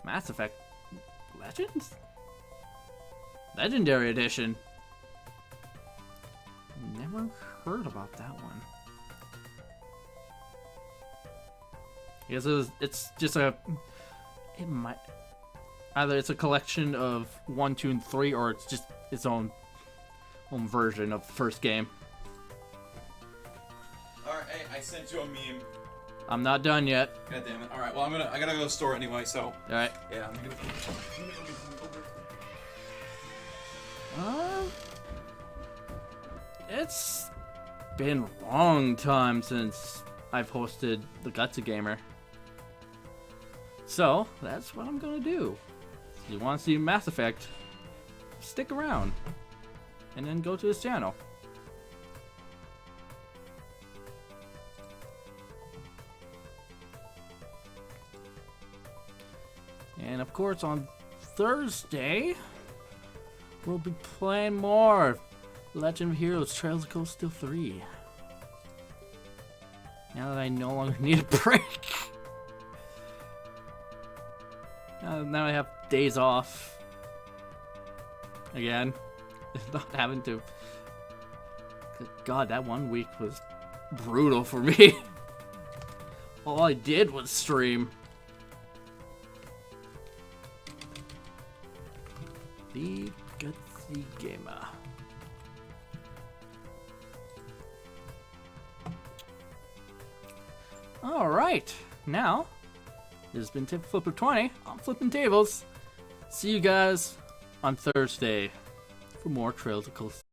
Mass Effect Legends? Legendary Edition. Never heard about that one. Because it's just it might either it's a collection of 1, 2, and 3, or it's just its own version of the first game. Alright, hey, I sent you a meme. I'm not done yet. God damn it. Alright, well I gotta go to the store anyway, so. Alright. Yeah, I'm gonna It's been a long time since I've hosted the Gutsa Gamer. So, that's what I'm gonna do. If you want to see Mass Effect, stick around. And then go to his channel. And of course on Thursday, we'll be playing more Legend of Heroes Trails of Cold Steel 3. Now that I no longer need a break. Now I have days off. Again. Not having to. God, that 1 week was brutal for me. All I did was stream. The Gutsy Gamer. Alright, now, this has been Tip Flipper 20. I'm flipping tables. See you guys on Thursday for more Trails of Cold Steel.